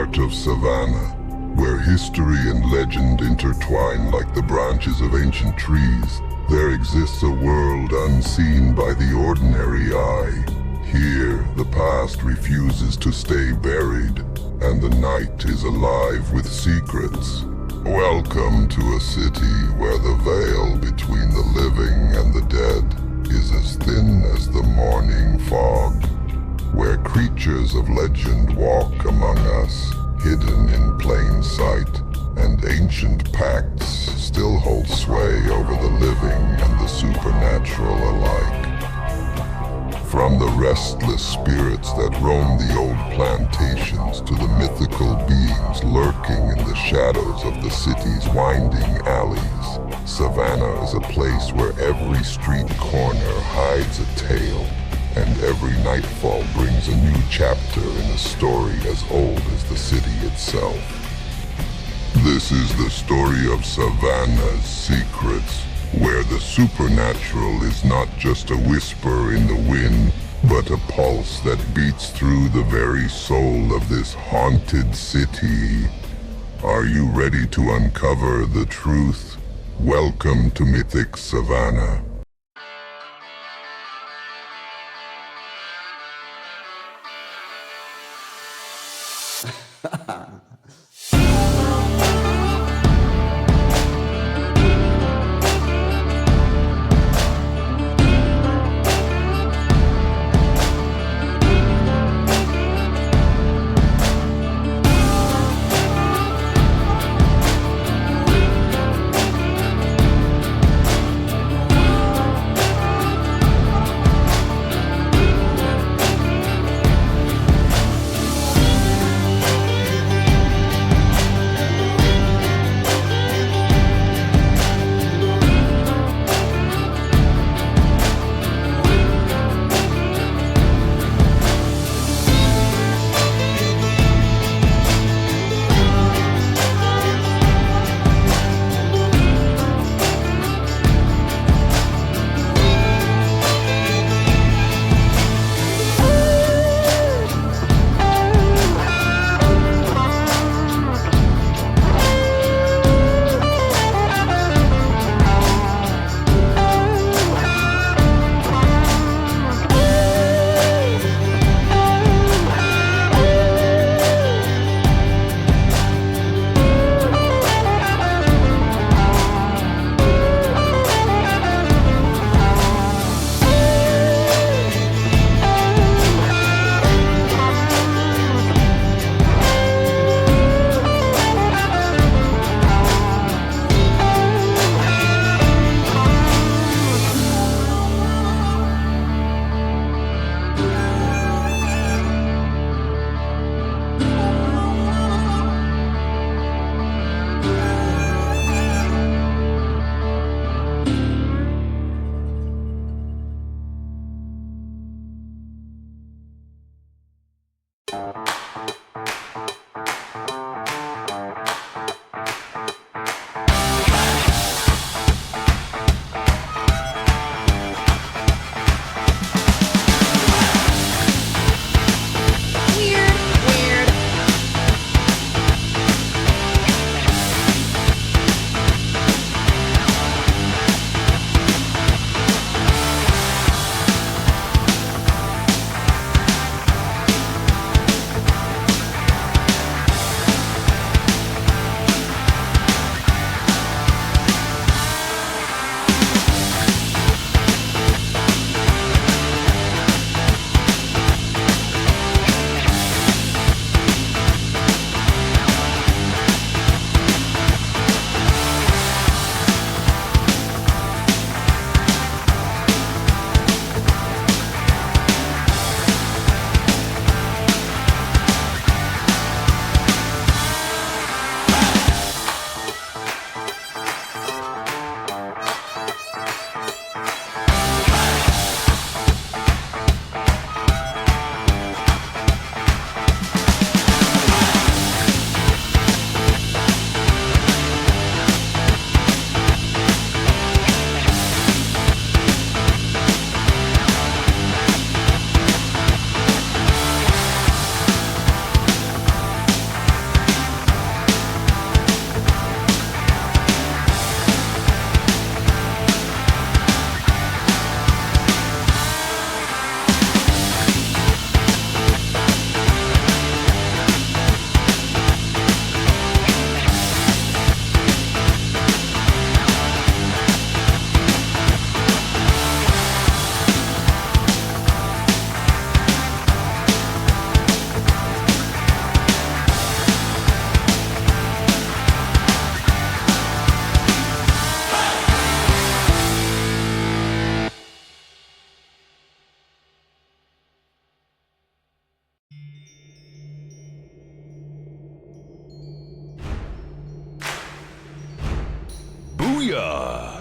heart of Savannah, where history and legend intertwine like the branches of ancient trees, there exists a world unseen by the ordinary eye. Here, the past refuses to stay buried, and the night is alive with secrets. Welcome to a city where the veil between the living and the dead is as thin as the morning fog, where creatures of legend walk among us, hidden in plain sight, and ancient pacts still hold sway over the living and the supernatural alike. From the restless spirits that roam the old plantations to the mythical beings lurking in the shadows of the city's winding alleys, Savannah is a place where every street corner hides a tale, and every nightfall brings a new chapter in a story as old as the city itself. This is the story of Savannah's secrets, where the supernatural is not just a whisper in the wind, but a pulse that beats through the very soul of this haunted city. Are you ready to uncover the truth? Welcome to Mythic Savannah. Booyah!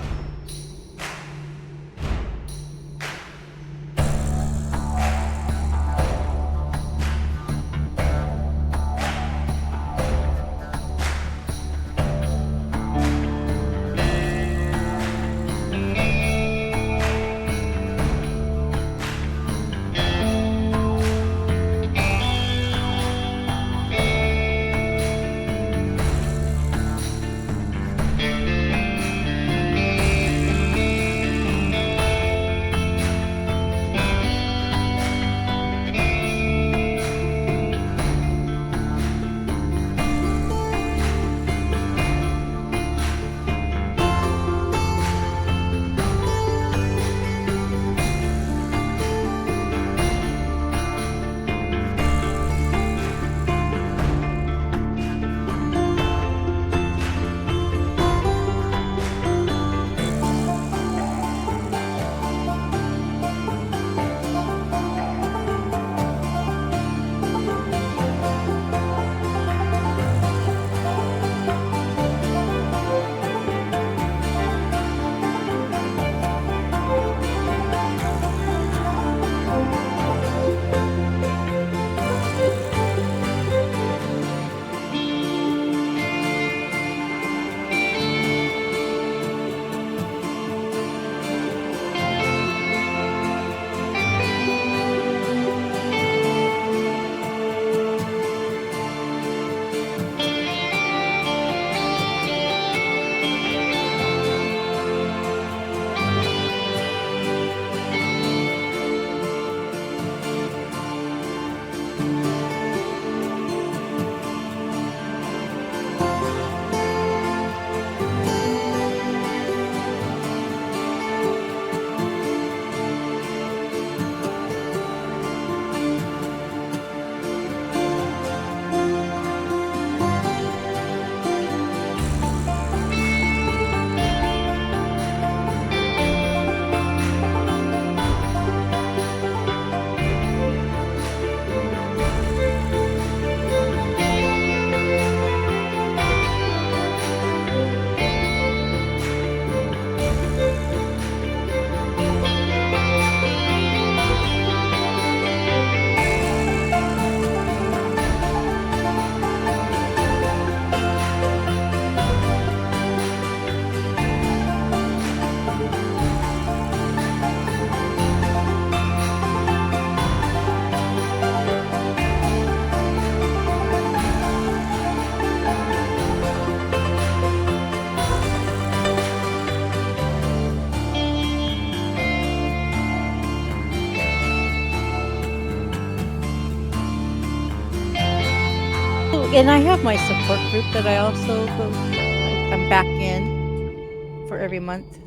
And I have my support group that I also I'm back in for every month.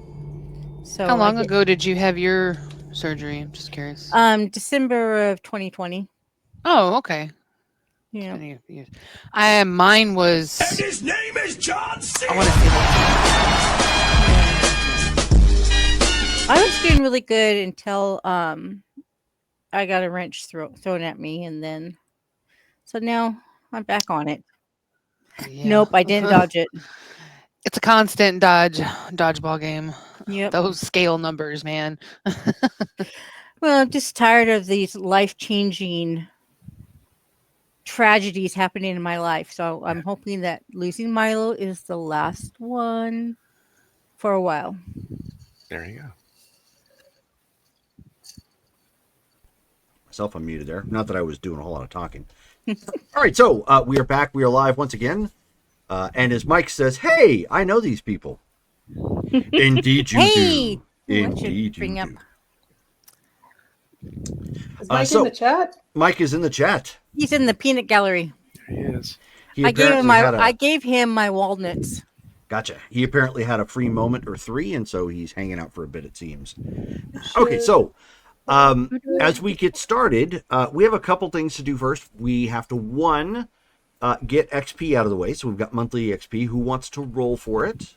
So How long ago did you have your surgery? I'm just curious. December of 2020. Oh, okay. Yeah. Mine was. And his name is John C. I want to see that. I was doing really good until I got a wrench thrown at me, and then so now I'm back on it. Yeah. Nope, I didn't dodge it. It's a constant dodgeball game. Yep. Those scale numbers, man. Well, I'm just tired of these life-changing tragedies happening in my life. So I'm hoping that losing Milo is the last one for a while. There you go. Myself unmuted there. Not that I was doing a whole lot of talking. All right, so we are back. We are live once again. And as Mike says, hey, I know these people. Indeed you do. Indeed you do. Is Mike in the chat? Mike is in the chat. He's in the peanut gallery. There he is. I gave him my walnuts. Gotcha. He apparently had a free moment or three, and so he's hanging out for a bit, it seems. Okay, so as we get started, we have a couple things to do first. We have to, get XP out of the way. So we've got monthly XP. Who wants to roll for it?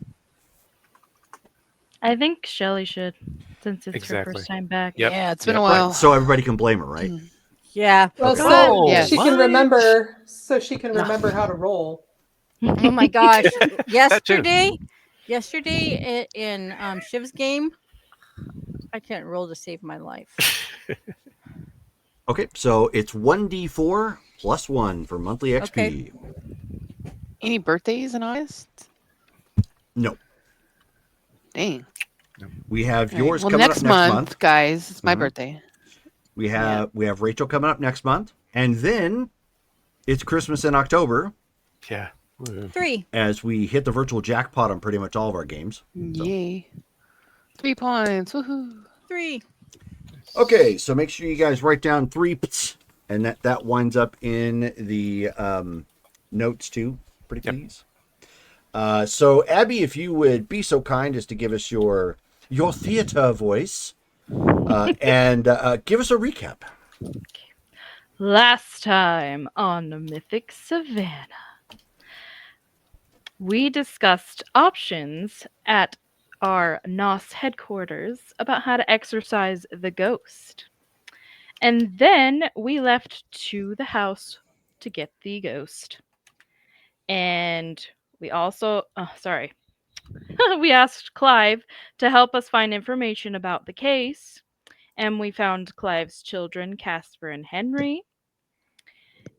I think Shelly should, since it's her first time back. Yep. Yeah, it's been a while. Right, so everybody can blame her, right? Yeah. Well, so she can remember. So she can remember how to roll. Oh my gosh! Yesterday, Yesterday in Shiv's game, I can't roll to save my life. Okay, so it's 1d4 plus 1 for monthly XP. Okay. Any birthdays in August? No. Dang. We have All right, yours well, coming up next month. guys. It's my Mhm. birthday. We have Rachel coming up next month, and then it's Christmas in October. Yeah. Woo. 3. As we hit the virtual jackpot on pretty much all of our games. So. Yay. 3 points. Woohoo. 3. Okay, so make sure you guys write down 3 pts, and that winds up in the notes too. Pretty please. So Abby, if you would be so kind as to give us your theater voice and give us a recap. Last time on the Mythic Savannah, we discussed options at our NOS headquarters about how to exorcise the ghost. And then we left to the house to get the ghost. And we also, we asked Clive to help us find information about the case. And we found Clive's children, Casper and Henry,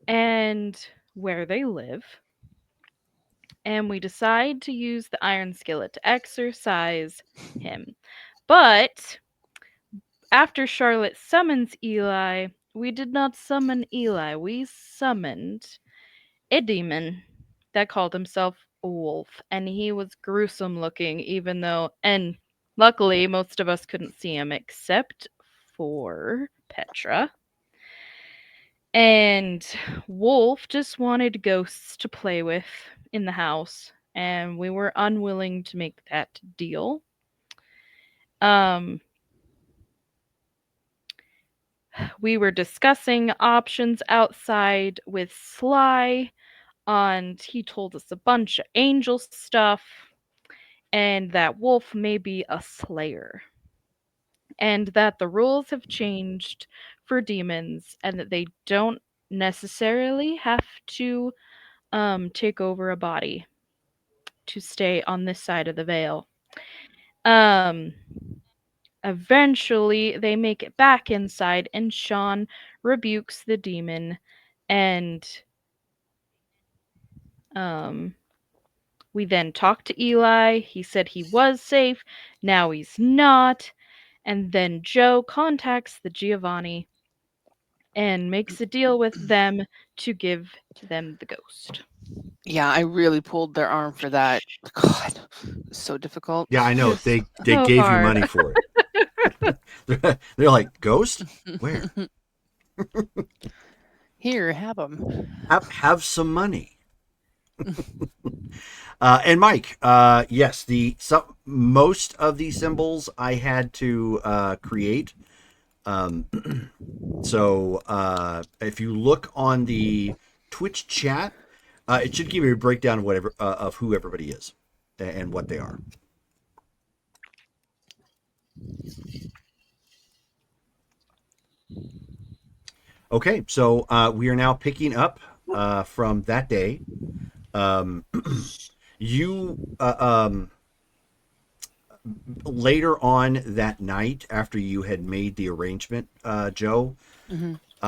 and where they live. And we decide to use the iron skillet to exorcise him. But after Charlotte summons Eli, we did not summon Eli. We summoned a demon that called himself a wolf, and he was gruesome looking, even though, and luckily, most of us couldn't see him except for Petra. And Wolf just wanted ghosts to play with in the house, and we were unwilling to make that deal. We were discussing options outside with Sly, and he told us a bunch of angel stuff, and that Wolf may be a slayer, and that the rules have changed for demons, and that they don't necessarily have to take over a body to stay on this side of the veil. Eventually, they make it back inside, and Sean rebukes the demon, and we then talk to Eli. He said he was safe. Now he's not. And then Joe contacts the Giovanni and makes a deal with them to give them the ghost. Yeah, I really pulled their arm for that. God, so difficult. Yeah, I know. They so gave hard. you money for it. They're like, ghost? Where? Here, have them. Have some money. And Mike, yes, most of these symbols I had to create. So if you look on the Twitch chat, it should give you a breakdown of who everybody is and what they are. Okay, so we are now picking up from that day. You later on that night, after you had made the arrangement, Joe,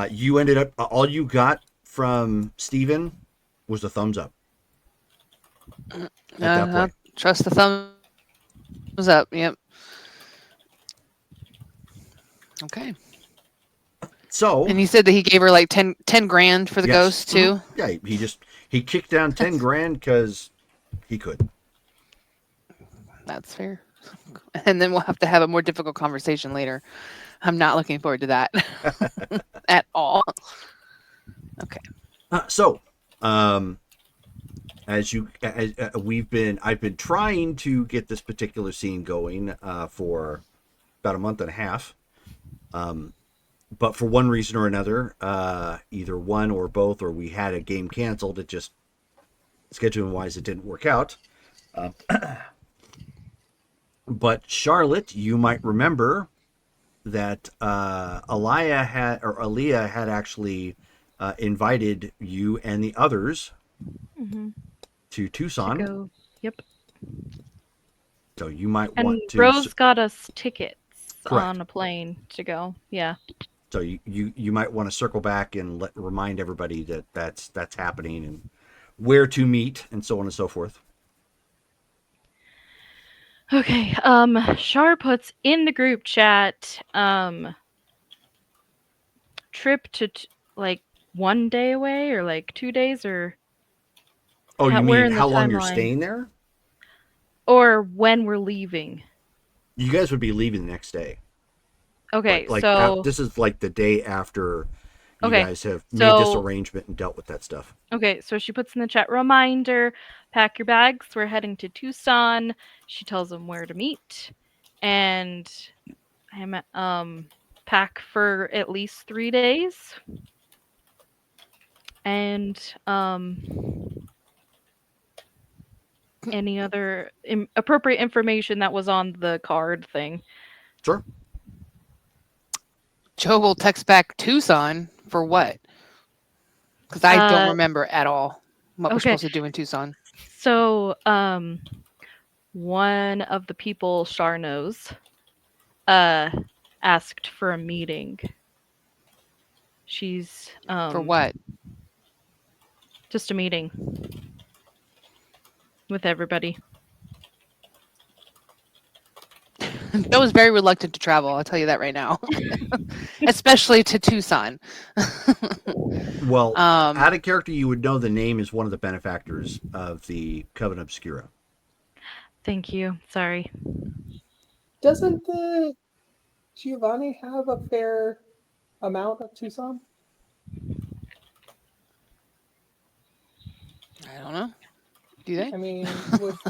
you ended up all you got from Steven was a thumbs up. At that point. Trust the thumbs up. Yep. Okay. So, and he said that he gave her like 10 grand for the ghost too. Yeah, he kicked down 10 grand because he could. That's fair. And then we'll have to have a more difficult conversation later. I'm not looking forward to that at all. Okay. I've been trying to get this particular scene going for about a month and a half. But for one reason or another, either one or both, or we had a game canceled. It just, scheduling wise, it didn't work out. But Charlotte, you might remember that Aaliyah had actually invited you and the others to Tucson. Yep. So you might And want to. Rose got us tickets Correct. on a plane to go. Yeah. So you might want to circle back and remind everybody that that's happening and where to meet and so on and so forth. Okay. Shar puts in the group chat. Trip to like 1 day away or like 2 days or. Oh, you where mean in the how long you're timeline? staying there? Or when we're leaving. You guys would be leaving the next day. Okay, Like so this is like the day after you Okay, guys have made this so arrangement and dealt with that stuff. okay, so she puts in the chat reminder, pack your bags. We're heading to Tucson. She tells them where to meet, and I'm pack for at least 3 days, and any other appropriate information that was on the card thing. Sure. Joe will text back Tucson for what? Because I don't remember at all what we're supposed to do in Tucson. So, one of the people Shar knows asked for a meeting. She's for what? Just a meeting with everybody. Joe was very reluctant to travel, I'll tell you that right now. Especially to Tucson. Well, out of character, you would know the name is one of the benefactors of the Coven Obscura. Thank you. Sorry. Doesn't the Giovanni have a fair amount of Tucson? I don't know. Do they? I mean,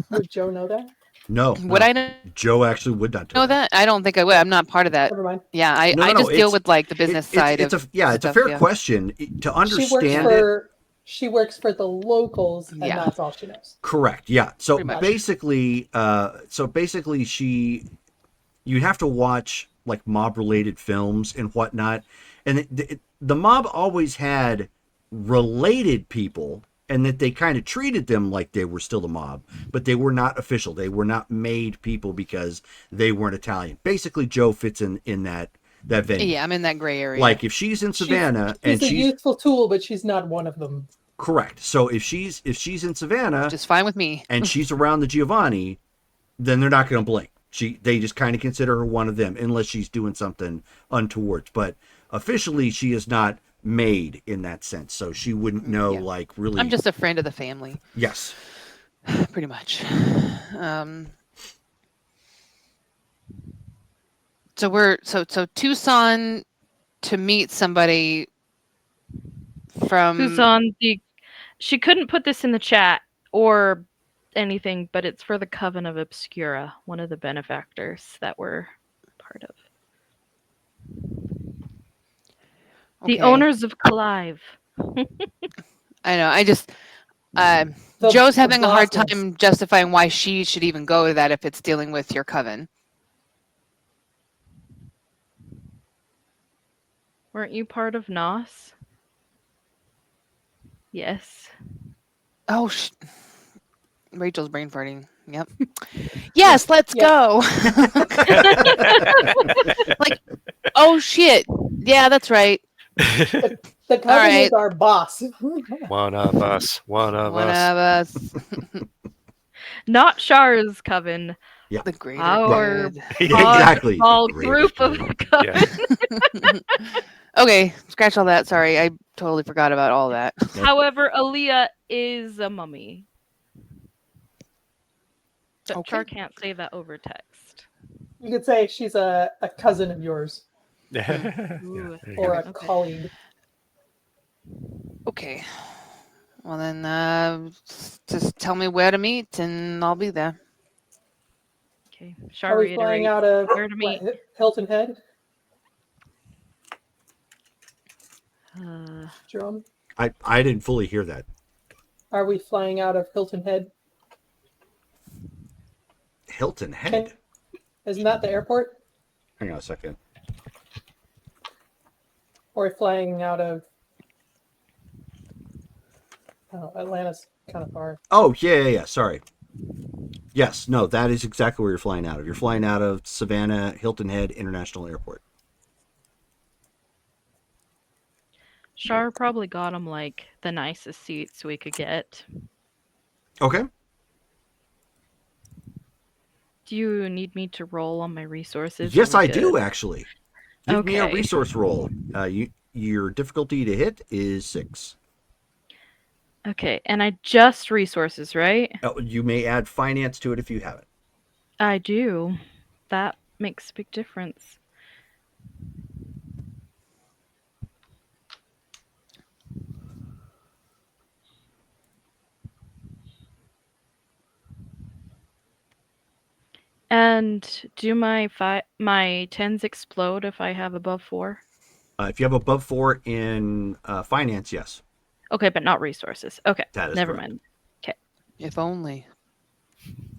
would Joe know that? No. Would I know? Joe actually would not know that? I don't think I would. I'm not part of that. Never mind. Yeah, I just deal with like the business side it's of it's a fair question to understand She works for the locals, and that's all she knows. Correct. Yeah. So basically, you'd have to watch like mob-related films and whatnot, and the mob always had related people, and that they kind of treated them like they were still a mob, but they were not official. They were not made people because they weren't Italian. Basically, Joe fits in that venue. Yeah, I'm in that gray area. Like if she's in Savannah she's a useful tool, but she's not one of them. Correct. So if she's in Savannah, just fine with me, and she's around the Giovanni, then they're not going to blink. They just kind of consider her one of them, unless she's doing something untoward. But officially, she is not made in that sense, so she wouldn't know. Like really, I'm just a friend of the family. Yes, pretty much. So we're so Tucson to meet somebody from Tucson. She couldn't put this in the chat or anything, but it's for the Coven of Obscura, one of the benefactors that we're part of. The owners of Clive. I know. I just Joe's having a hard time justifying why she should even go to that if it's dealing with your coven. Weren't you part of NOS? Yes. Oh, Rachel's brain farting. Yep. Yes, let's go. Like, oh shit. Yeah, that's right. The coven is our boss. One of us. One of us. Not Shar's coven. Yeah. The greater our exactly. All group of coven. Yeah. Okay, scratch all that. Sorry, I totally forgot about all that. However, Aaliyah is a mummy. But Char can't say that over text. You could say she's a cousin of yours. Or a colleague. Okay. Well then, just tell me where to meet and I'll be there. Okay. Are we flying out of Hilton Head? Jerome? I didn't fully hear that. Are we flying out of Hilton Head? Hilton Head? Isn't that the airport? Hang on a second. Or flying out of... Oh, Atlanta's kind of far. Oh, yeah. Sorry. Yes, no, that is exactly where you're flying out of. You're flying out of Savannah Hilton Head International Airport. Shar probably got him like the nicest seats we could get. Okay. Do you need me to roll on my resources? Yes, Are we I good? do actually. Give me a Okay. resource roll. Your difficulty to hit is 6. Okay, and I just resources, right? Oh, you may add finance to it if you have it. I do. That makes a big difference. And do my 10s explode if I have above 4? If you have above 4 in finance, yes. Okay, but not resources. Okay, That is never correct. mind. Okay. If only.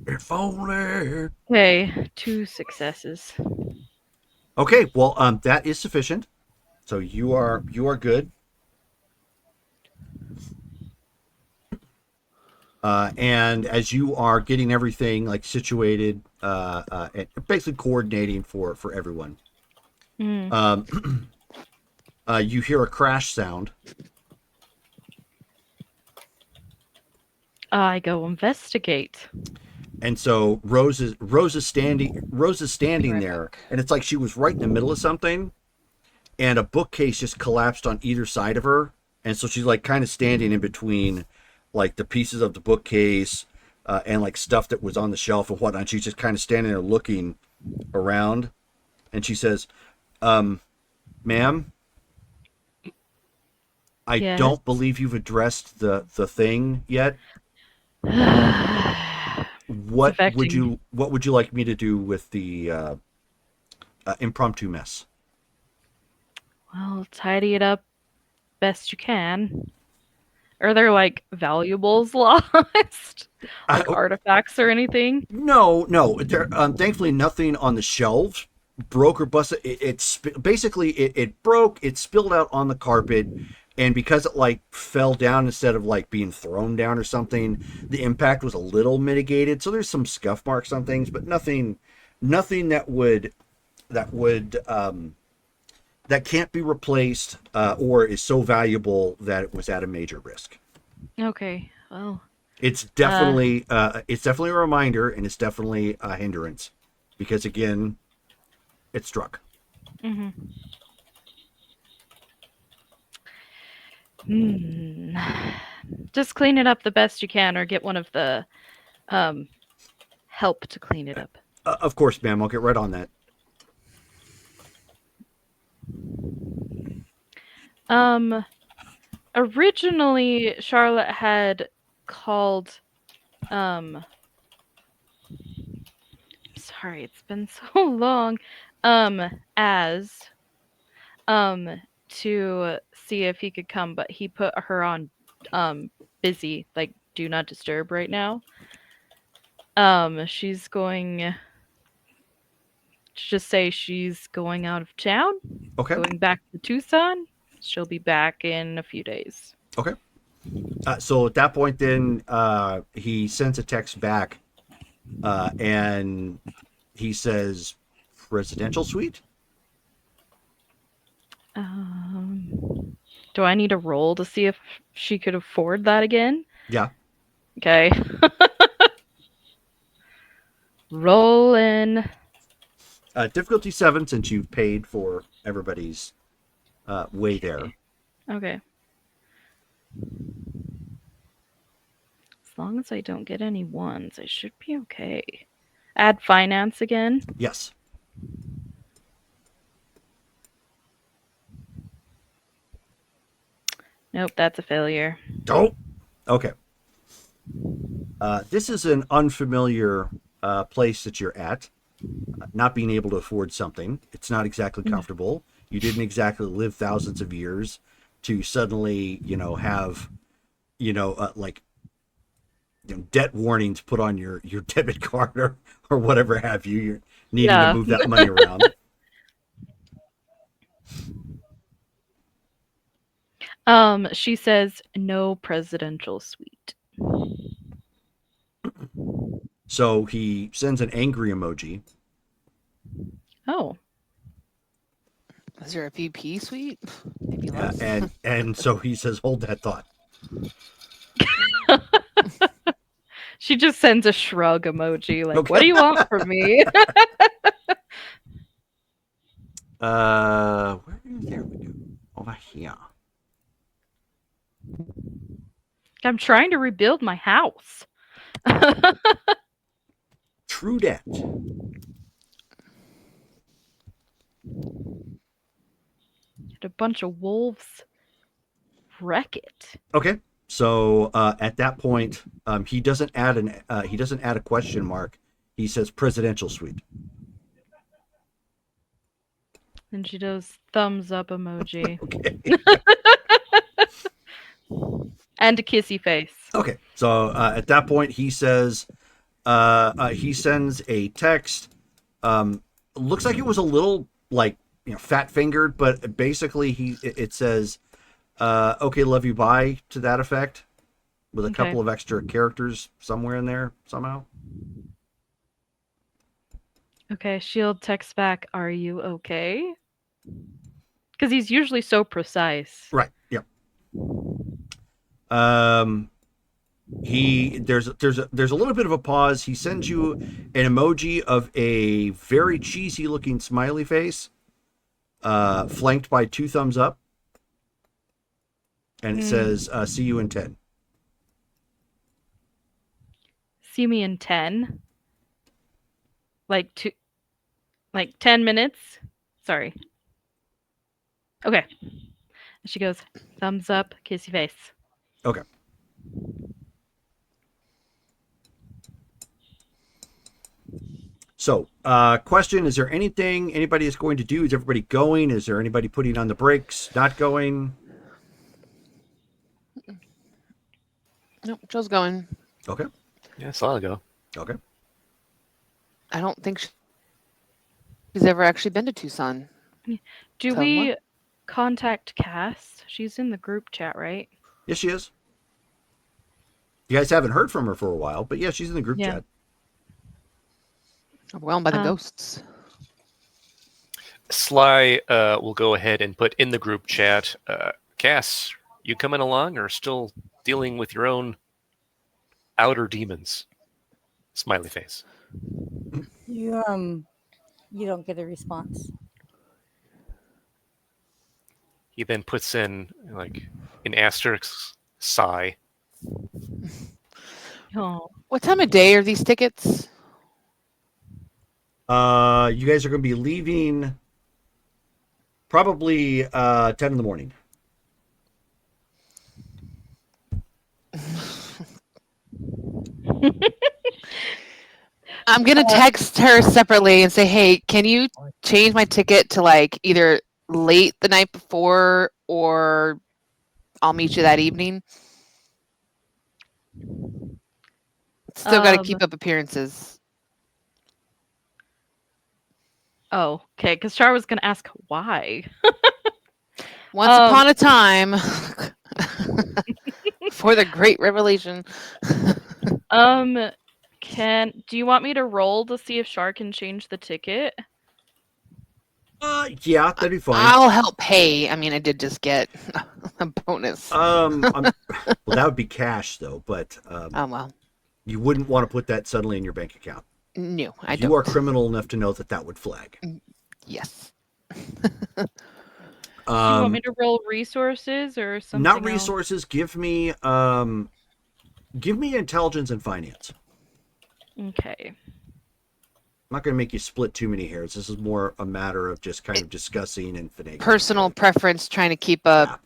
If only. Okay, 2 successes. Okay, well, that is sufficient. So you are good. And as you are getting everything like situated, and basically coordinating for everyone, Mm. you hear a crash sound. I go investigate. And so Rose is standing there, and it's like she was right in the middle of something, and a bookcase just collapsed on either side of her, and so she's like kind of standing in between, like the pieces of the bookcase, and like stuff that was on the shelf and whatnot. She's just kind of standing there looking around, and she says, "Ma'am, I Yes. don't believe you've addressed the thing yet. What would you like me to do with the impromptu mess?" Well, tidy it up best you can. Are there like valuables lost? Like artifacts or anything? No. There, thankfully, nothing on the shelves broke or busted. Basically it broke. It spilled out on the carpet, and because it like fell down instead of like being thrown down or something, the impact was a little mitigated. So there's some scuff marks on things, but nothing that would that can't be replaced, or is so valuable that it was at a major risk. Okay. Well, It's definitely a reminder, and it's definitely a hindrance, because again, it struck. Hmm. Just clean it up the best you can, or get one of the help to clean it up. Of course, ma'am. I'll get right on that. Originally Charlotte had called sorry, it's been so long. As to see if he could come, but he put her on busy, like do not disturb right now. She's going to just say she's going out of town. Okay. Going back to Tucson. She'll be back in a few days. Okay. So at that point, then he sends a text back, and he says, "Residential suite." Do I need a roll to see if she could afford that again? Yeah. Okay. Roll in. Difficulty 7, since you've paid for everybody's way there. Okay. As long as I don't get any ones, I should be okay. Add finance again. Yes. Nope, that's a failure. Oh. Okay. This is an unfamiliar place that you're at. Not being able to afford something, it's not exactly comfortable. You didn't exactly live thousands of years to suddenly, have, debt warnings put on your debit card or whatever have you. You're needing to move that money around. She says no presidential suite. So he sends an angry emoji. Oh. Is there a VP suite? Maybe less. And so he says, hold that thought. She just sends a shrug emoji, like, Okay. what do you want from me? There we go. Over here. I'm trying to rebuild my house. True dat. Had a bunch of wolves wreck it. Okay. So at that point, he doesn't add a question mark. He says presidential suite. And she does thumbs up emoji. Okay. And a kissy face. Okay. So at that point, he says, he sends a text. Looks like it was a little fat fingered, but basically it says, okay, love you, bye, to that effect, with a couple of extra characters somewhere in there somehow. Okay, Shield texts back, are you okay? Because he's usually so precise. Right. Yep. There's a little bit of a pause. He sends you an emoji of a very cheesy looking smiley face, flanked by 2 thumbs up, and it says, see you in 10. See me in 10? Like 10 minutes? Sorry. Okay. She goes, thumbs up, kissy face. Okay. So, question, is there anything anybody is going to do? Is everybody going? Is there anybody putting on the brakes, not going? Nope, Joe's going. Okay. Yeah, I saw it go. Okay. I don't think she's ever actually been to Tucson. Do we contact Cass? She's in the group chat, right? Yes, she is. You guys haven't heard from her for a while, but yeah, she's in the group chat. Overwhelmed by the ghosts. Sly will go ahead and put in the group chat, Cass, you coming along or still dealing with your own outer demons? Smiley face. You don't get a response. He then puts in an asterisk sigh. Oh. What time of day are these tickets? You guys are going to be leaving probably 10 in the morning. I'm going to text her separately and say, hey, can you change my ticket to either late the night before or I'll meet you that evening? Still got to keep up appearances. Oh, okay. Because Char was going to ask why. Once upon a time, for the great revelation. Do you want me to roll to see if Char can change the ticket? Yeah, that'd be fine. I'll help pay. I mean, I did just get a bonus. Well, that would be cash though, but oh well. You wouldn't want to put that suddenly in your bank account. No, I don't. You are criminal enough to know that would flag. Yes. Do you want me to roll resources or something? Not resources. Give me intelligence and finance. Okay. I'm not going to make you split too many hairs. This is more a matter of just kind of discussing and finagling. Personal preference, trying to keep up.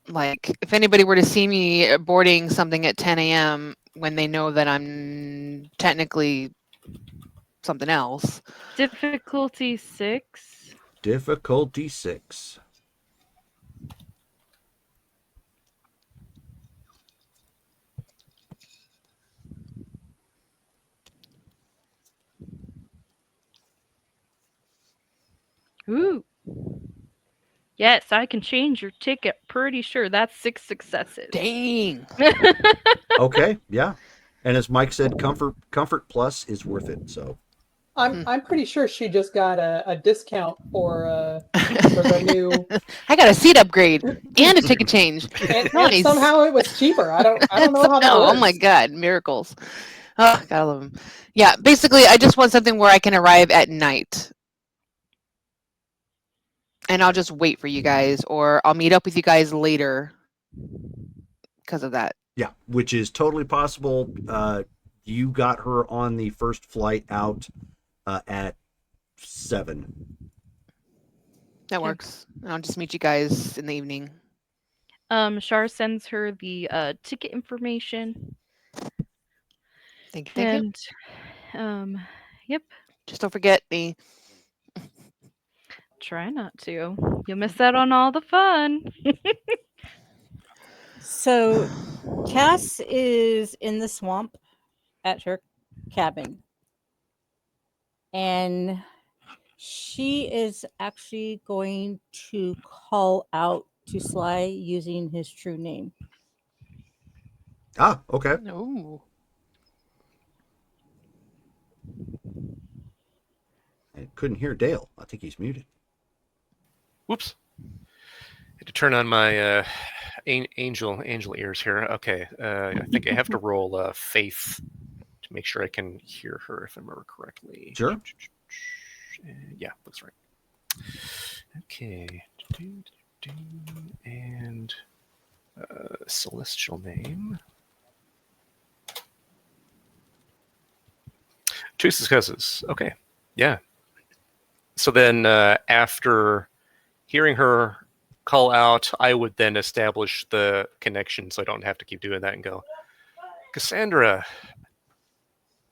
Yeah. If anybody were to see me boarding something at 10 a.m. when they know that I'm technically something else. Difficulty 6. Difficulty 6. Ooh. Yes, I can change your ticket. Pretty sure that's 6 successes. Dang. Okay, yeah. And as Mike said, comfort plus is worth it. So I'm pretty sure she just got a discount for the new. I got a seat upgrade and a ticket change. And Nice. somehow it was cheaper. I don't know how that Oh, works. oh my god, miracles. Oh, gotta love them. Yeah, basically, I just want something where I can arrive at night. And I'll just wait for you guys, or I'll meet up with you guys later because of that. yeah, which is totally possible. You got her on the first flight out at 7. That works. And I'll just meet you guys in the evening. Shar sends her the ticket information. Thank you. And yep. Just don't forget me. Try not to. You'll miss out on all the fun. So, Cass is in the swamp at her cabin. And she is actually going to call out to Sly using his true name. Ah, okay. No. I couldn't hear Dale. I think he's muted. Whoops. Had to turn on my angel ears here. Okay. I think I have to roll faith to make sure I can hear her, if I remember correctly. Sure. Yeah, looks right. Okay. And celestial name. Two successes. Okay. Yeah. So then after hearing her call out, I would then establish the connection so I don't have to keep doing that and go, Cassandra.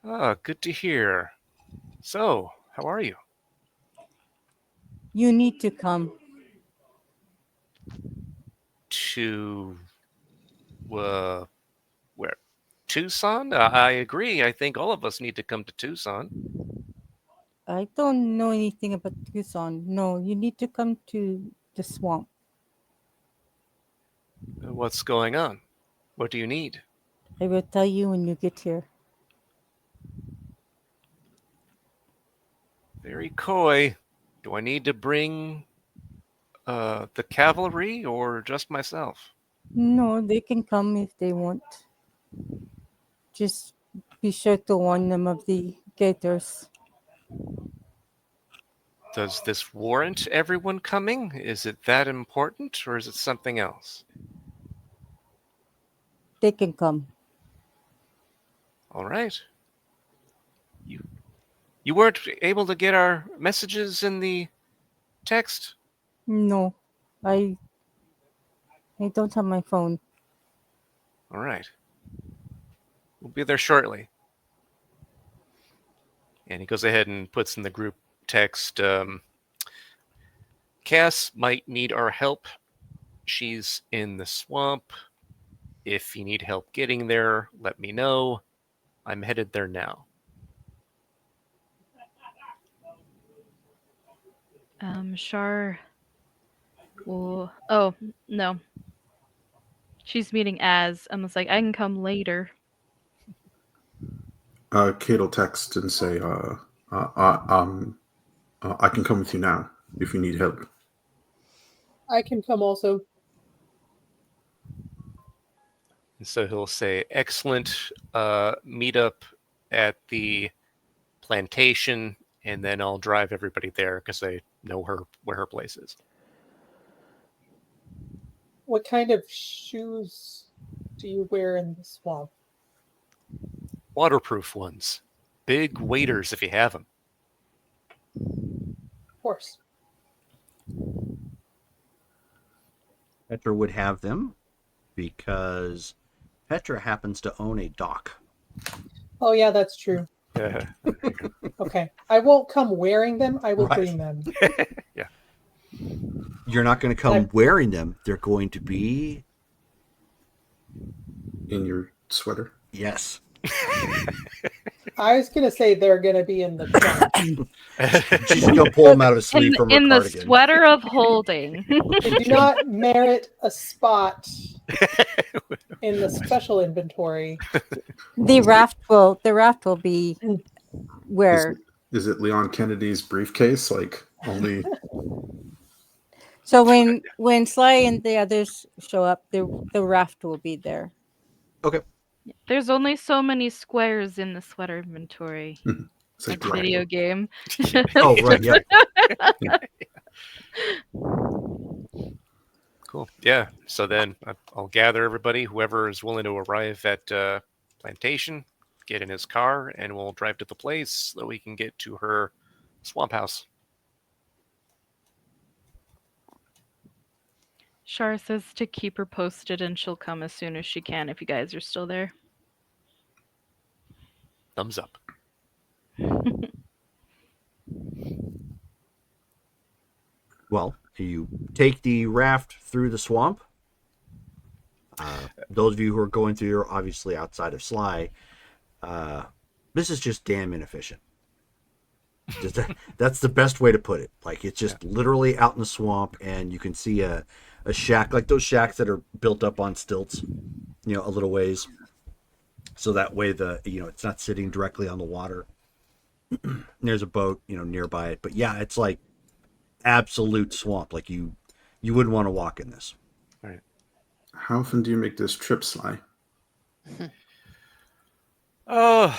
Ah, good to hear. So, how are you? You need to come. To where? Tucson? I agree. I think all of us need to come to Tucson. I don't know anything about Tucson. No, you need to come to the swamp. What's going on? What do you need? I will tell you when you get here. Very coy. Do I need to bring the cavalry or just myself? No, they can come if they want. Just be sure to warn them of the gators. Does this warrant everyone coming? Is it that important, or is it something else? They can come. All right. You weren't able to get our messages in the text? No, I don't have my phone. All right. We'll be there shortly. And he goes ahead and puts in the group text, Cass might need our help. She's in the swamp. If you need help getting there, let me know. I'm headed there now. Shar. Well, oh no. She's meeting Az. I was like, I can come later. Kate will text and say, I can come with you now if you need help. I can come also. And so he'll say, excellent, meet up at the plantation, and then I'll drive everybody there because I know where her place is. What kind of shoes do you wear in the swamp? Waterproof ones. Big waders if you have them. Of course. Petra would have them because Petra happens to own a dock. Oh, yeah, that's true. Yeah. Okay. I won't come wearing them. I will Right. bring them. Yeah. You're not going to come wearing them. They're going to be... In your sweater? Yes. I was going to say they're going to be in the trunk. She's going to pull them out of a sleeve from her In the cardigan. sweater of holding. They do not merit a spot in the special inventory. The raft will be Is where. is it Leon Kennedy's briefcase? Like only So when Sly and the others show up, the raft will be there. Okay. There's only so many squares in the sweater inventory. it's Like like a video game. Oh, right. Yeah. Cool. Yeah. So then I'll gather everybody, whoever is willing to arrive at Plantation, get in his car, and we'll drive to the place so we can get to her swamp house. Shar says to keep her posted and she'll come as soon as she can if you guys are still there. Thumbs up. Well, you take the raft through the swamp. Those of you who are going through are obviously outside of Sly. This is just damn inefficient. That's the best way to put it. Like, it's just literally out in the swamp, and you can see a shack, like those shacks that are built up on stilts, a little ways. So that way it's not sitting directly on the water. There's a boat, nearby it. But yeah, it's like absolute swamp. Like you wouldn't want to walk in this. Right. how often do you make this trip, Sly? Oh,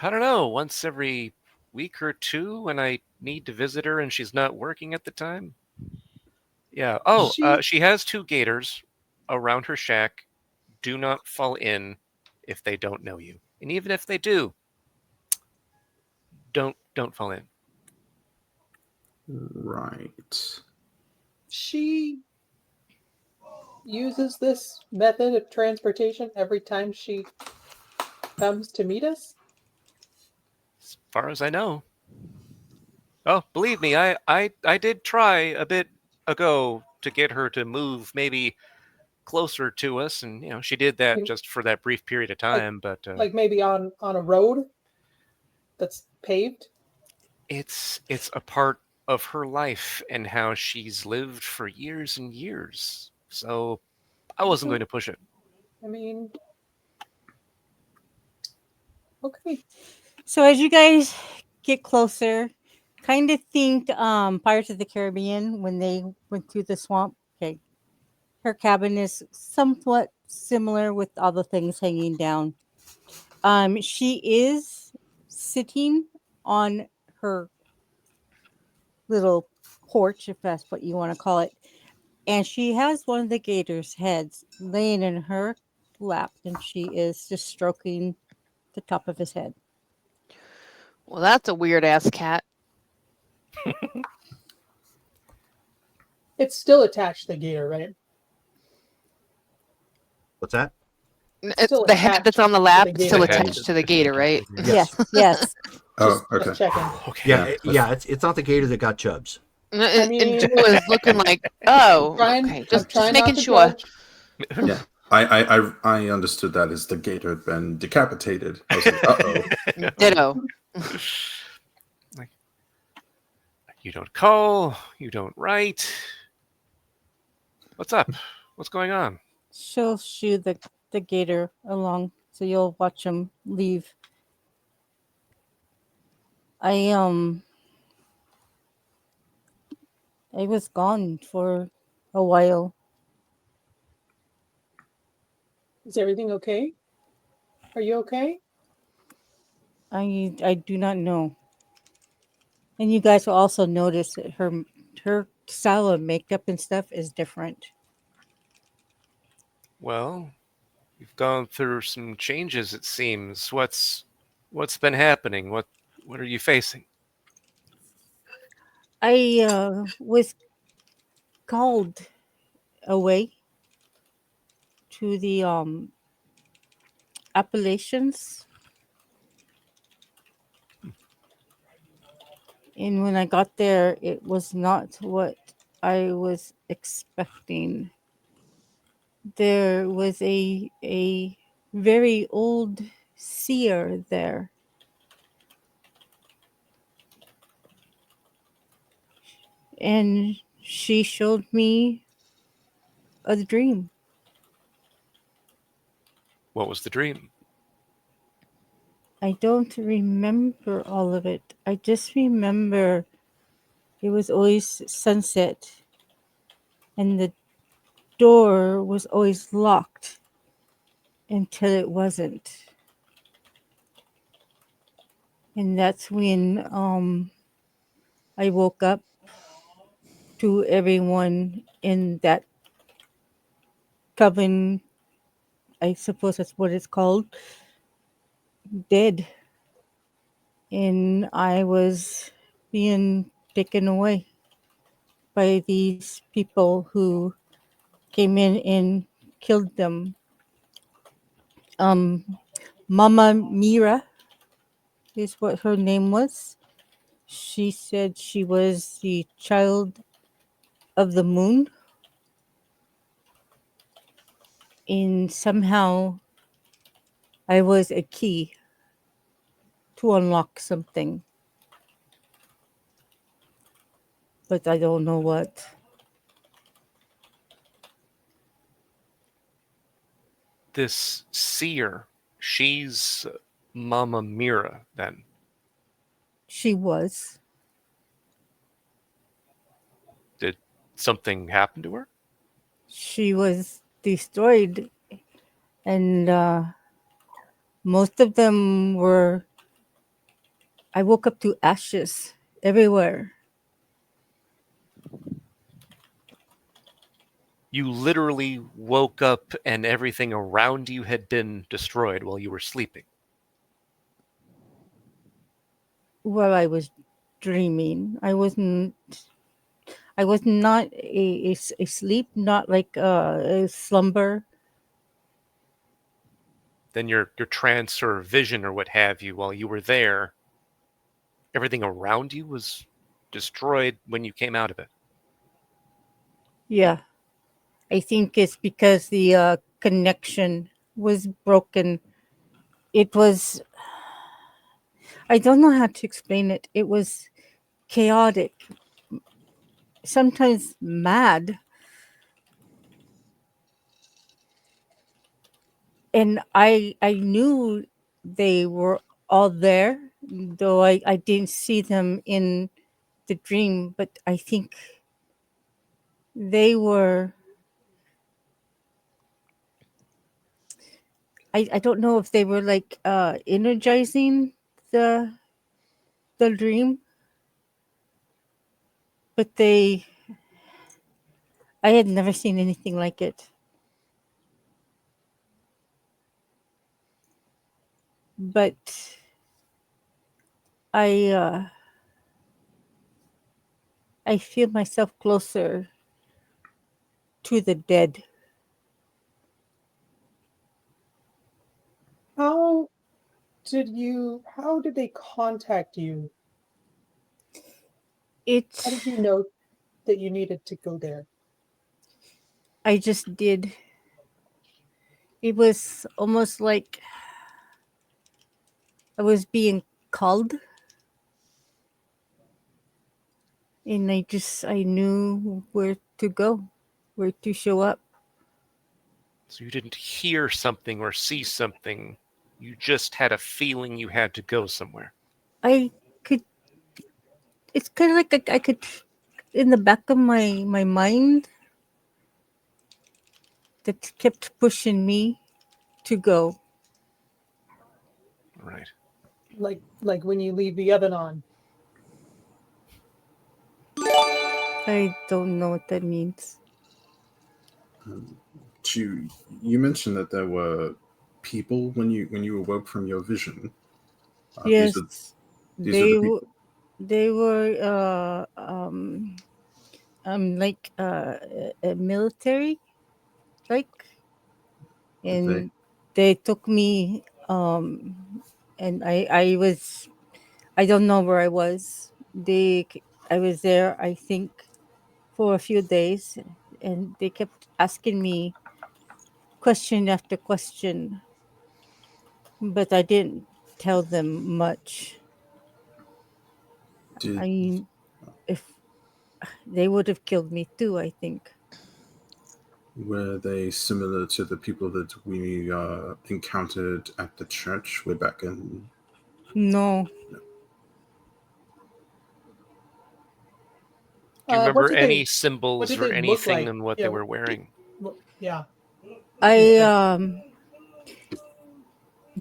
I don't know. Once every week or two when I need to visit her and she's not working at the time. Yeah. Oh, she has 2 gators around her shack. Do not fall in if they don't know you. And even if they do, don't fall in. Right. She uses this method of transportation every time she comes to meet us. As far as I know. Oh, believe me, I did try a bit ago to get her to move maybe closer to us, and she did that just for that brief period of time. But Like maybe on a road that's paved. it's a part of her life and how she's lived for years and years. So I wasn't going to push it. I mean, okay. So as you guys get closer, kind of think Pirates of the Caribbean when they went through the swamp. Okay. Her cabin is somewhat similar with all the things hanging down. She is sitting on her little porch, if that's what you want to call it. And she has one of the gator's heads laying in her lap, and she is just stroking the top of his head. Well, that's a weird ass cat. It's still attached to the gator, right? What's that? Still The head attached that's on the to lap the still gator. attached to the gator, right? Yes, yes. Oh, okay. Just checking. Okay. Yeah. It's not the gator that got chubs. I mean- Joe was looking like, oh, Trying- okay, I'm just trying making not to sure. judge. Yeah. I understood that as the gator had been decapitated. I was like, uh-oh. Ditto. You don't call, you don't write. What's up? What's going on? She'll shoo the gator along, so you'll watch him leave. I was gone for a while. Is everything okay? Are you okay? I do not know. And you guys will also notice that her style of makeup and stuff is different. Well, you've gone through some changes, it seems. What's been happening? What are you facing? I was called away to the Appalachians. And when I got there, it was not what I was expecting. There was a very old seer there. And she showed me a dream. What was the dream? I don't remember all of it. I just remember it was always sunset and the door was always locked until it wasn't. And that's when I woke up to everyone in that coven, I suppose that's what it's called, dead. And I was being taken away by these people who came in and killed them. Mama Mirra is what her name was. She said she was the child of the moon. And somehow I was a key to unlock something. But I don't know what. This seer, she's Mama Mirra, then. She was. Did something happen to her? She was destroyed. And most of them were. I woke up to ashes everywhere. You literally woke up and everything around you had been destroyed while you were sleeping. While I was dreaming, I was not a sleep, not like a slumber. Then your trance or vision or what have you, while you were there, everything around you was destroyed when you came out of it. Yeah, I think it's because the connection was broken. It was. I don't know how to explain it. It was chaotic, sometimes mad. And I knew they were all there, though I didn't see them in the dream, but I think they were. I don't know if they were like energizing the dream, but I had never seen anything like it. But I I feel myself closer to the dead. How did they contact you? How did you know that you needed to go there? I just did. It was almost like I was being called, and I knew where to go, where to show up. So you didn't hear something or see something. You just had a feeling you had to go somewhere. I could. It's kind of like I could, in the back of my mind, that kept pushing me to go. Right. Like when you leave the oven on. I don't know what that means. You mentioned that there were people when you awoke from your vision. Yes, these are the people. they were like a military, like, and they took me and I don't know where I was. I was there, I think, for a few days, and they kept asking me question after question, but I didn't tell them much. Did I If they would have killed me too, I think. Were they similar to the people that we encountered at the church way back in? No. Do you What remember did any they symbols or look anything like? on what they were wearing? Yeah.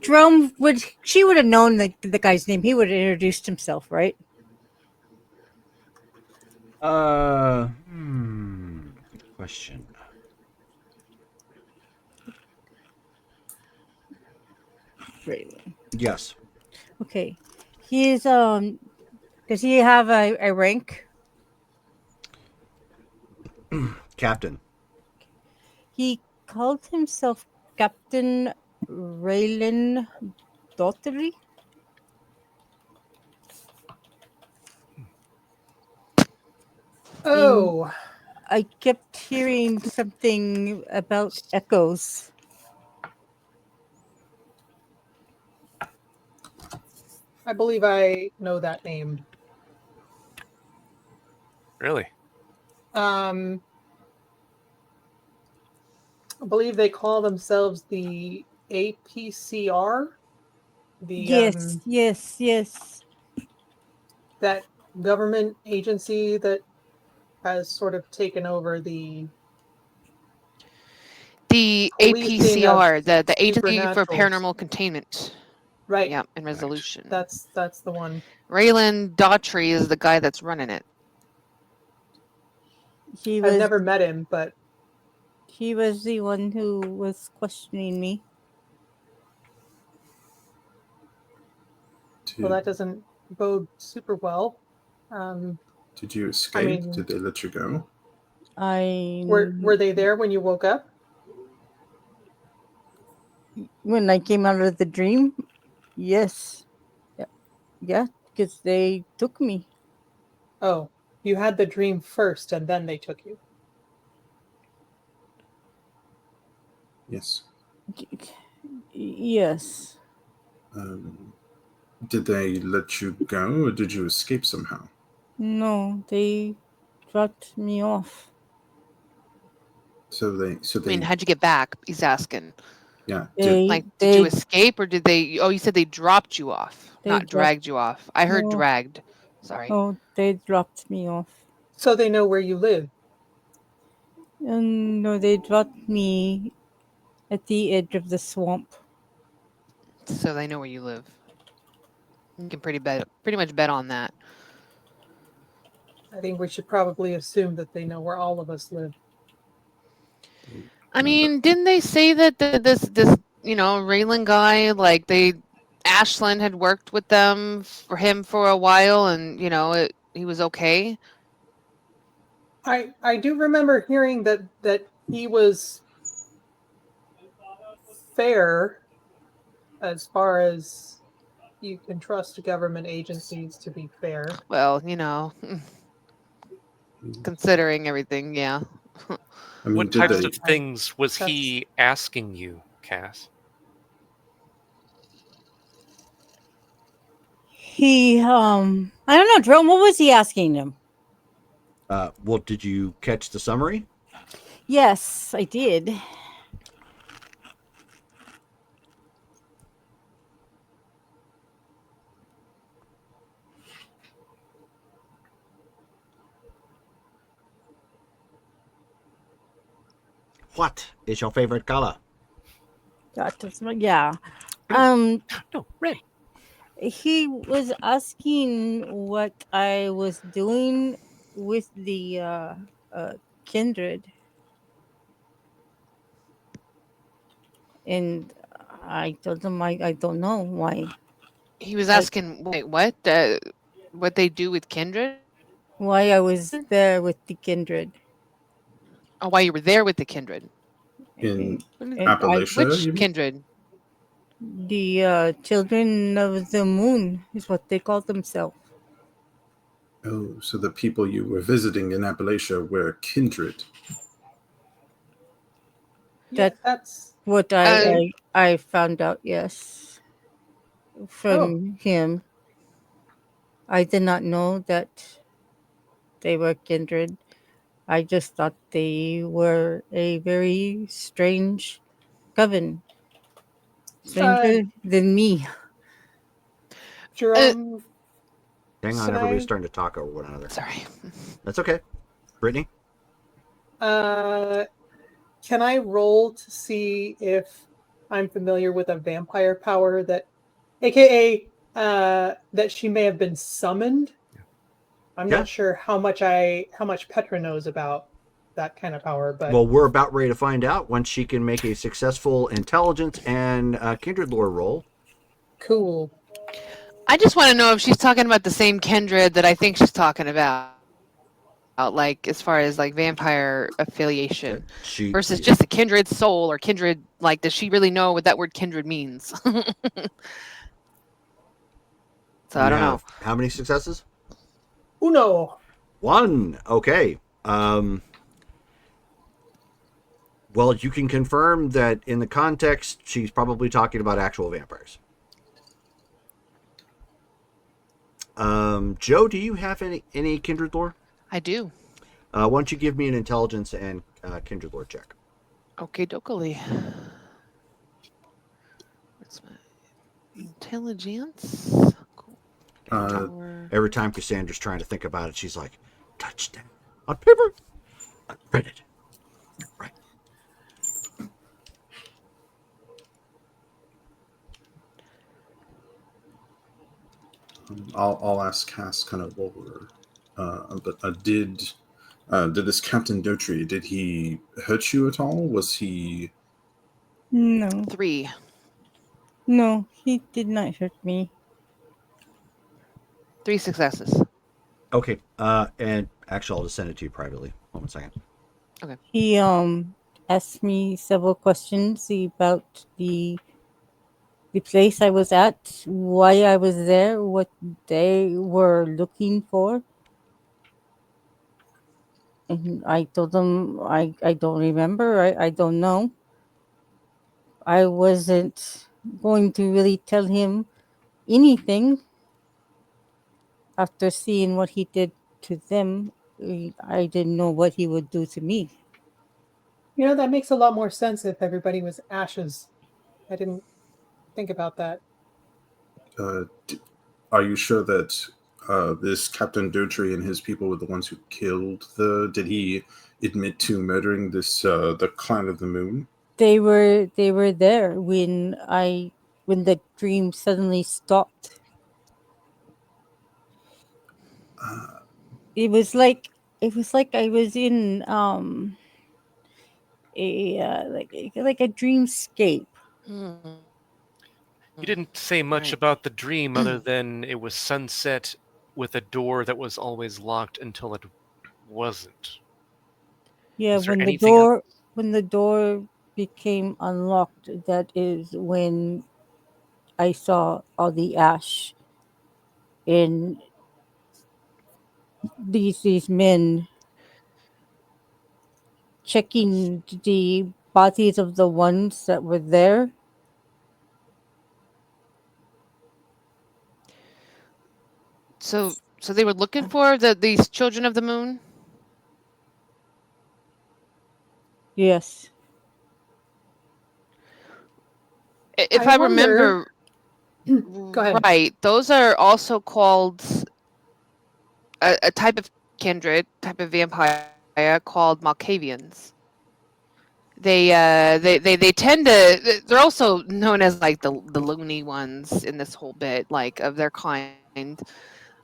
Jerome she would have known the guy's name. He would have introduced himself, right? Good question. Right. Yes. Okay. He's does he have a rank? Captain. He called himself Captain Raylan Daughtery. Oh, I kept hearing something about echoes. I believe I know that name. Really? I believe they call themselves the APCR. Yes. That government agency that has sort of taken over the policing of APCR, the Agency for supernaturals. Paranormal Containment. Right. Yeah, and Resolution. That's the one. Raylan Daughtry is the guy that's running it. I've never met him, but he was the one who was questioning me. well, that doesn't bode super well. Did you escape? Did they let you go? Were they there when you woke up? When I came out of the dream? Yes. Yeah, because they took me. Oh, you had the dream first and then they took you. Yes. Yes. Did they let you go, or did you escape somehow? No, they dropped me off. So they. I mean, how'd you get back? He's asking. Yeah. Did you escape, or did they? Oh, you said they dropped you off, not dragged you off. I heard dragged. Sorry. Oh, they dropped me off. So they know where you live. No, they dropped me at the edge of the swamp. So they know where you live. You can pretty much bet on that. I think we should probably assume that they know where all of us live. I mean, didn't they say that this Raylan guy, like Ashland had worked with them for him for a while, and he was okay. I do remember hearing that he was fair as far as you can trust government agencies to be fair. Well, considering everything, yeah. I mean, what types of things was he asking you, Cass? He I don't know, Jerome, what was he asking him? Well, did you catch the summary? Yes, I did. What is your favorite color? Yeah. No, red. He was asking what I was doing with the kindred. And I told him I don't know why. He was asking, wait, what? What they do with kindred? Why I was there with the kindred. Oh, why you were there with the kindred? In And Appalachia? Which kindred? The children of the moon is what they call themselves. Oh, so the people you were visiting in Appalachia were kindred. That's what I found out, yes. From him. I did not know that they were kindred. I just thought they were a very strange coven. Stranger than me. Jerome, Hang on, Can everybody's I- starting to talk over one another. Sorry. That's okay. Brittany? can I roll to see if I'm familiar with a vampire power that, aka, that she may have been summoned? I'm Yeah. not sure how much Petra knows about that kind of power, but Well, we're about ready to find out once she can make a successful intelligence and kindred lore roll. cool. I just want to know if she's talking about the same kindred that I think she's talking about, like as far as like vampire affiliation She versus just a kindred soul or kindred. Like, does she really know what that word kindred means? So I don't know. How many successes? Uno. 1. Okay. Well, you can confirm that in the context, she's probably talking about actual vampires. Joe, do you have any kindred lore? I do. Why don't you give me an intelligence and kindred lore check? Okay, dokily. What's my intelligence? Cool. Every time Cassandra's trying to think about it, she's like, touchdown on paper, on Reddit. Right. I'll ask Cass kind of what we're. But did this Captain Dotry, did he hurt you at all? Was he? No. 3. No, he did not hurt me. 3 successes. Okay. And actually, I'll just send it to you privately. Hold on a second. He asked me several questions about the place I was at, why I was there, what they were looking for. And I told them I don't remember. I don't know. I wasn't going to really tell him anything after seeing what he did to them. I didn't know what he would do to me. You know, that makes a lot more sense if everybody was ashes. I didn't think about that. Are you sure that this Captain Dotry and his people were the ones who killed the? Did he admit to murdering this the Clan of the Moon? They were there when the dream suddenly stopped. It was like I was in a like a dreamscape. You didn't say much Right. about the dream other than it was sunset with a door that was always locked until it wasn't. Yeah, Was there when anything else? the door became unlocked, that is when I saw all the ash in these men checking the bodies of the ones that were there. So they were looking for these children of the moon? Yes. If I I wonder- remember Go ahead. right, those are also called a type of kindred, type of vampire called Malkavians. They tend to. They're also known as like the loony ones in this whole bit, like of their kind.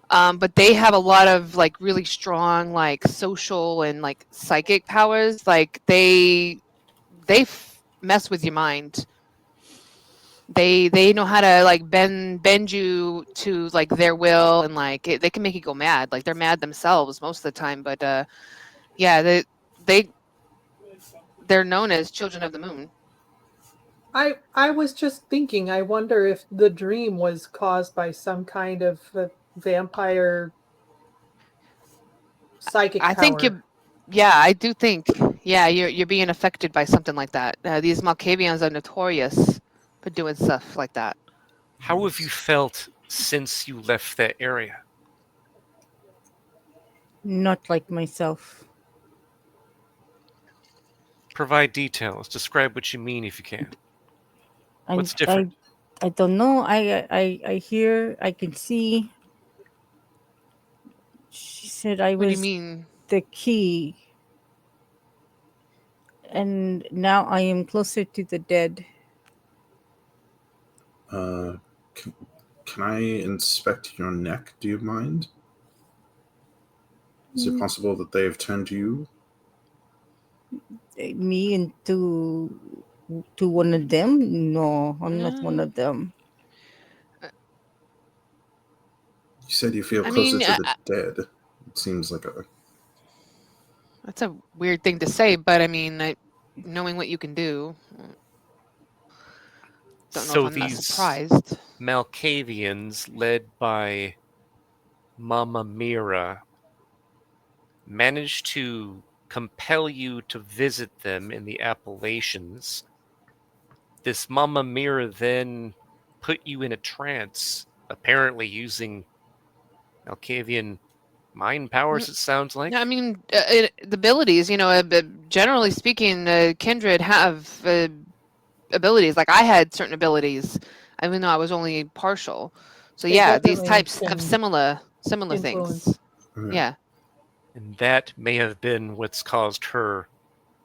But they have a lot of like really strong like social and like psychic powers. Like they mess with your mind. They know how to like bend you to like their will, and like they can make you go mad. Like they're mad themselves most of the time, but yeah, they're known as children of the moon. I was just thinking, I wonder if the dream was caused by some kind of vampire psychic I think power. yeah, I do think, yeah, you're being affected by something like that. These Malkavians are notorious for doing stuff like that. How have you felt since you left that area? Not like myself. provide details. Describe what you mean if you can. What's I, different? I don't know. I hear. I can see. She said I What do you was mean? the key, and now I am closer to the dead. Can I inspect your neck? Do you mind? Is it possible that they have turned you? Me into to one of them? No, I'm not one of them. You said you feel I closer mean, to the dead. It seems like a... that's a weird thing to say, but I mean, knowing what you can do, don't know if So I'm not these surprised. Malkavians, led by Mama Mirra, managed to compel you to visit them in the Appalachians. This Mama Mirra then put you in a trance, apparently using Malkavian mind powers, it sounds like. Yeah, I mean, the abilities, generally speaking, kindred have abilities. Like I had certain abilities, even though I was only partial. So They yeah, these definitely types have can similar influence. things. Right. Yeah. And that may have been what's caused her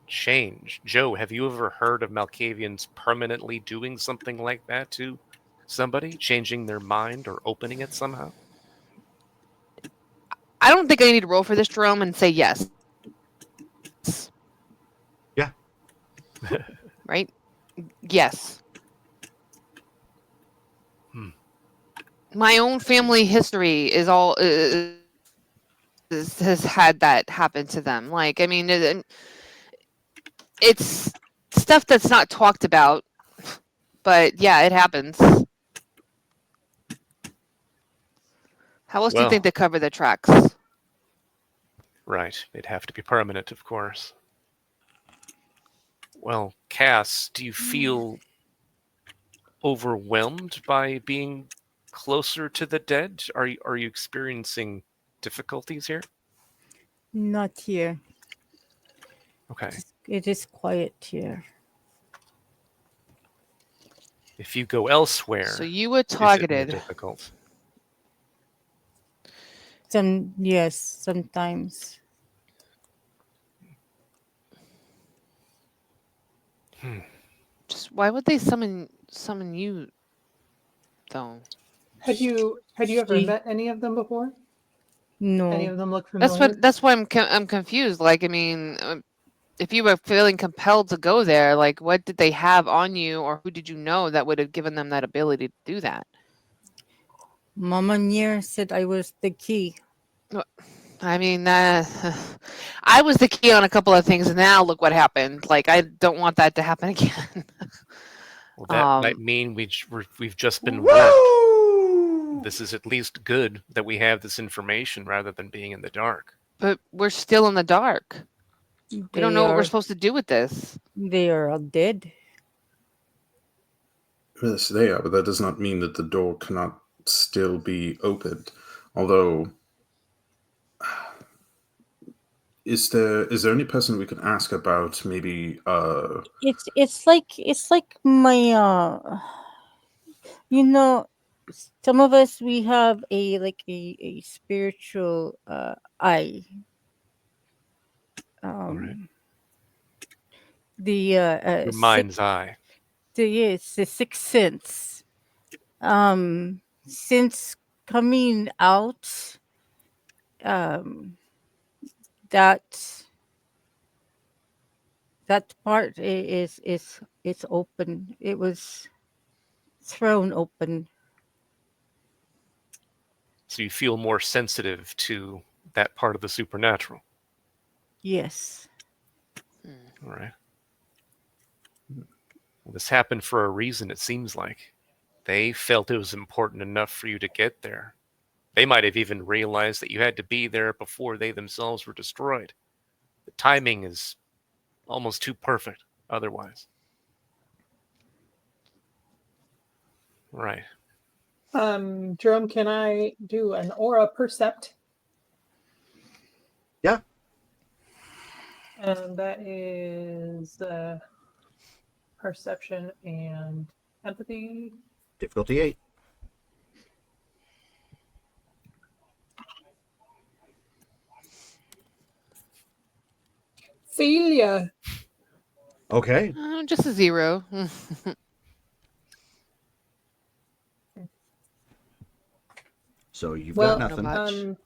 change. Joe, have you ever heard of Malkavians permanently doing something like that to somebody, changing their mind or opening it somehow? I don't think I need to roll for this, Jerome, and say yes. Yeah. Right? Yes. My own family history is all has had that happen to them. Like, I mean, it's stuff that's not talked about, but yeah, it happens. How else do you think they cover the tracks? Right. They'd have to be permanent, of course. Well, Cass, do you feel overwhelmed by being closer to the dead? Are you experiencing difficulties here? Not here. Okay. It is quiet here. If you go elsewhere, So you were is it more targeted. difficult? Yes, sometimes. Just why would they summon you though? Had you ever She- met any of them before? No. Any of them look familiar? That's why I'm confused. Like, I mean, if you were feeling compelled to go there, like what did they have on you, or who did you know that would have given them that ability to do that? Mama Nier said I was the key. I mean, I was the key on a couple of things, and now look what happened. Like, I don't want that to happen again. Well, that might mean we've just been warned. This is at least good that we have this information rather than being in the dark. But we're still in the dark. We don't know what we're supposed to do with this. They are all dead. Yes, they are, but that does not mean that the door cannot still be opened. Although, is there any person we can ask about maybe? It's like my some of us, we have a spiritual eye. Right. The Your mind's eye. the sixth sense. Since coming out, that part is open. It was thrown open. So you feel more sensitive to that part of the supernatural. Yes. All right. Well, this happened for a reason, it seems like. They felt it was important enough for you to get there. They might have even realized that you had to be there before they themselves were destroyed. The timing is almost too perfect otherwise. Right. Jerome, can I do an aura percept? Yeah. And that is perception and empathy. Difficulty 8. Failure. Okay. Just a 0. So you've Well, got nothing.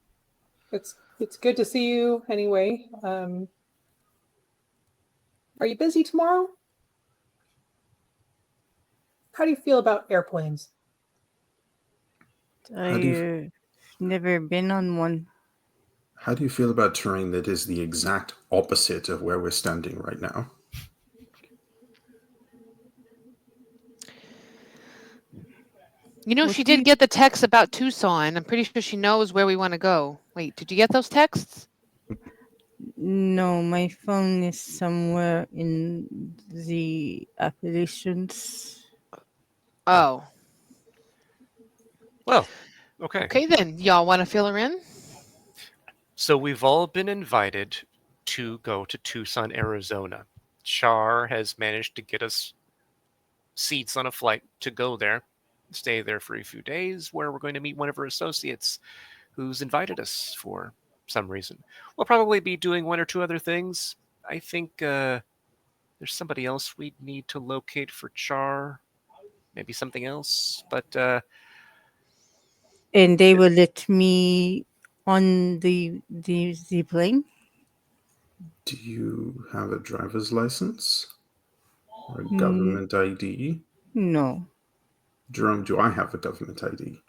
much. It's good to see you anyway. Are you busy tomorrow? How do you feel about airplanes? How do you- I've never been on one. How do you feel about terrain that is the exact opposite of where we're standing right now? You know, What she do you- did get the text about Tucson. I'm pretty sure she knows where we want to go. Wait, did you get those texts? No, my phone is somewhere in the Appalachians. Oh. Well, okay. Okay, then. Y'all want to fill her in? So we've all been invited to go to Tucson, Arizona. Char has managed to get us seats on a flight to go there, stay there for a few days, where we're going to meet one of her associates who's invited us for some reason. We'll probably be doing one or two other things. I think there's somebody else we need to locate for Char. Maybe something else. But And they will let me on the plane. Do you have a driver's license or a Mm. government ID? No. Jerome, do I have a government ID?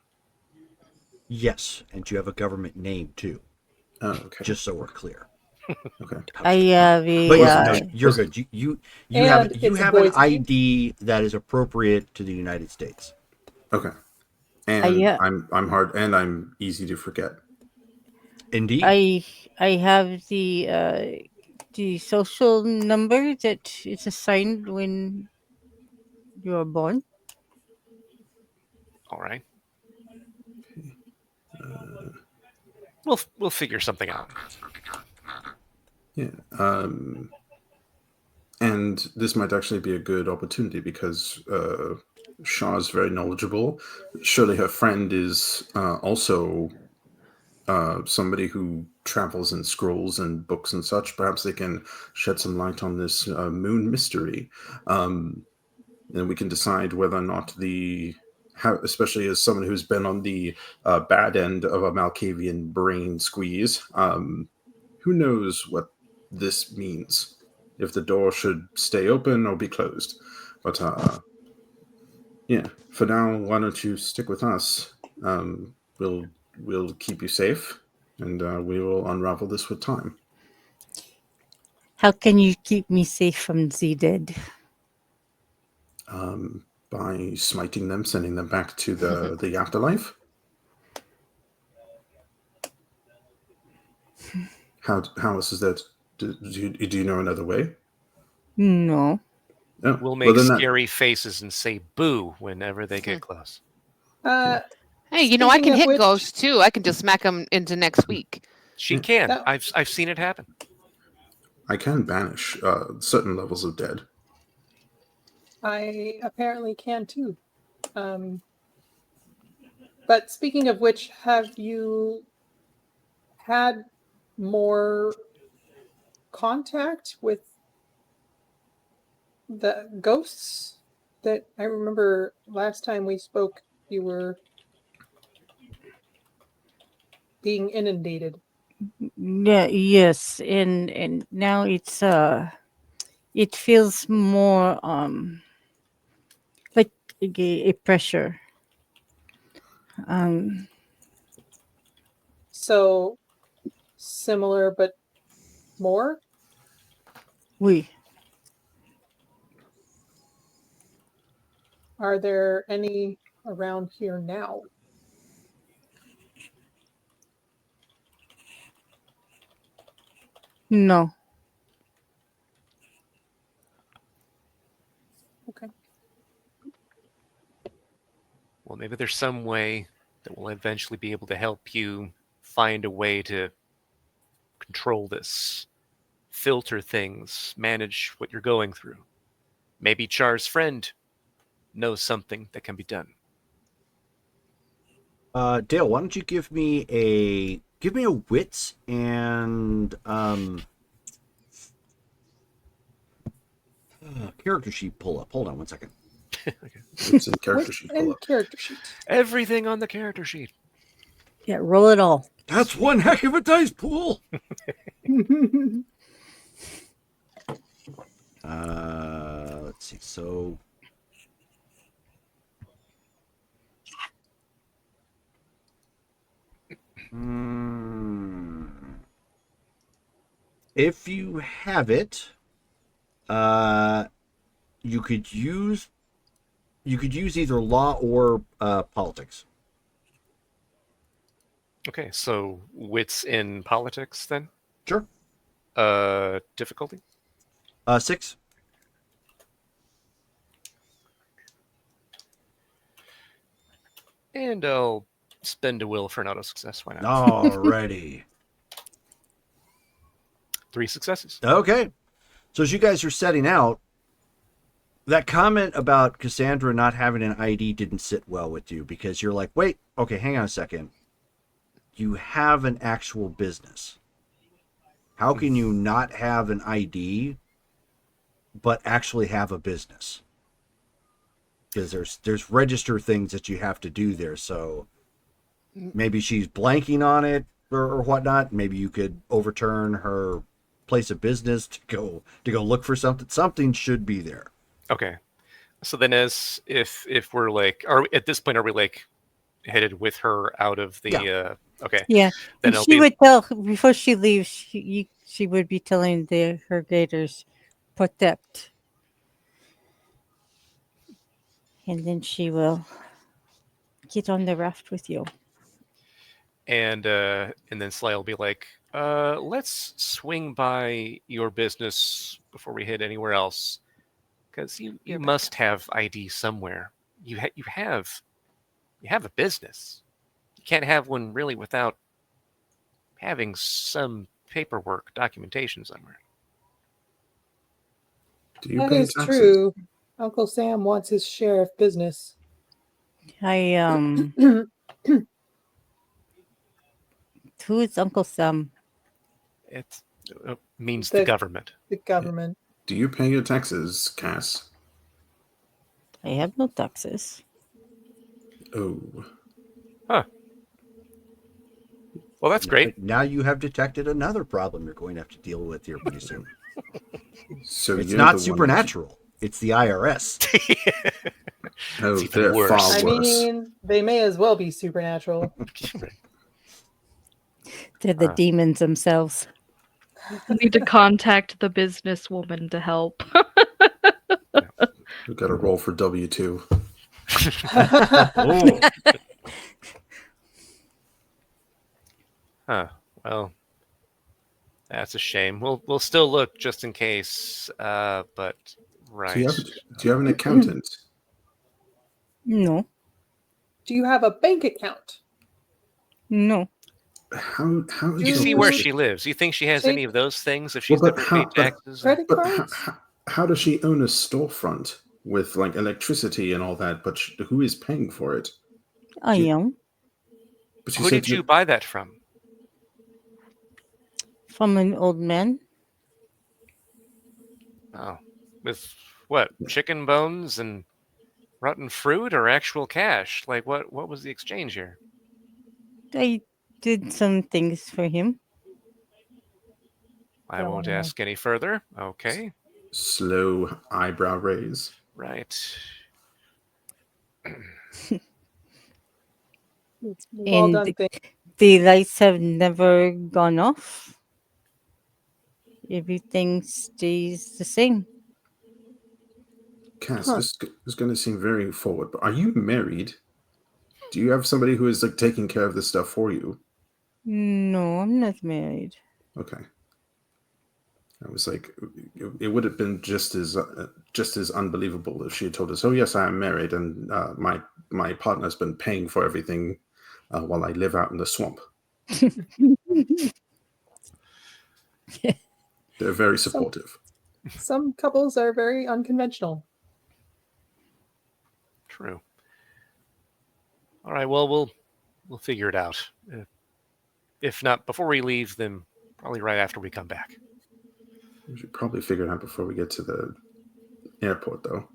Yes, and you have a government name too. Oh, okay. Just so we're clear. Okay. I have a. But Wasn't no, just- you're wasn't- good. You And have it's a an boy's name? ID that is appropriate to the United States. Okay. And yeah. I'm hard and I'm easy to forget. Indeed. I have the social number that is assigned when you are born. all right, Uh, we'll figure something out. yeah. And this might actually be a good opportunity because Shaw's very knowledgeable. Surely her friend is also somebody who travels in scrolls and books and such. Perhaps they can shed some light on this moon mystery. And we can decide whether or not especially as someone who's been on the bad end of a Malkavian brain squeeze, who knows what this means? If the door should stay open or be closed. But yeah, for now, why don't you stick with us? We'll keep you safe, and we will unravel this with time. How can you keep me safe from the dead? By smiting them, sending them back to the afterlife. How else is that? Do you know another way? No. Oh, We'll make then scary faces and say boo whenever they get close. Hey, you know, I Speaking can of hit which- ghosts too. I can just smack them into next week. She Yeah. can. That- I've seen it happen. I can banish certain levels of dead. I apparently can too. But speaking of which, have you had more contact with the ghosts that I remember last time we spoke? You were being inundated. Yeah. Yes. And now it's it feels more like a pressure. So similar, but more. We. Are there any around here now? No. Okay. Well, maybe there's some way that we'll eventually be able to help you find a way to control this filter things, manage what you're going through. Maybe Char's friend knows something that can be done. Dale, why don't you give me a wits and character sheet pull up. Hold on one second. Okay. It's in character sheet pull And up. character sheet. Everything on the character sheet. Yeah, roll it all. That's one heck of a dice pool. Let's see. So if you have it, you could use either law or politics. Okay, so wits in politics then? Sure. Difficulty? 6. And I'll spend a will for an auto success. Why not? Alrighty. 3 successes. Okay. So as you guys are setting out, that comment about Cassandra not having an ID didn't sit well with you because you're like, wait, okay, hang on a second. You have an actual business. How can you not have an ID but actually have a business? Because there's register things that you have to do there. So maybe she's blanking on it or whatnot. Maybe you could overturn her place of business to go look for something. Something should be there. Okay. So then if we're like, at this point, are we like headed with her out of the, okay. Yeah. Then And it'll she be, would tell before she leaves. She would be telling her gators, protect, and then she will get on the raft with you. and then Sly will be like, let's swing by your business before we head anywhere else. Because you must have ID somewhere. You have a business. You can't have one really without having some paperwork, documentation somewhere. Do you That pay is taxes? true. Uncle Sam wants his share of business. Who is Uncle Sam? It means the government. The government. Do you pay your taxes, Cass? I have no taxes. Oh. Huh. Well, that's great. Now you have detected another problem you're going to have to deal with here pretty soon. So It's you're not the supernatural. It's the IRS. Oh, It's even they're worse. far I worse. mean, they may as well be supernatural. They're the demons themselves. Need to contact the businesswoman to help. We've got to roll for W2. Oh. Huh. Well, that's a shame. We'll still look just in case. But right. Do you have an accountant? No. Do you have a bank account? No. How is You your see where business- she lives. You think she has Take- any of those things if she's Well, but never paid how- taxes? Credit But cards? how does she own a storefront with like electricity and all that? But who is paying for it? I am But she Who said did you buy that from? from an old man. Oh, with what? Chicken bones and rotten fruit, or actual cash? Like what was the exchange here? I did some things for him. I won't ask any further. Okay, slow eyebrow raise. right. Well And done, thing. the lights have never gone off. Everything stays the same. Cass, Huh. this is going to seem very forward, but are you married? Do you have somebody who is like taking care of this stuff for you? No, I'm not married. Okay. I was like, it would have been just as unbelievable if she had told us, "Oh yes, I am married, and my partner's been paying for everything while I live out in the swamp." They're very supportive. Some couples are very unconventional. True. All right. Well, we'll figure it out. If not before we leave, then probably right after we come back. We should probably figure it out before we get to the airport, though.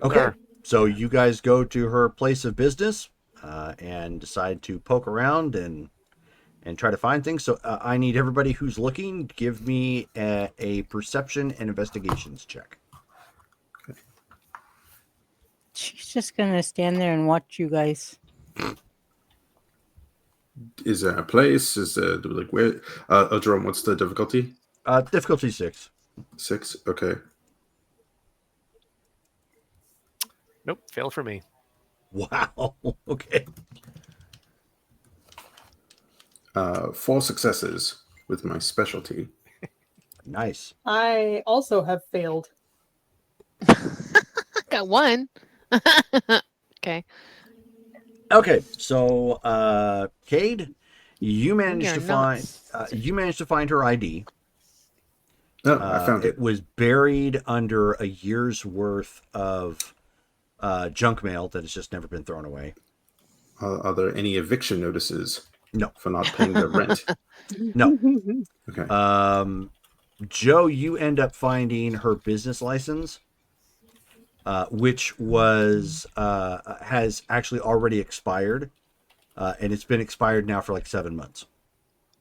Okay. Sure. So you guys go to her place of business and decide to poke around and try to find things. So I need everybody who's looking, give me a perception and investigations check. She's just gonna stand there and watch you guys. Is there a place? Is there like where? Jerome, what's the difficulty? Difficulty 6. 6. Okay. Nope. Fail for me. Wow. Okay. 4 successes with my specialty. Nice. I also have failed. Got 1. Okay. Okay. So Cade, you managed You're to find nuts. you managed to find her ID. Oh, I found it. It was buried under a year's worth of junk mail that has just never been thrown away. Are there any eviction notices? No. For not paying the rent. No. Okay. Joe, you end up finding her business license, which was has actually already expired, and it's been expired now for like 7 months.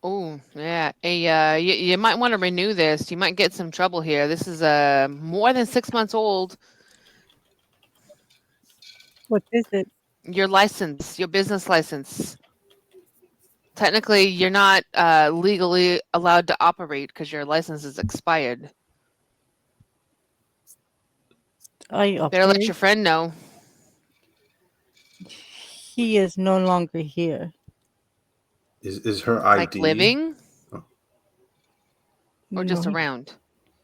Oh, yeah. You might want to renew this. You might get some trouble here. This is more than 6 months old. What is it? Your license, your business license. Technically, you're not legally allowed to operate because your license is expired. Better let your friend know. He is no longer here. Is her ID Like living? Oh. Or just No, around?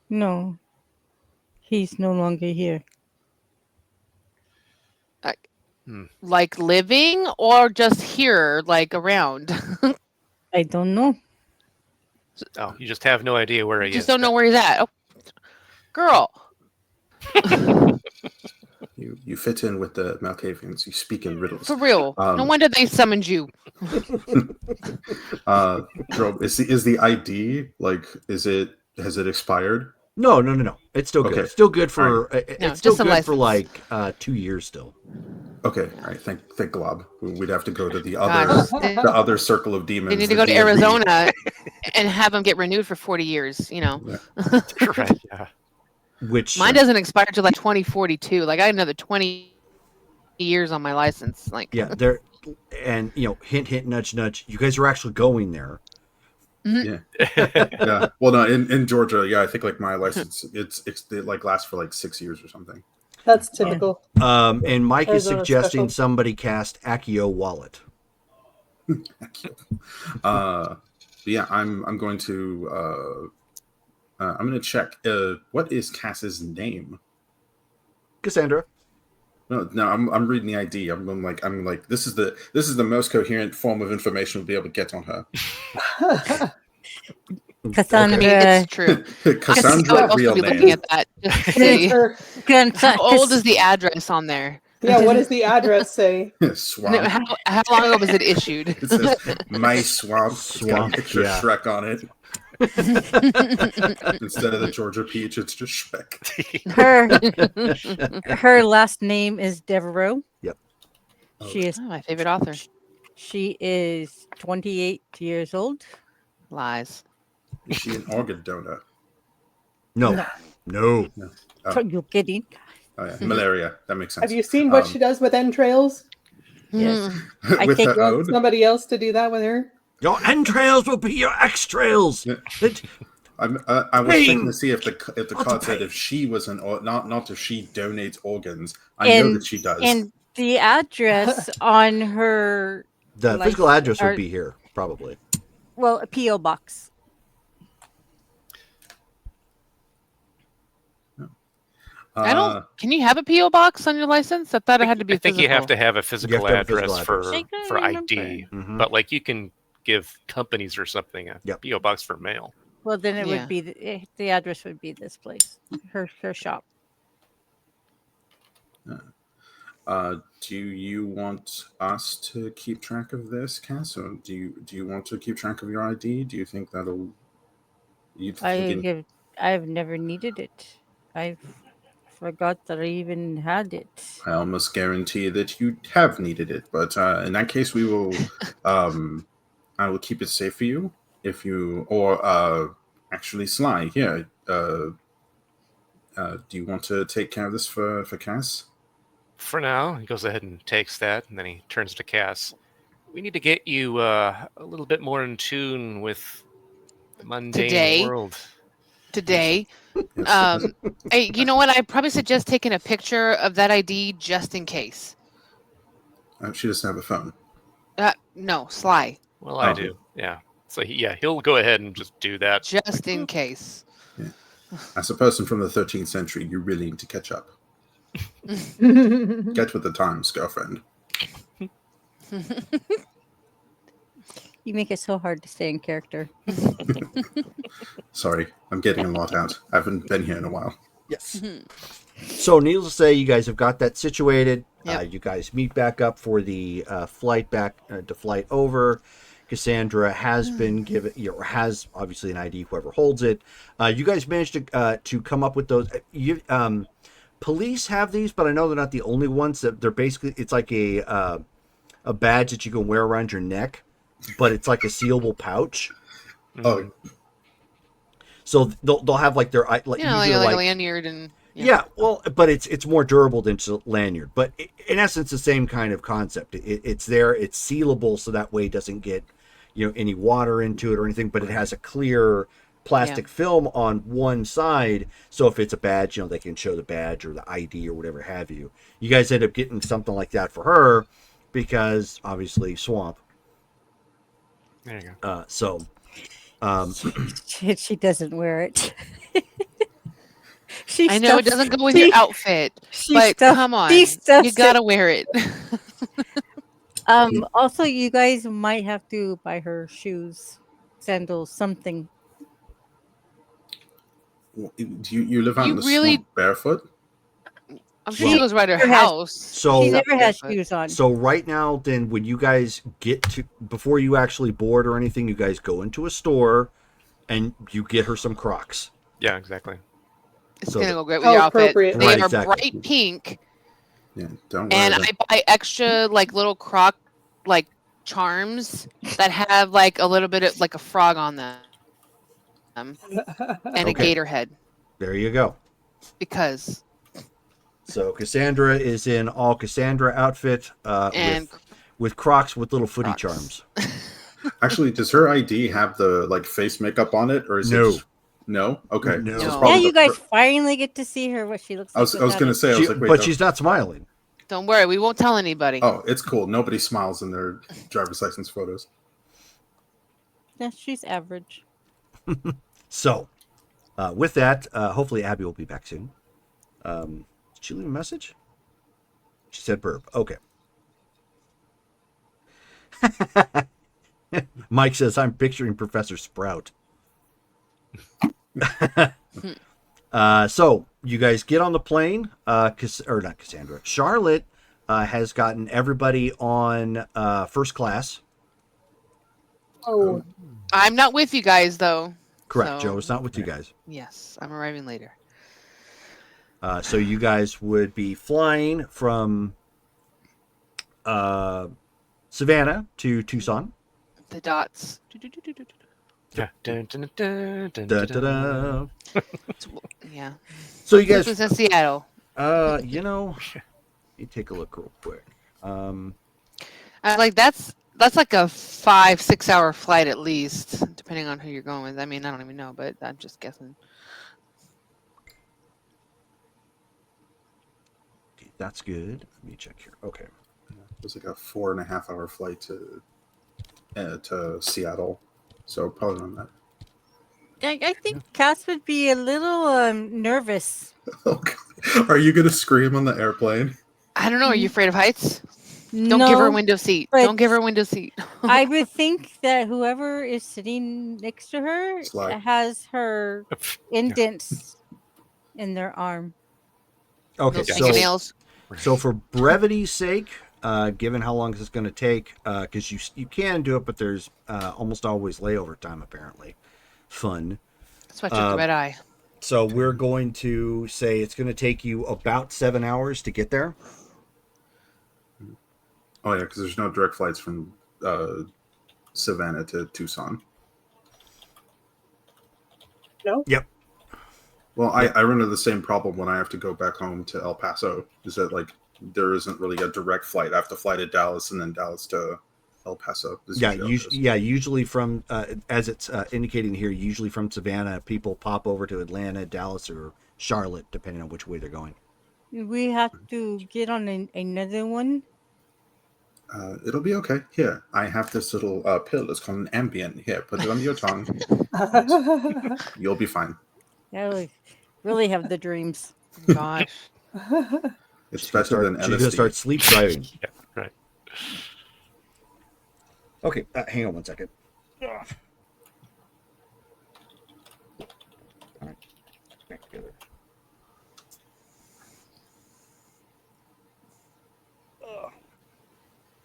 No. He's no longer here. Like living or just here, like around? I don't know. Oh, you just have no idea where he Just is. don't know where he's at. Oh, girl. You fit in with the Malkavians. You speak in riddles. For real. No wonder they summoned you. Jerome, is the ID has it expired? No. It's still good. Okay. It's still good for No, it's still just a good for license. like 2 years still. Okay, all right. Thank Glob. We'd have to go to the God. other circle of demons. They need to the go to DMV. Arizona and have them get renewed for 40 years, Yeah. Right. Yeah. Which Mine doesn't expire till like 2042. Like I have another 20 years on my license. Like yeah, there, and hint, nudge, nudge. You guys are actually going there. Yeah. Yeah. Well, no, in Georgia, yeah, I think like my license, it like lasts for like 6 years or something. That's typical. And Mike is Arizona suggesting special. somebody cast Accio Wallet. Yeah, I'm going to check. What is Cass's name? Cassandra. No, I'm reading the ID. I'm like, this is the most coherent form of information we'll be able to get on her. Cassandra. I mean, it's true. I would Cassandra, also real be name. looking at that just to see how old is the address on there. Yeah, what does the address say? Swamp. No, how long ago was it issued? It says my swamp. It's got a Swamp, picture yeah. of Shrek on it. Instead of the Georgia peach, it's just Shrek. Her last name is Devereaux. Yep. She is Oh, my favorite author. she is 28 years old. Lies. Is she an organ donor? No. Oh. You're kidding? Oh, yeah. Malaria. That makes sense. Have you seen what she does with entrails? Yes. Mm. I With take her You want own? somebody else to do that with her? Your entrails will be your extrails. Yeah. It- I was Pain. thinking to see if the Lots card of said pain. if she was not if she donates organs. I know that she does. And the address on her, the Like, physical address are- would be here, probably. well, a P.O. box. I don't. Can you have a PO box on your license? I thought it had to be I think you have to physical. have a physical have to have a address physical for address. for ID, Mhm. but like you can give companies or something a Yep. PO box for mail. Well, then it Yeah. would be the address would be this place, her shop. Do you want us to keep track of this, Cass, or do you want to keep track of your ID? Do you think that'll? I've never needed it. I forgot that I even had it. I almost guarantee that you have needed it, but in that case, we will. I will keep it safe for you if you, or actually, Sly here. Do you want to take care of this for Cass? For now, he goes ahead and takes that, and then he turns to Cass. We need to get you a little bit more in tune with the mundane world. Today. Yes. Hey, you know what? I probably suggest taking a picture of that ID just in case. She doesn't have a phone. No, Sly. Well, I do. Yeah. So he'll go ahead and just do that. Just in case. Yeah. As a person from the 13th century, you really need to catch up. Get with the times, girlfriend. You make it so hard to stay in character. Sorry, I'm getting a lot out. I haven't been here in a while. Yes. So, needless to say, you guys have got that situated. Yep. You guys meet back up for the flight back to flight over. Cassandra has been given, has obviously an ID, whoever holds it. You guys managed to come up with those. Police have these, but I know they're not the only ones. That they're basically, it's like a badge that you can wear around your neck, but it's like a sealable pouch. Oh, so they'll have like their like like a lanyard and well, but it's more durable than just a lanyard. But in essence, the same kind of concept. It's there, it's sealable, so that way it doesn't get any water into it or anything. But it has a clear plastic film on one side, so if it's a badge, they can show the badge or the ID or whatever have you. You guys end up getting something like that for her because obviously swamp. There you go. She doesn't wear it. I know it doesn't go with your outfit, but come on, you gotta wear it. Also, you guys might have to buy her shoes, sandals, something. You live out in the swamp barefoot? I'm sure she goes right to her house. So she never has shoes on. So right now, then, when you guys get to, before you actually board or anything, you guys go into a store and you get her some Crocs. Yeah, exactly. It's gonna go great with your outfit. Appropriate. They Right, are exactly. bright pink. Yeah, don't worry. And I buy extra little Croc charms that have a little bit of a frog on them. And a gator head. There you go. Because so Cassandra is in all Cassandra outfit with Crocs with little footy charms. Actually, does her ID have the face makeup on it, or is No. it just, no? Okay. No. So it's Yeah, probably you guys finally get to see her what she looks like. I was going to say, I was like, wait, but she's not smiling. don't worry, we won't tell anybody. Oh, it's cool. Nobody smiles in their driver's license photos. Yeah, she's average. So, with that, hopefully Abby will be back soon. Did she leave a message? She said burp. Okay. Mike says, I'm picturing Professor Sprout. So, you guys get on the plane. Or not Cassandra. Charlotte has gotten everybody on first class. Oh, I'm not with you guys, though. Correct. So- Joe's not with you guys. Yes, I'm arriving later. So you guys would be flying from Savannah to Tucson. The dots. Yeah. Dun, dun, dun, dun, Da, dun, da, dun. da. Yeah. So you This was guys, in Seattle. you take a look real quick. That's like a 5-6 hour flight at least, depending on who you're going with. I mean, I don't even know, but I'm just guessing. Okay, that's good. Let me check here. Okay. It was like a 4.5 hour flight to Seattle. So probably on that. I think Cass would be a little nervous. Oh, God. Are you going to scream on the airplane? I don't know. Are you afraid of heights? Don't give her a No, window seat. but Don't give her a window seat. I would think that whoever is sitting next to her Slide. has her Yeah. indents in their arm. Okay, Those so fingernails. so for brevity's sake, given how long this is going to take, because you can do it, but there's almost always layover time apparently. Fun. That's why I took the red eye. So we're going to say it's going to take you about 7 hours to get there. Oh yeah, because there's no direct flights from Savannah to Tucson. No? Yep. Well, I run into the same problem when I have to go back home to El Paso. Is that like there isn't really a direct flight? I have to fly to Dallas and then Dallas to El Paso. Is Yeah, usually how it is. usually from as it's indicating here, usually from Savannah, people pop over to Atlanta, Dallas, or Charlotte, depending on which way they're going. We have to get on another one. It'll be okay. Here, I have this little pill. It's called an Ambien. Here, put it under your tongue. You'll be fine. Yeah, we really have the dreams. Gosh. It's better than She's going to LSD. start sleep driving. Yeah, right. Okay, hang on one second. All right, back together.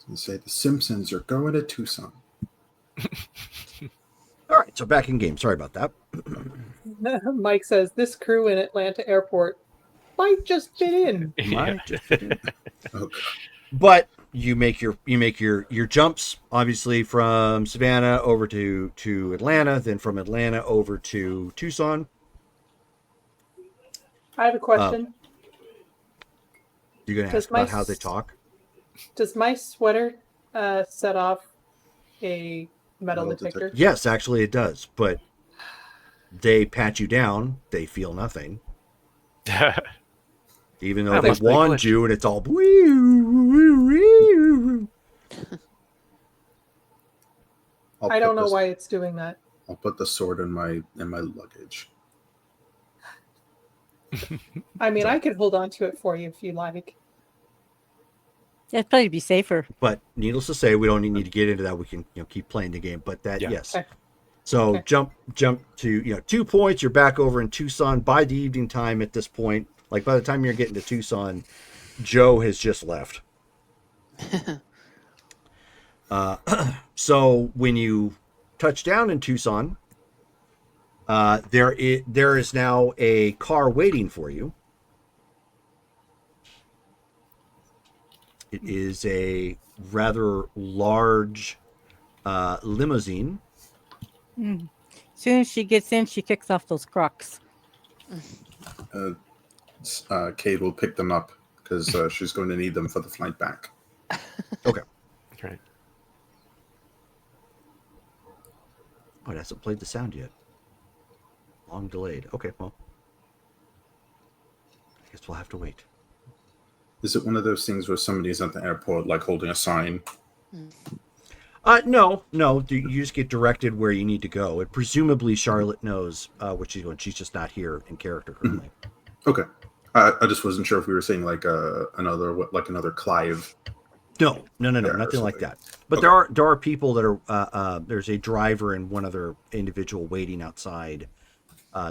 You say the Simpsons are going to Tucson. All right, so back in game. Sorry about that. Mike says this crew in Atlanta airport might just fit in. Might just fit in. Oh, God. But you make your jumps, obviously, from Savannah over to Atlanta, then from Atlanta over to Tucson. I have a question. You're going to Does ask my about how they s- talk. Does my sweater set off a metal Metal detector? detector. Yes, actually it does, but they pat you down. They feel nothing, even though Oh, they must be a wand glitch. you, and it's all. I don't know why it's doing that. I'll put the sword in my luggage. I mean, I could hold on to it for you if you like. That'd probably be safer. But needless to say, we don't need to get into that. We can keep playing the game. But that Yeah. yes. Okay. So Okay. jump to 2 points. You're back over in Tucson by the evening time. At this point, like by the time you're getting to Tucson, Joe has just left. So when you touch down in Tucson, there is now a car waiting for you. It is a rather large limousine. As soon as she gets in, she kicks off those Crocs. Kate will pick them up because she's going to need them for the flight back. Okay. Right. Oh, it hasn't played the sound yet. Long delayed. Okay, well, I guess we'll have to wait. Is it one of those things where somebody's at the airport, like holding a sign? No. You just get directed where you need to go. And presumably Charlotte knows what she's doing. She's just not here in character currently. Okay. I just wasn't sure if we were saying like another Clive. No, Yeah, nothing like something. that. But Okay. there are people that are. There's a driver and one other individual waiting outside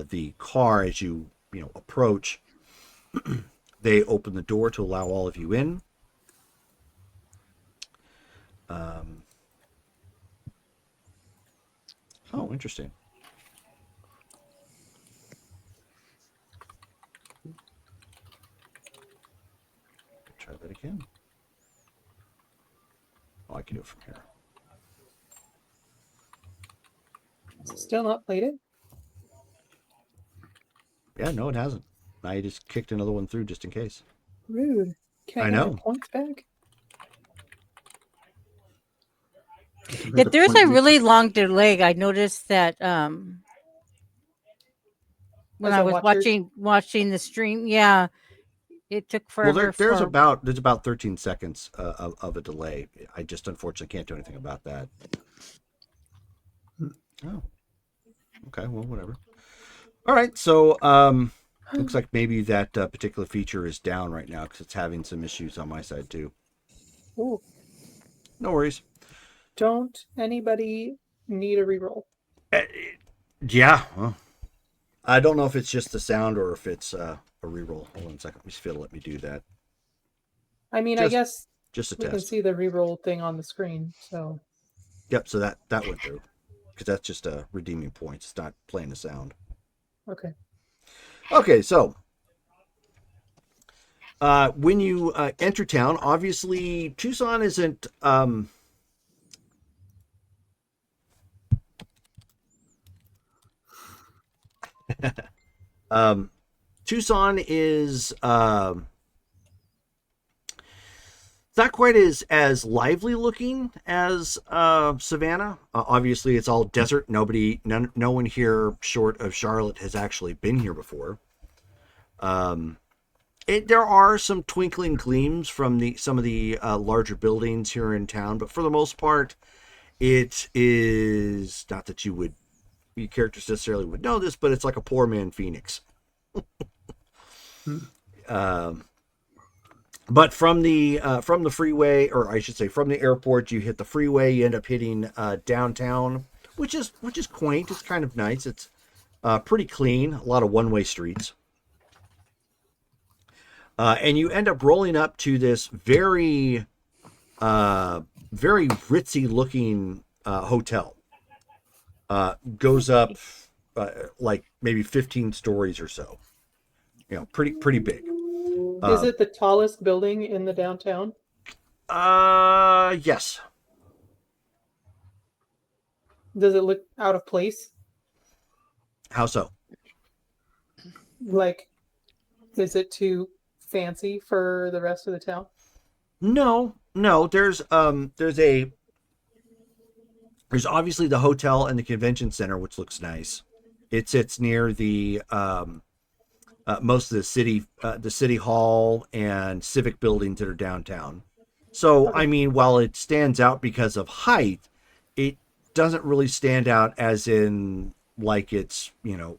the car as you approach. They open the door to allow all of you in. Oh, interesting. Try that again. Oh, I can do it from here. Still not played it? Yeah, no, it hasn't. I just kicked another one through just in case. Rude. Can I, I get know. my points back? Yeah, there's a really long delay. I noticed that when As I a was watcher? watching the stream. Yeah, it took Well, forever. there's about 13 seconds of a delay. I just unfortunately can't do anything about that. Oh, okay. Well, whatever. All right. So, looks like maybe that particular feature is down right now because it's having some issues on my side too. Ooh. No worries. Don't anybody need a reroll? Yeah. Well, I don't know if it's just the sound or if it's a reroll. Hold on a second. Let me see if it'll let me do that. I mean, I Just guess just a we can test. see the reroll thing on the screen. So Yep. So that went through because that's just redeeming points. It's not playing the sound. okay. Okay. So when you enter town, obviously Tucson isn't. Tucson is not quite as lively looking as Savannah. Obviously, it's all desert. No one here, short of Charlotte, has actually been here before. There are some twinkling gleams from some of the larger buildings here in town, but for the most part, it is not that your characters necessarily would know this, but it's like a poor man Phoenix. But from the freeway, or I should say, from the airport, you hit the freeway. You end up hitting downtown, which is quaint. It's kind of nice. It's pretty clean. A lot of one-way streets, and you end up rolling up to this very very ritzy looking hotel. Goes up like maybe 15 stories or so. Pretty big. Is it the tallest building in the downtown? Yes. Does it look out of place? How so? Like, is it too fancy for the rest of the town? No. There's obviously the hotel and the convention center, which looks nice. It sits near the most of the city hall and civic buildings that are downtown. So, Okay. I mean, while it stands out because of height, it doesn't really stand out as in like it's,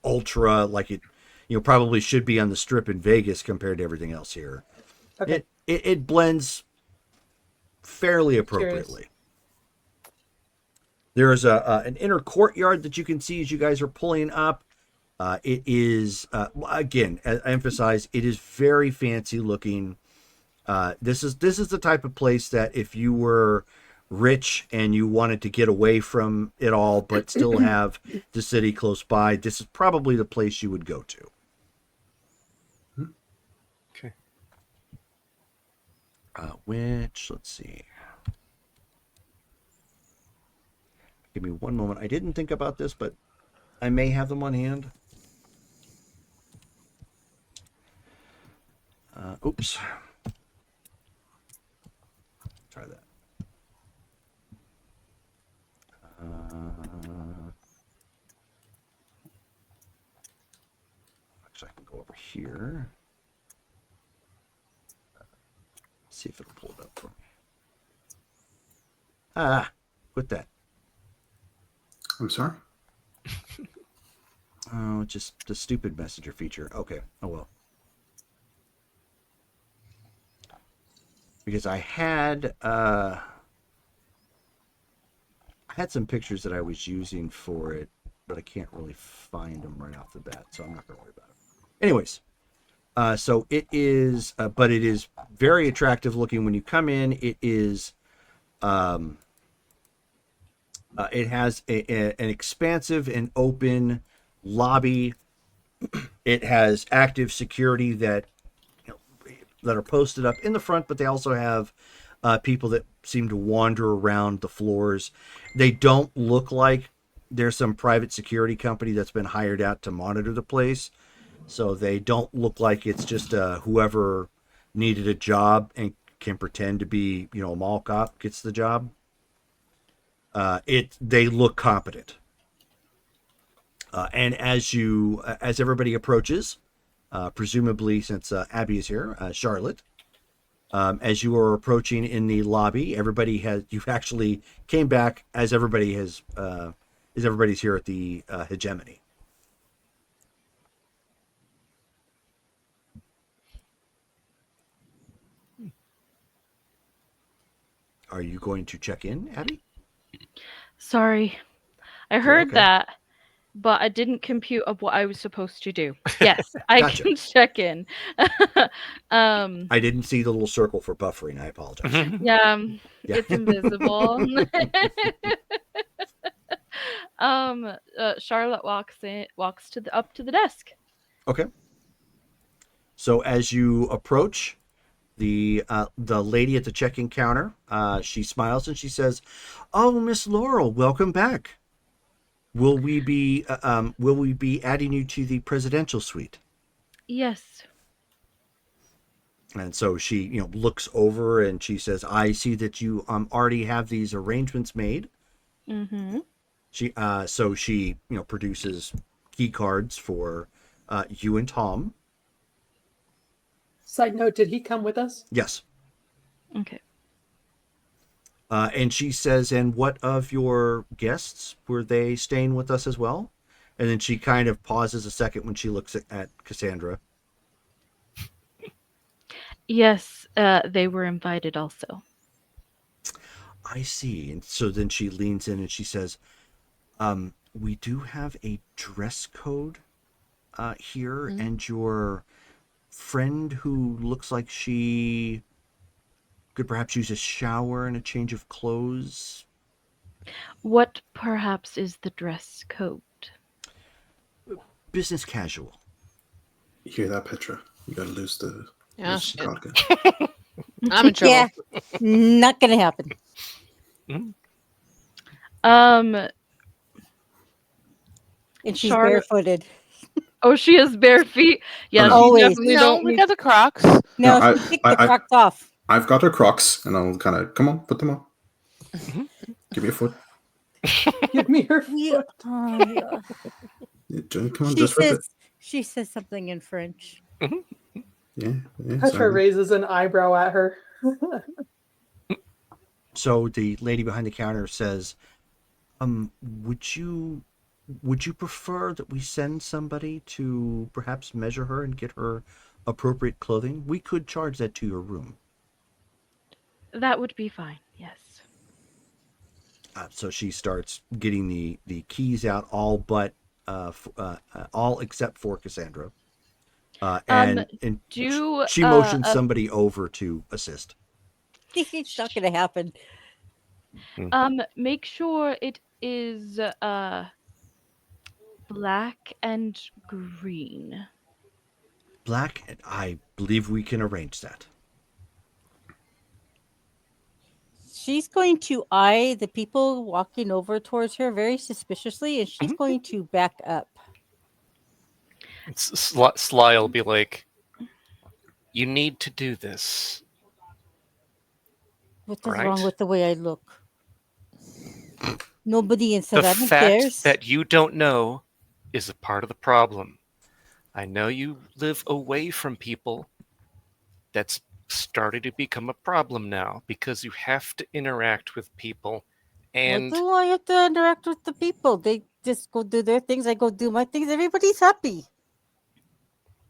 ultra, like it, probably should be on the strip in Vegas compared to everything else here. Okay. It blends fairly Curious. appropriately. There's an inner courtyard that you can see as you guys are pulling up. It is, again, I emphasize, it is very fancy looking. This is the type of place that if you were rich and you wanted to get away from it all but still have the city close by, this is probably the place you would go to. Okay. Which, let's see. Give me one moment. I didn't think about this, but I may have them on hand. Oops. Try that. Actually, I can go over here. See if it'll pull it up for me. Quit that. I'm sorry? Oh, just the stupid messenger feature. Okay. Oh well. Because I had some pictures that I was using for it, but I can't really find them right off the bat, so I'm not going to worry about it. Anyways, so it is, but it is very attractive looking when you come in. It is, it has an expansive and open lobby. It has active security that are posted up in the front, but they also have people that seem to wander around the floors. They don't look like there's some private security company that's been hired out to monitor the place. So they don't look like it's just whoever needed a job and can pretend to be, a mall cop gets the job. They look competent. And as everybody approaches, presumably since Abby is here, Charlotte, as you are approaching in the lobby, you've actually came back as everybody's here at the hegemony. Are you going to check in, Abby? Sorry. I heard okay. that, but I didn't compute of what I was supposed to do. Yes, I Gotcha. can check in. I didn't see the little circle for buffering. I apologize. Yeah, Yeah. it's invisible. Charlotte walks up to the desk. Okay. So as you approach the lady at the check-in counter, she smiles and she says, "Oh, Miss Laurel, welcome back. Will we be adding you to the presidential suite?" Yes. And so she, looks over and she says, "I see that you already have these arrangements made." Mm-hmm. So she, produces key cards for you and Tom. Side note, did he come with us? Yes. Okay. And she says, "And what of your guests? Were they staying with us as well?" And then she kind of pauses a second when she looks at Cassandra. Yes, they were invited also. I see. And so then she leans in and she says, "We do have a dress code here, and your friend who looks like she could perhaps use a shower and a change of clothes." What perhaps is the dress code? Business casual. You hear that, Petra? You gotta lose the shit. cardigan. I'm in trouble. Yeah, not gonna happen. And she's barefooted. Oh, she has bare feet. Yeah, no. she Always. definitely No, don't we need. got the Crocs. No, No, she picked the Crocs off. I've got her Crocs, and I'll kind of come on, put them on. Give me a foot. Give me her foot. Yeah. Oh, yeah. Come on, just for a bit. She says something in French. Yeah. Petra sorry. raises an eyebrow at her. So the lady behind the counter says, would you prefer that we send somebody to perhaps measure her and get her appropriate clothing? We could charge that to your room." That would be fine. Yes. So she starts getting the keys out, all except for Cassandra. And she motions somebody over to assist. It's not gonna happen. Make sure it is black and green. Black, I believe we can arrange that. She's going to eye the people walking over towards her very suspiciously, and she's going to back up. Sly will be like, "You need to do this." What's Right. wrong with the way I look? Nobody in The Savannah fact cares. that you don't know is a part of the problem. I know you live away from people. That's started to become a problem now because you have to interact with people. And What do I have to interact with the people? They just go do their things. I go do my things. Everybody's happy.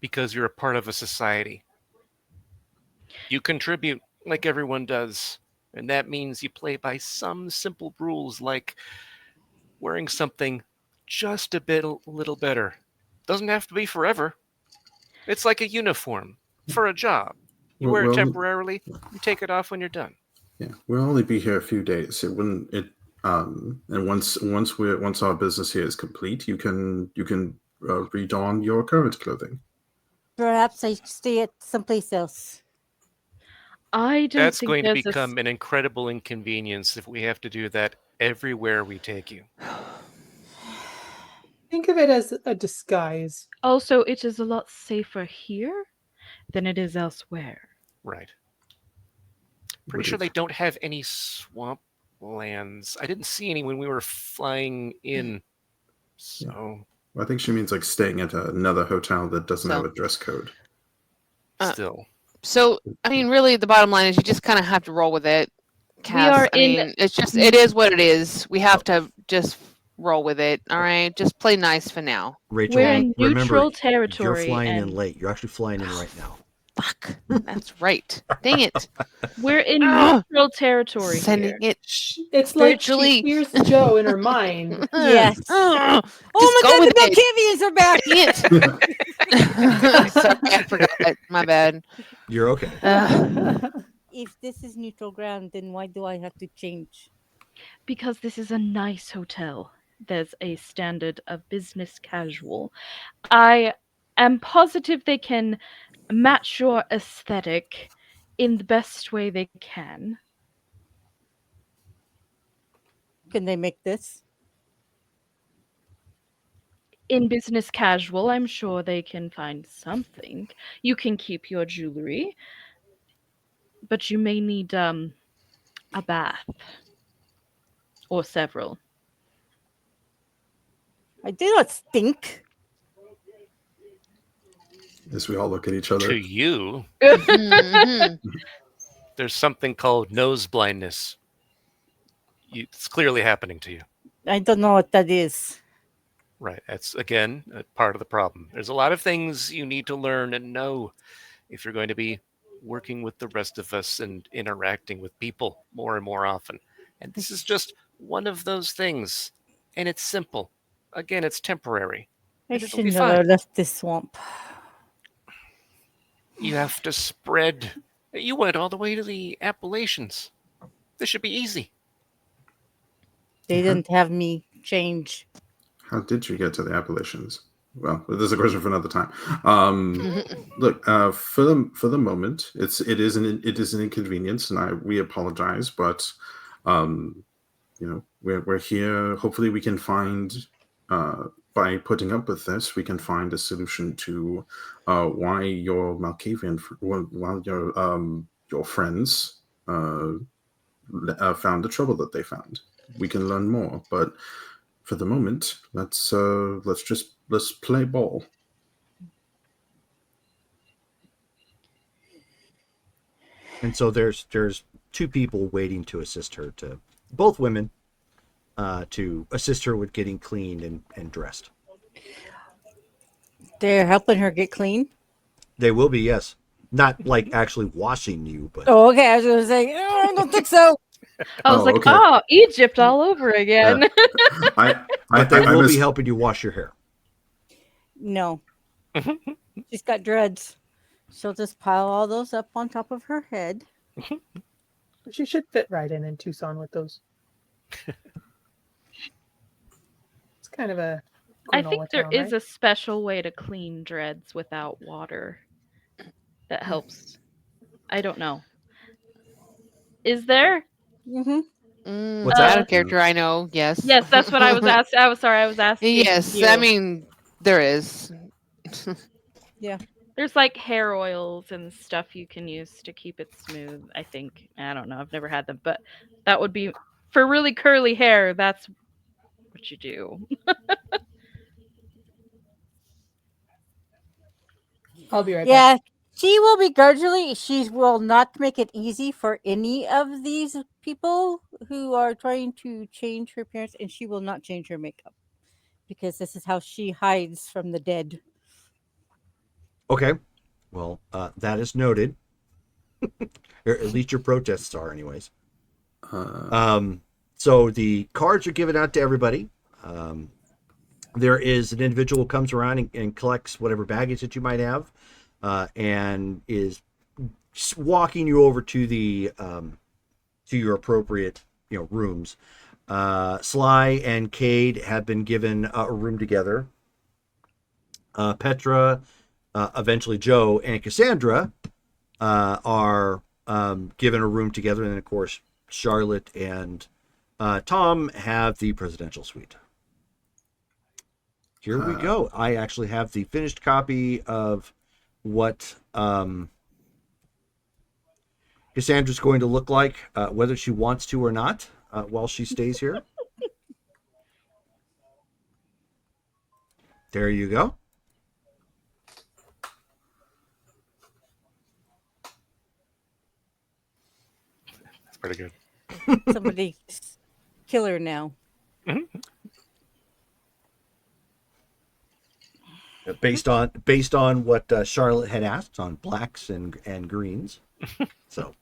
because you're a part of a society. You contribute like everyone does. And that means you play by some simple rules like wearing something just a little better. Doesn't have to be forever. It's like a uniform for a job. You wear it temporarily, you take it off when you're done. Yeah, we'll only be here a few days. It wouldn't. And once our business here is complete, you can redon your current clothing. Perhaps I stay at someplace else. I don't That's think going to there's become an incredible inconvenience if we have to do that everywhere we take you. Think of it as a disguise. Also, it is a lot safer here than it is elsewhere. Right. Pretty sure they don't have any swamp lands. I didn't see any when we were flying in. So I think she means like staying at another hotel that doesn't have a dress code. Still. So, I mean, really, the bottom line is you just kind of have to roll with it. Cass. It is what it is. We have to just roll with it. All right, just play nice for now. Rachel, We're in remember, neutral territory. you're flying in late. You're actually flying in right now. Fuck. That's right. Dang it. We're in Ugh. neutral territory Sending here. it. It's like she Spiritually. hears Joe in her mind. Yes. Ugh. Oh Just my go god, with the it. Malkavians are back! Dang it. Sorry, I forgot. My bad. You're okay. If this is neutral ground, then why do I have to change? Because this is a nice hotel. There's a standard of business casual. I am positive they can match your aesthetic in the best way they can. Can they make this? In business casual, I'm sure they can find something. You can keep your jewelry, but you may need a bath or several. I do not stink. As we all look at each other. To you, Mhm. there's something called nose blindness. It's clearly happening to you. I don't know what that is. Right. That's, again, part of the problem. There's a lot of things you need to learn and know if you're going to be working with the rest of us and interacting with people more and more often. And this is just one of those things. And it's simple. Again, it's temporary. I And it'll should be never fine. left this swamp. You have to spread. You went all the way to the Appalachians. This should be easy. They didn't have me change. How did you get to the Appalachians? Well, this is a question for another time. Look, for the moment, it is an inconvenience, and we apologize, but we're here. Hopefully, we can find by putting up with this, we can find a solution to why your while your friends found the trouble that they found. We can learn more, but for the moment, let's play ball. And so there's two people waiting to assist her, both women, to assist her with getting cleaned and dressed. They're helping her get clean? They will be, yes. Not like actually washing you, but Oh, okay. I was going to say, oh, I don't think so. I was like, okay. oh, Egypt all over again. but they will be helping you wash your hair. No. She's got dreads. She'll just pile all those up on top of her head. She should fit right in Tucson with those. It's kind of a. I think there town, is right? a special way to clean dreads without water that helps. I don't know. Is there? Mm-hmm. What's Out that? of character, I know. Yes. Yes, that's what I was asking. I was asking. Yes, you. I mean there is. Yeah. There's like hair oils and stuff you can use to keep it smooth. I think. I don't know. I've never had them, but that would be for really curly hair. That's what you do. I'll be right back. Yeah. She will be gradually. She will not make it easy for any of these people who are trying to change her appearance, and she will not change her makeup because this is how she hides from the dead. Okay. Well, that is noted. Or at least your protests are, anyways. So the cards are given out to everybody. There is an individual who comes around and collects whatever baggage that you might have, and is walking you over to the to your appropriate rooms. Sly and Cade have been given a room together. Petra, eventually Joe, and Cassandra are given a room together, and then of course Charlotte and Tom have the presidential suite. Here we go. I actually have the finished copy of what Cassandra's going to look like, whether she wants to or not, while she stays here. There you go. That's pretty good. Somebody kill her now. based on what Charlotte had asked on blacks and greens. So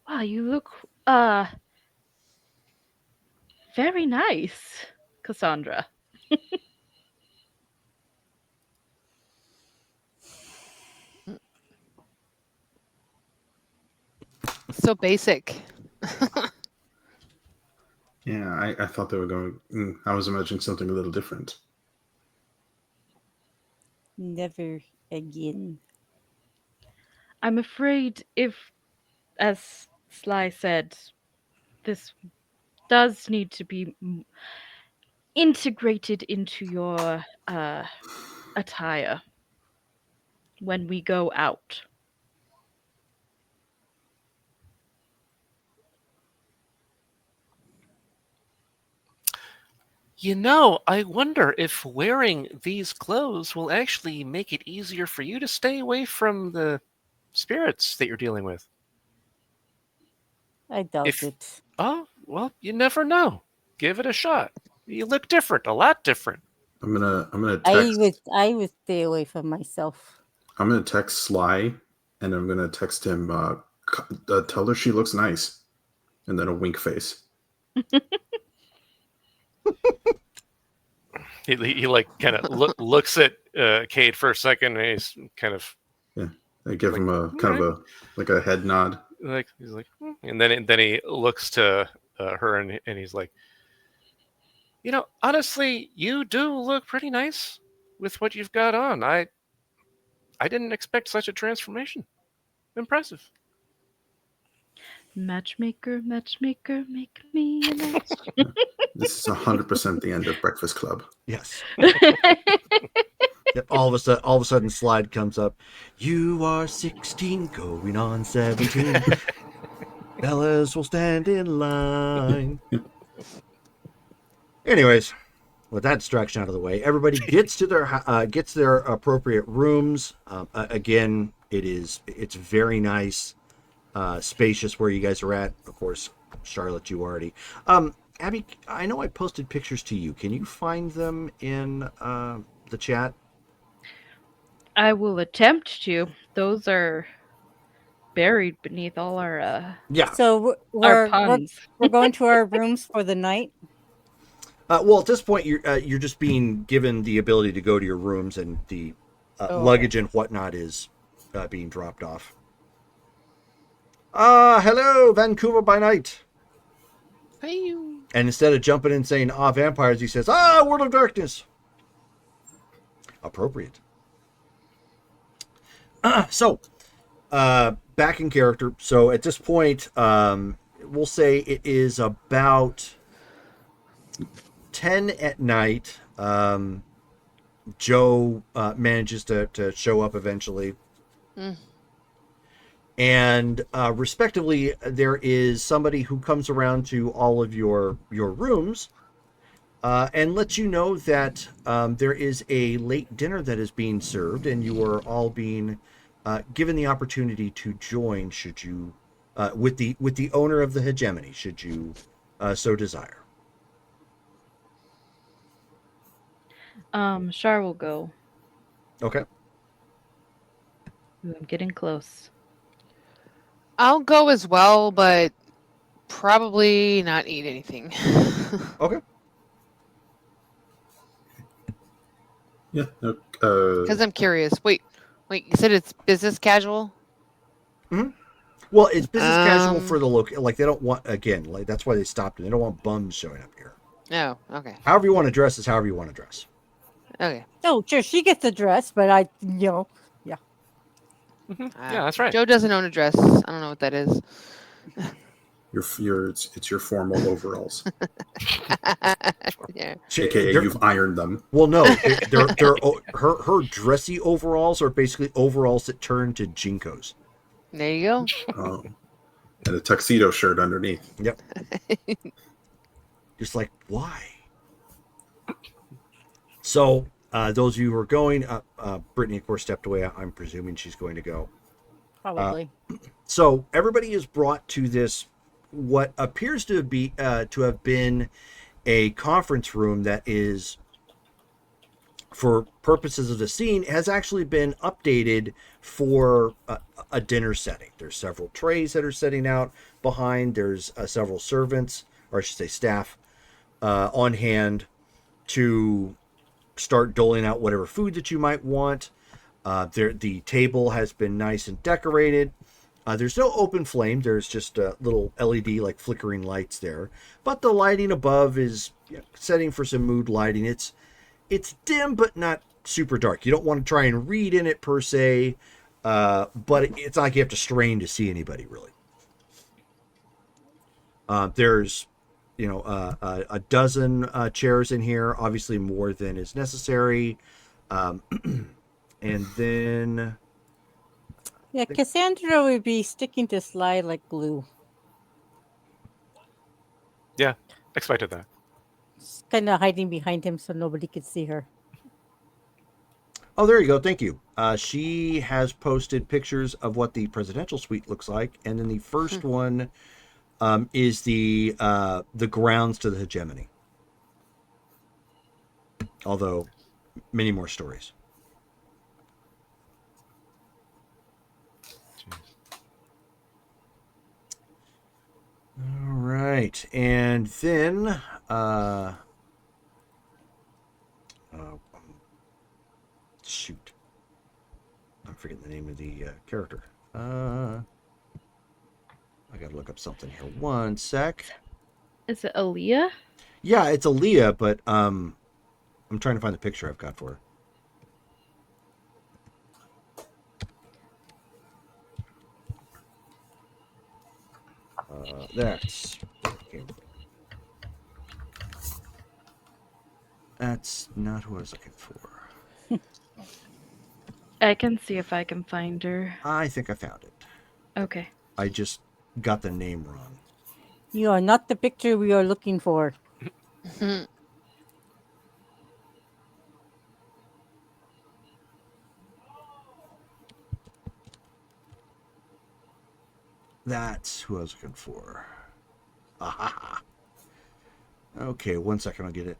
Wow, you look very nice, Cassandra. So basic. Yeah, I thought they were going. I was imagining something a little different. Never again. I'm afraid if, as Sly said, this does need to be integrated into your attire when we go out. You know, I wonder if wearing these clothes will actually make it easier for you to stay away from the spirits that you're dealing with. I doubt If it. Oh, well, you never know. Give it a shot. You look different, a lot different. I'm gonna text. I would stay away from myself. I'm gonna text Sly, and I'm gonna text him. Tell her she looks nice, and then a wink face. He like kind of looks at Cade for a second, and he's kind of I give him a kind of a head nod. like he's like, and then he looks to her and he's like, you know, honestly, you do look pretty nice with what you've got on. I didn't expect such a transformation. Impressive. Matchmaker, matchmaker, make me a match. This is 100% the end of Breakfast Club. yes. All of a sudden, Slide comes up. You are 16, going on 17. Fellas will stand in line. Anyways, with that distraction out of the way, everybody gets to their appropriate rooms. Again, it's very nice, spacious where you guys are at. Of course, Charlotte, you already. Abby, I know I posted pictures to you. Can you find them in the chat? I will attempt to. Those are buried beneath all our Yeah. So our puns. we're going to our rooms for the night. Well, at this point, you're just being given the ability to go to your rooms, and the luggage and whatnot is being dropped off. Hello, Vancouver by night. Hey. And instead of jumping in saying vampires, he says, World of Darkness. Appropriate. So, back in character. So at this point, we'll say it is about 10 at night. Joe manages to show up eventually. And respectively, there is somebody who comes around to all of your rooms and lets you know that there is a late dinner that is being served, and you are all being given the opportunity to join, should you, with the owner of the hegemony, should you so desire. Char will go. Okay. I'm getting close. I'll go as well, but probably not eat anything. Okay. Yeah. Because I'm curious. Wait, you said it's business casual? Mm-hmm. Well, it's business casual for the local. Like, they don't want, again, like, that's why they stopped it. They don't want bums showing up here. Oh, okay. However you want to dress is however you want to dress. Okay. Oh, sure, she gets a dress, but yeah. Yeah, that's right. Joe doesn't own a dress. I don't know what that is. It's your formal overalls. Yeah. AKA you've ironed them. Well, no, they're her dressy overalls are basically overalls that turn to Jinkos. There you go. Oh. And a tuxedo shirt underneath. Yep. Just like, why? So, those of you who are going, Brittany, of course, stepped away. I'm presuming she's going to go. Probably. So everybody is brought to this, what appears to have been a conference room that is, for purposes of the scene, has actually been updated for a dinner setting. There's several trays that are setting out behind. There's several servants, or I should say staff, on hand to start doling out whatever food that you might want. The table has been nice and decorated. There's no open flame. There's just a little LED like flickering lights there. But the lighting above is setting for some mood lighting. It's dim but not super dark. You don't want to try and read in it per se, but it's not like you have to strain to see anybody really. There's a dozen chairs in here, obviously more than is necessary. And then Yeah, Cassandra would be sticking to Sly like glue. Yeah, expected that. Just kind of hiding behind him so nobody could see her. oh, there you go. Thank you. She has posted pictures of what the presidential suite looks like, and then the first one is the grounds to the hegemony. Although, many more stories. All right, and then shoot, I'm forgetting the name of the character. I gotta look up something here. One sec. Is it Aaliyah? Yeah, it's Aaliyah, but I'm trying to find the picture I've got for her. That's not who I was looking for. I can see if I can find her. I think I found it. Okay. I just got the name wrong. You are not the picture we are looking for. That's who I was looking for. Aha. Okay, 1 second, I'll get it.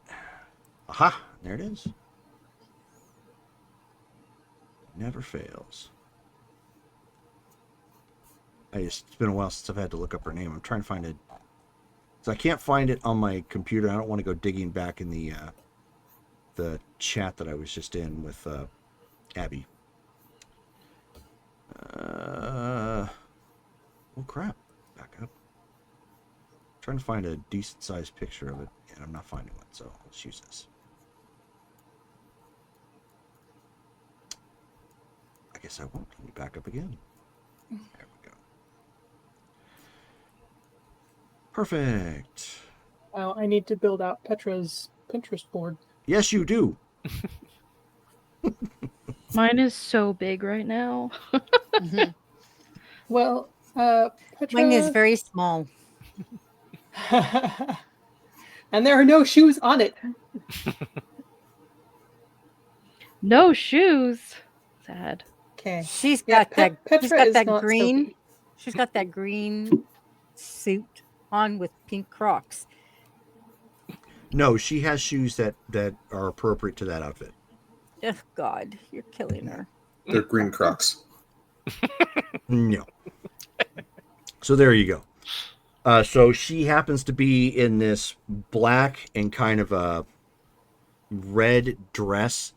Aha, there it is. Never fails. It's been a while since I've had to look up her name. I'm trying to find it. So I can't find it on my computer. I don't want to go digging back in the chat that I was just in with Abby. Oh crap! Back up. I'm trying to find a decent sized picture of it, and I'm not finding one. So let's use this. I guess I won't. Let me back up again. There we go. Perfect. Well, I need to build out Petra's Pinterest board. Yes, you do. Mine is so big right now. Well, Petra... Mine is very small. and there are no shoes on it. No shoes. Sad. Okay. She's Yeah, got that. Petra She's got is that not green. Sophie. She's got that green suit on with pink Crocs. No, she has shoes that are appropriate to that outfit. Oh God, you're killing her. They're green Crocs. No. So there you go. So she happens to be in this black and kind of a red dress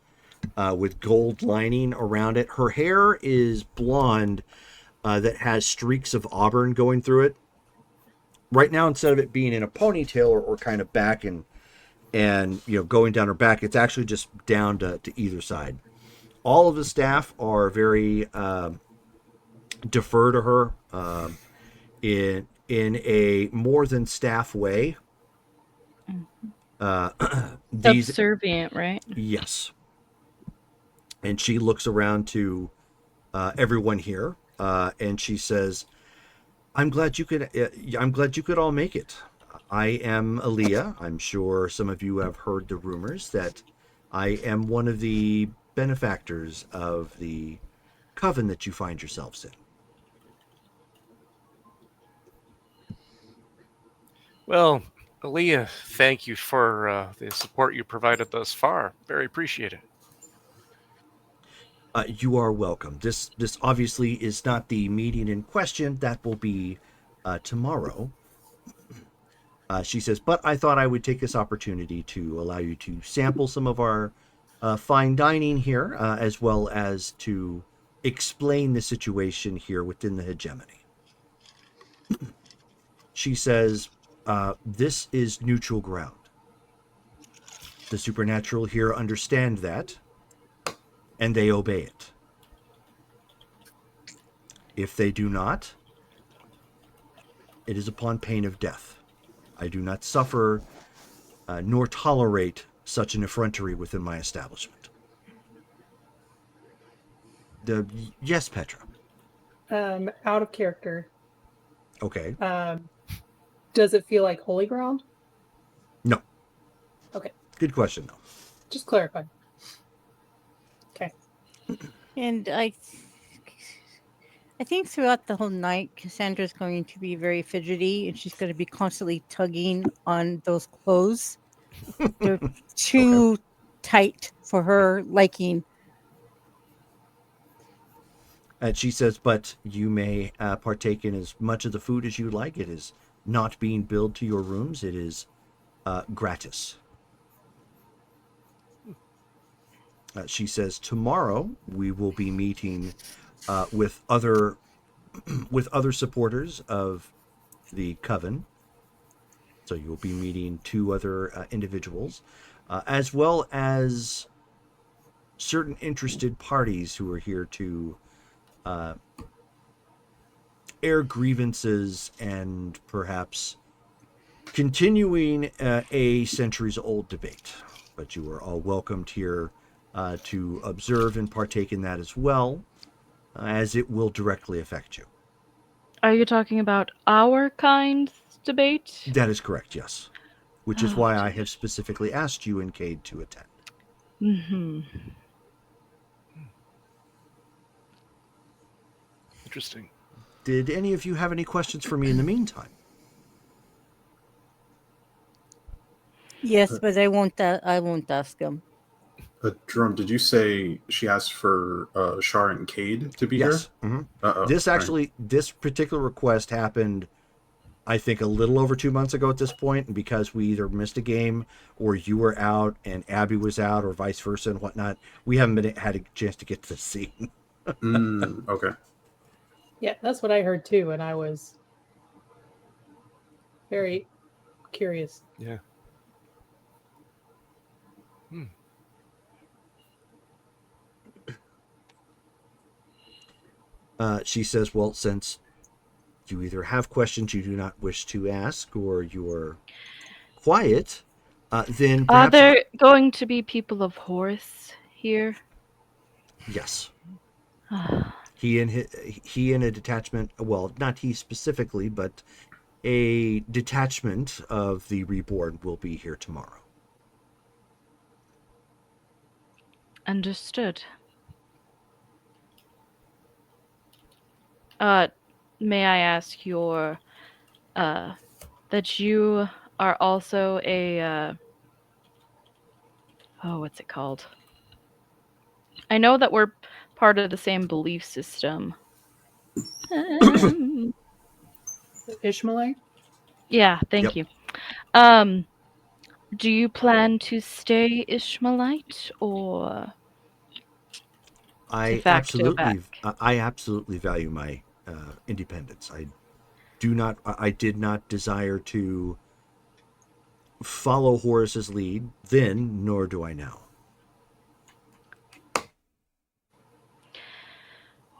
with gold lining around it. Her hair is blonde that has streaks of auburn going through it. Right now, instead of it being in a ponytail or kind of back and going down her back, it's actually just down to either side. All of the staff are very defer to her in a more than staff way. Subservient, right? Yes. And she looks around to everyone here, and she says, I'm glad you could all make it. I am Aaliyah. I'm sure some of you have heard the rumors that I am one of the benefactors of the coven that you find yourselves in. Well, Aaliyah, thank you for the support you provided thus far. Very appreciate it. You are welcome. This obviously is not the meeting in question. That will be tomorrow. She says, but I thought I would take this opportunity to allow you to sample some of our fine dining here, as well as to explain the situation here within the hegemony. She says, this is neutral ground. The supernatural here understand that, and they obey it. If they do not, it is upon pain of death. I do not suffer nor tolerate such an effrontery within my establishment. Yes, Petra. Out of character. Okay. Does it feel like holy ground? No. Okay. Good question, though. Just clarify. Okay. And I think throughout the whole night, Cassandra's going to be very fidgety, and she's going to be constantly tugging on those clothes. They're too tight for her liking. And she says, but you may partake in as much of the food as you like. It is not being billed to your rooms. It is gratis. She says, tomorrow we will be meeting with other supporters of the coven. So you'll be meeting 2 other individuals, as well as certain interested parties who are here to air grievances and perhaps continuing a centuries-old debate. But you are all welcomed here to observe and partake in that as well, as it will directly affect you. Are you talking about our kind's debate? That is correct, yes. Which is why I have specifically asked you and Cade to attend. Mm-hmm. Interesting. Did any of you have any questions for me in the meantime? Yes, but I won't ask him. Jerome, did you say she asked for Shar and Cade to be Yes. here? Mm-hmm. This particular request happened, I think, a little over 2 months ago at this point, and because we either missed a game or you were out and Abby was out or vice versa and whatnot, we haven't had a chance to get to the scene. Okay. Yeah, that's what I heard too, and I was very curious. Yeah. She says, well, since you either have questions you do not wish to ask or you're quiet, then perhaps... Are there going to be people of Horus here? Yes. He and a detachment, well, not he specifically, but a detachment of the Reborn will be here tomorrow. Understood. May I ask that you are also a, what's it called? I know that we're part of the same belief system. Ishmaelite? Yeah, thank you. Do you plan to stay Ishmaelite or I absolutely value my independence. I did not desire to follow Horus's lead then, nor do I now.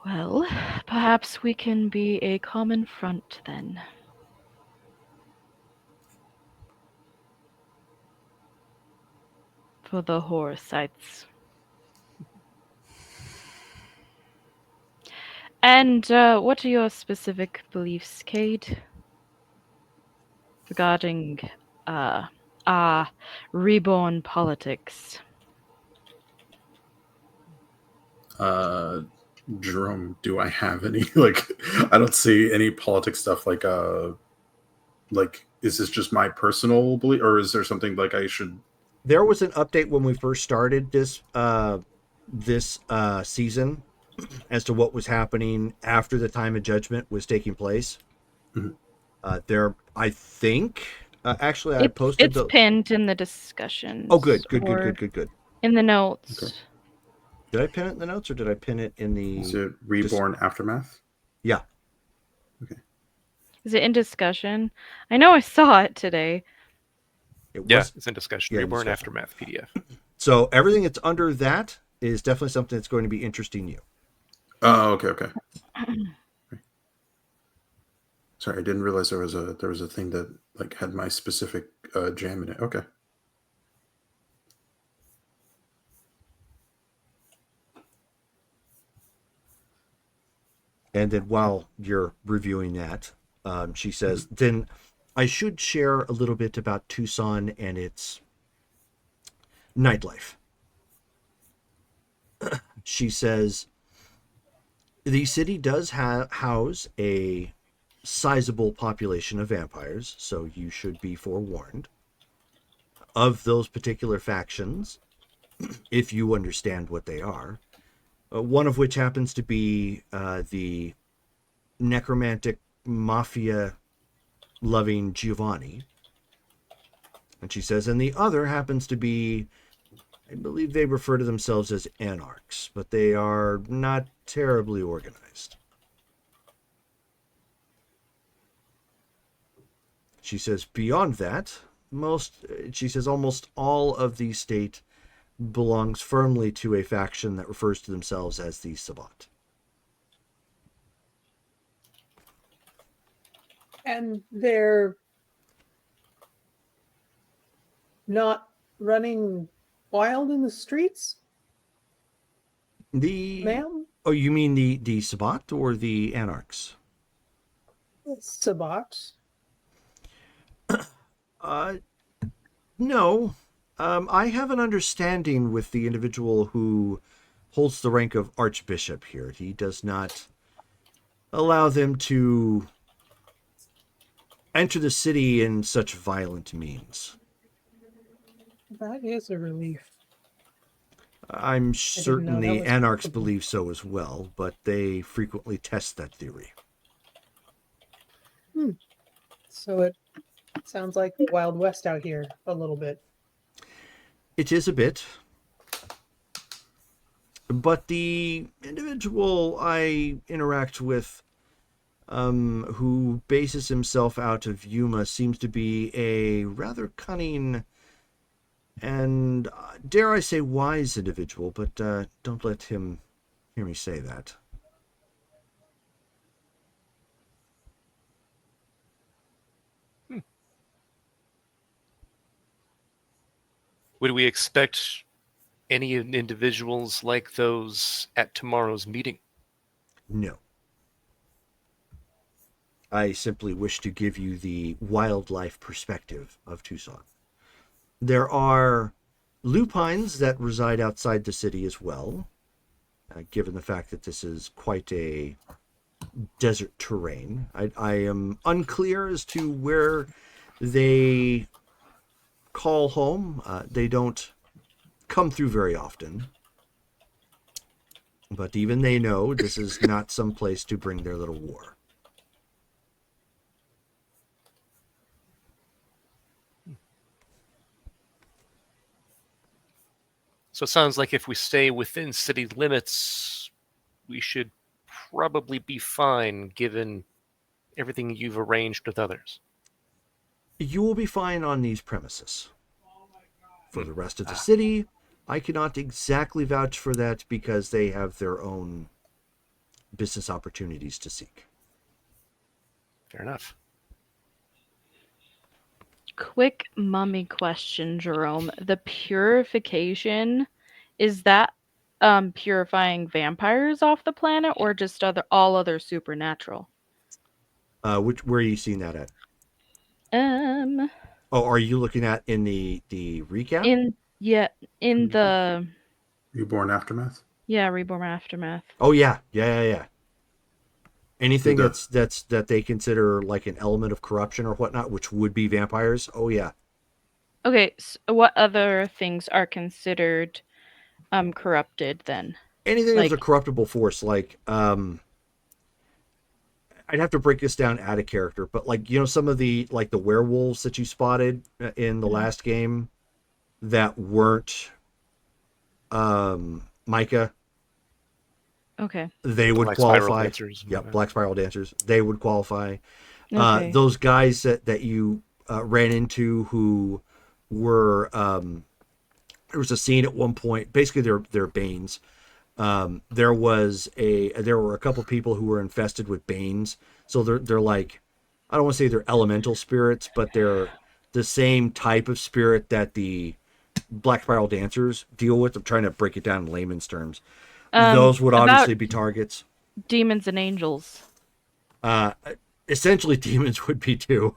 Well, perhaps we can be a common front then. For the Horusites. And what are your specific beliefs, Cade? Regarding reborn politics? Jerome, do I have any? I don't see any politics stuff like is this just my personal belief, or is there something like I should? There was an update when we first started this season as to what was happening after the time of judgment was taking place. Mhm. I think actually I posted it's pinned in the discussions. Oh, good. Or in the notes. Okay. Did I pin it in the notes or did I pin it in the? Is it Reborn Aftermath? Yeah. Okay. Is it in discussion? I know I saw it today. It's in discussion. Yeah, Reborn discussion. Aftermath PDF. So everything that's under that is definitely something that's going to be interesting you. Oh, okay. Sorry, I didn't realize there was a thing that like had my specific jam in it. Okay. And then while you're reviewing that, she says, then I should share a little bit about Tucson and its nightlife. She says, the city does house a sizable population of vampires, so you should be forewarned of those particular factions, if you understand what they are. One of which happens to be the necromantic mafia loving Giovanni. And she says, and the other happens to be, I believe they refer to themselves as anarchs, but they are not terribly organized. She says, beyond that, almost all of the state belongs firmly to a faction that refers to themselves as the Sabbat. And they're not running wild in the streets? Ma'am? Oh, you mean the Sabbat or the anarchs? Sabbat. No. I have an understanding with the individual who holds the rank of Archbishop here. He does not allow them to enter the city in such violent means. That is a relief. I'm certain the anarchs believe so as well, but they frequently test that theory. So it sounds like the Wild West out here a little bit. It is a bit. But the individual I interact with, who bases himself out of Yuma, seems to be a rather cunning and, dare I say, wise individual, but don't let him hear me say that. Would we expect any individuals like those at tomorrow's meeting? No. I simply wish to give you the wildlife perspective of Tucson. There are lupines that reside outside the city as well, given the fact that this is quite a desert terrain. I am unclear as to where they call home. They don't come through very often. But even they know this is not some place to bring their little war. So it sounds like if we stay within city limits, we should probably be fine given everything you've arranged with others. You will be fine on these premises. For the rest of the city, I cannot exactly vouch for that because they have their own business opportunities to seek. Fair enough. Quick mummy question, Jerome. The purification, is that purifying vampires off the planet or just all other supernatural? Where are you seeing that at? Oh, are you looking at in the recap? In the Reborn Aftermath? Yeah, Reborn Aftermath. Oh yeah. Anything The- that they consider like an element of corruption or whatnot, which would be vampires. Oh yeah. Okay, so what other things are considered corrupted then? Anything that's Like a corruptible force, like I'd have to break this down out of character, but like some of the like the werewolves that you spotted in the last game that weren't Micah, okay. they would Black Spiral qualify. Dancers. Yep, Black Spiral Dancers. They would qualify. Okay. Those guys that you ran into who were there was a scene at one point. Basically, they're Banes. There were a couple people who were infested with Banes. So they're like, I don't want to say they're elemental spirits, but they're the same type of spirit that the Black Spiral Dancers deal with. I'm trying to break it down in layman's terms. Those would about obviously be targets. demons and angels. Essentially, demons would be too.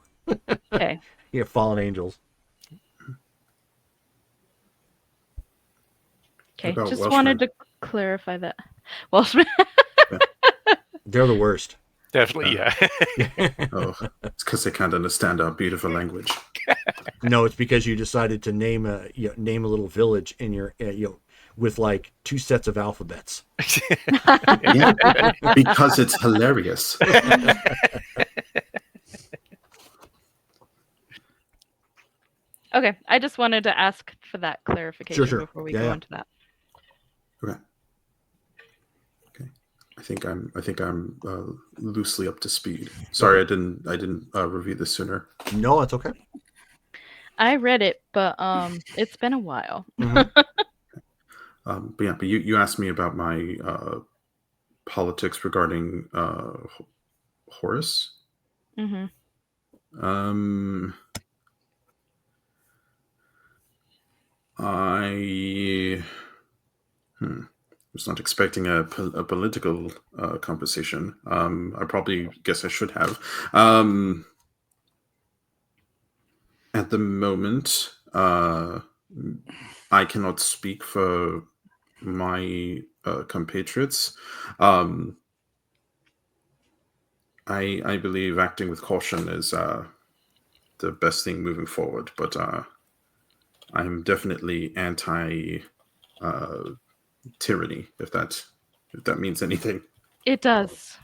Okay. Yeah, fallen angels. Okay. About Just Welshman? wanted to clarify that. Welshman. They're the worst. Definitely, yeah. Oh, it's because they can't understand our beautiful language. No, it's because you decided to name a little village in your with like 2 sets of alphabets. Yeah, because it's hilarious. Okay. I just wanted to ask for that clarification Sure. before we Yeah, go yeah. into that. Okay. Okay. I think I'm loosely up to speed. Sorry, I didn't review this sooner. No, it's okay. I read it, but it's been a while. Mhm. But you asked me about my politics regarding Horus. Mm-hmm. I was not expecting a political conversation. I probably guess I should have. At the moment, I cannot speak for my compatriots. I believe acting with caution is the best thing moving forward, but I'm definitely anti tyranny, if that means anything. It does.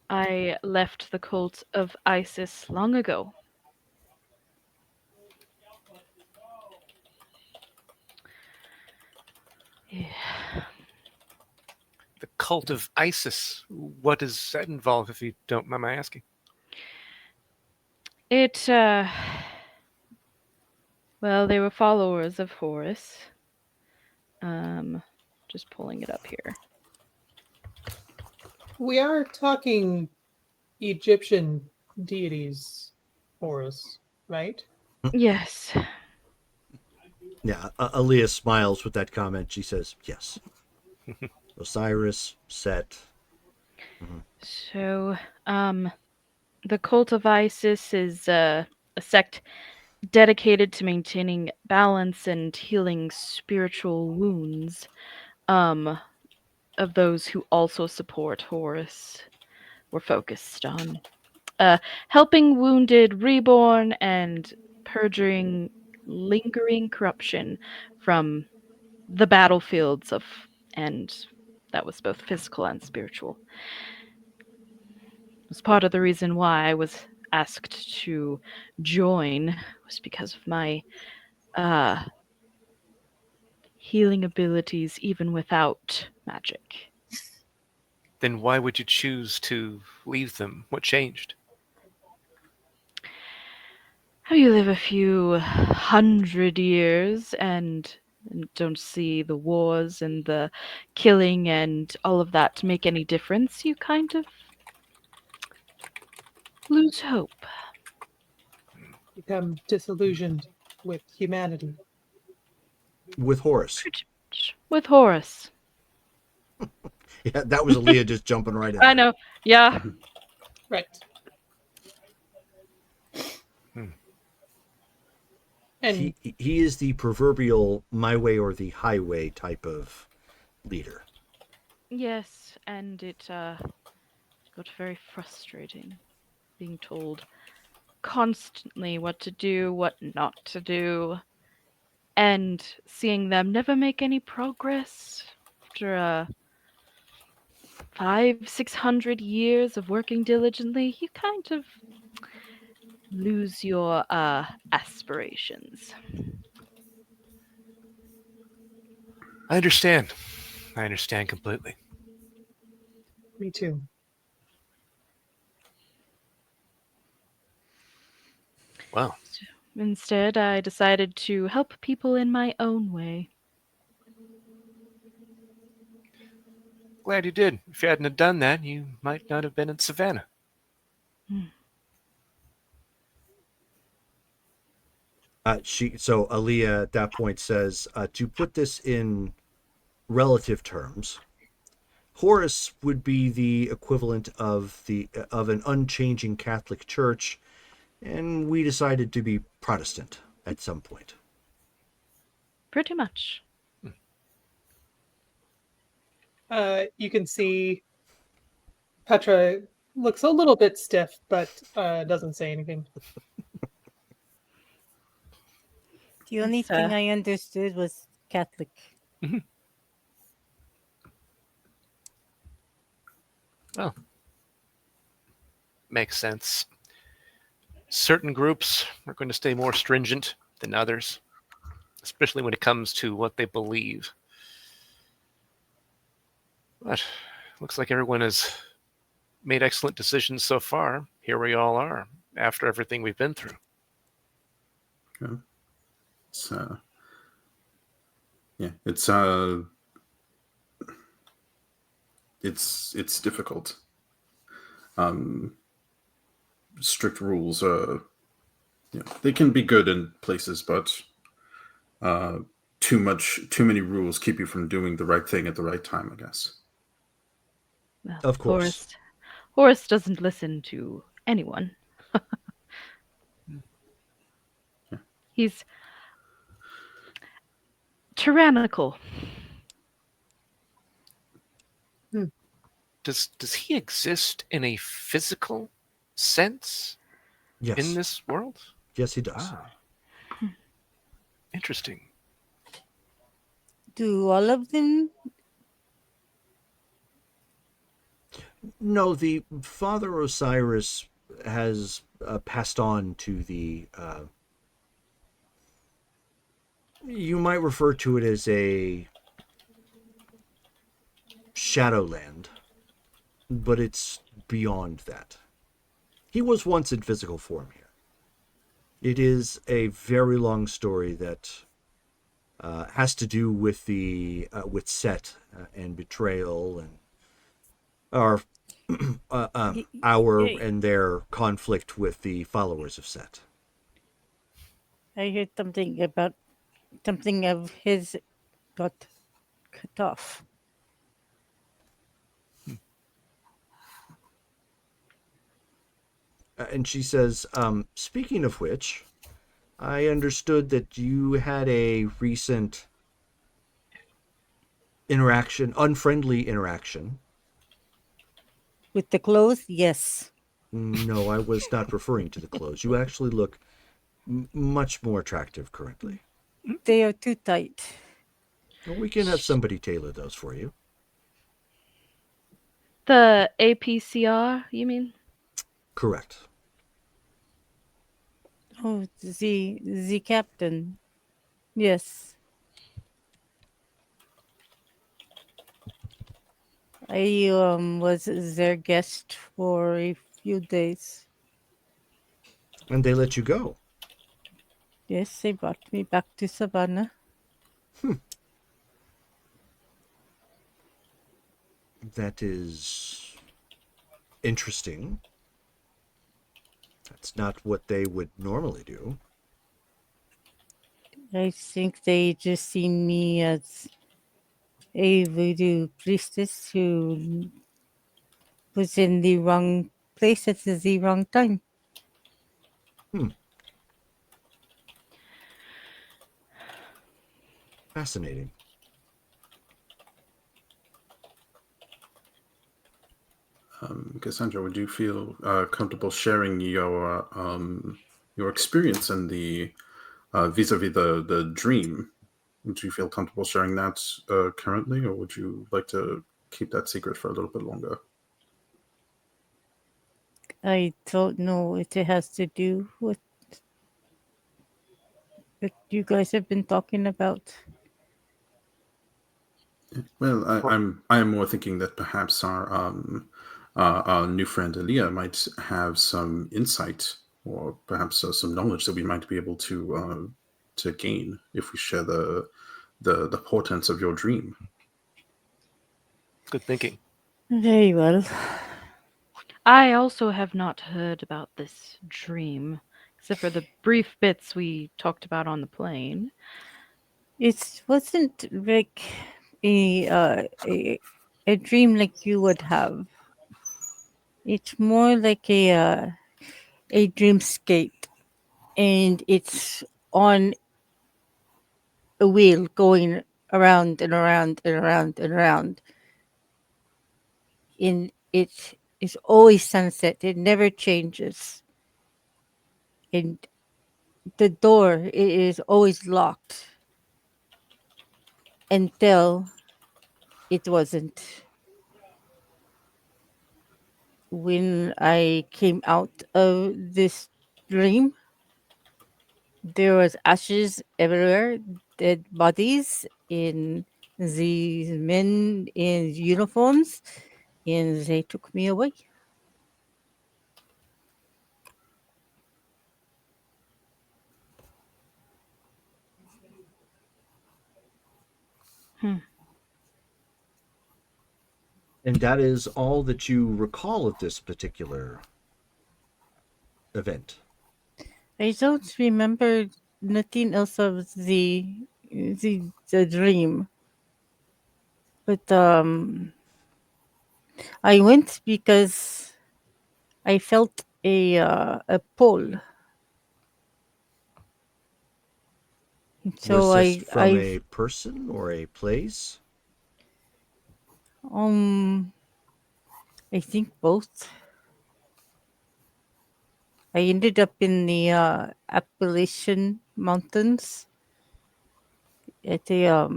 I left the cult of ISIS long ago. Yeah. The cult of ISIS. What does that involve, if you don't mind my asking? Well, they were followers of Horus. Just pulling it up here. We are talking Egyptian deities, Horus, right? Yes. Yeah, Aaliyah smiles with that comment. She says, "Yes." Osiris, Set. So, the cult of Isis is a sect dedicated to maintaining balance and healing spiritual wounds of those who also support Horus. We're focused on helping wounded reborn and purging lingering corruption from the battlefields and that was both physical and spiritual. It was part of the reason why I was asked to join was because of my healing abilities even without magic. Then why would you choose to leave them? What changed? How you live a few 100 years and don't see the wars and the killing and all of that to make any difference, you kind of lose hope. Become disillusioned with humanity. With Horus. Pretty much. With Horus. Yeah, that was Aaliyah just jumping right in. I know. Yeah. Right. And He is the proverbial my way or the highway type of leader. Yes, and it got very frustrating being told constantly what to do, what not to do, and seeing them never make any progress after 500-600 years of working diligently. You kind of lose your aspirations. I understand. I understand completely. Me too. Wow. Instead, I decided to help people in my own way. Glad you did. If you hadn't have done that, you might not have been in Savannah. So Aaliyah at that point says, to put this in relative terms, Horus would be the equivalent of an unchanging Catholic Church, and we decided to be Protestant at some point. Pretty much. You can see Petra looks a little bit stiff, but doesn't say anything. The only It's, thing I understood was Catholic. Well, makes sense. Certain groups are going to stay more stringent than others, especially when it comes to what they believe. But looks like everyone has made excellent decisions so far. Here we all are, after everything we've been through. Yeah. It's difficult. Strict rules, they can be good in places, but too many rules keep you from doing the right thing at the right time, I guess. well, Of course. Horace doesn't listen to anyone. Yeah. He's tyrannical. Does he exist in a physical sense Yes. in this world? Yes, he does. Ah. Interesting. Do all of them? No, the Father Osiris has passed on to the. You might refer to it as a Shadowland, but it's beyond that. He was once in physical form here. It is a very long story that has to do with with Set and betrayal and our and their conflict with the followers of Set. I heard something about something of his got cut off. And she says, speaking of which, I understood that you had a recent unfriendly interaction. With the clothes, yes. No, I was not referring to the clothes. You actually look much more attractive currently. They are too tight. Well, we can have somebody tailor those for you. The APCR, you mean? Correct. Oh, the captain. Yes. I was their guest for a few days. And they let you go. Yes, they brought me back to Savannah. That is interesting. That's not what they would normally do. I think they just see me as a voodoo priestess who was in the wrong place at the wrong time. Fascinating. Cassandra, would you feel comfortable sharing your experience in the vis-a-vis the dream? Would you feel comfortable sharing that currently, or would you like to keep that secret for a little bit longer? I don't know what it has to do with what you guys have been talking about. Well, I am more thinking that perhaps our new friend Aaliyah might have some insight, or perhaps some knowledge that we might be able to gain if we share the portents of your dream. Good thinking. Very well. I also have not heard about this dream, except for the brief bits we talked about on the plane. It wasn't like a dream like you would have. It's more like a dreamscape, and it's on a wheel going around and around and around and around. And it is always sunset. It never changes. And the door is always locked until it wasn't. When I came out of this dream, there was ashes everywhere, dead bodies in these men in uniforms, and they took me away. And that is all that you recall of this particular event. I don't remember nothing else of the dream, but I went because I felt a pull. So Was this from I a person or a place? um I think both. I ended up in the Appalachian Mountains at a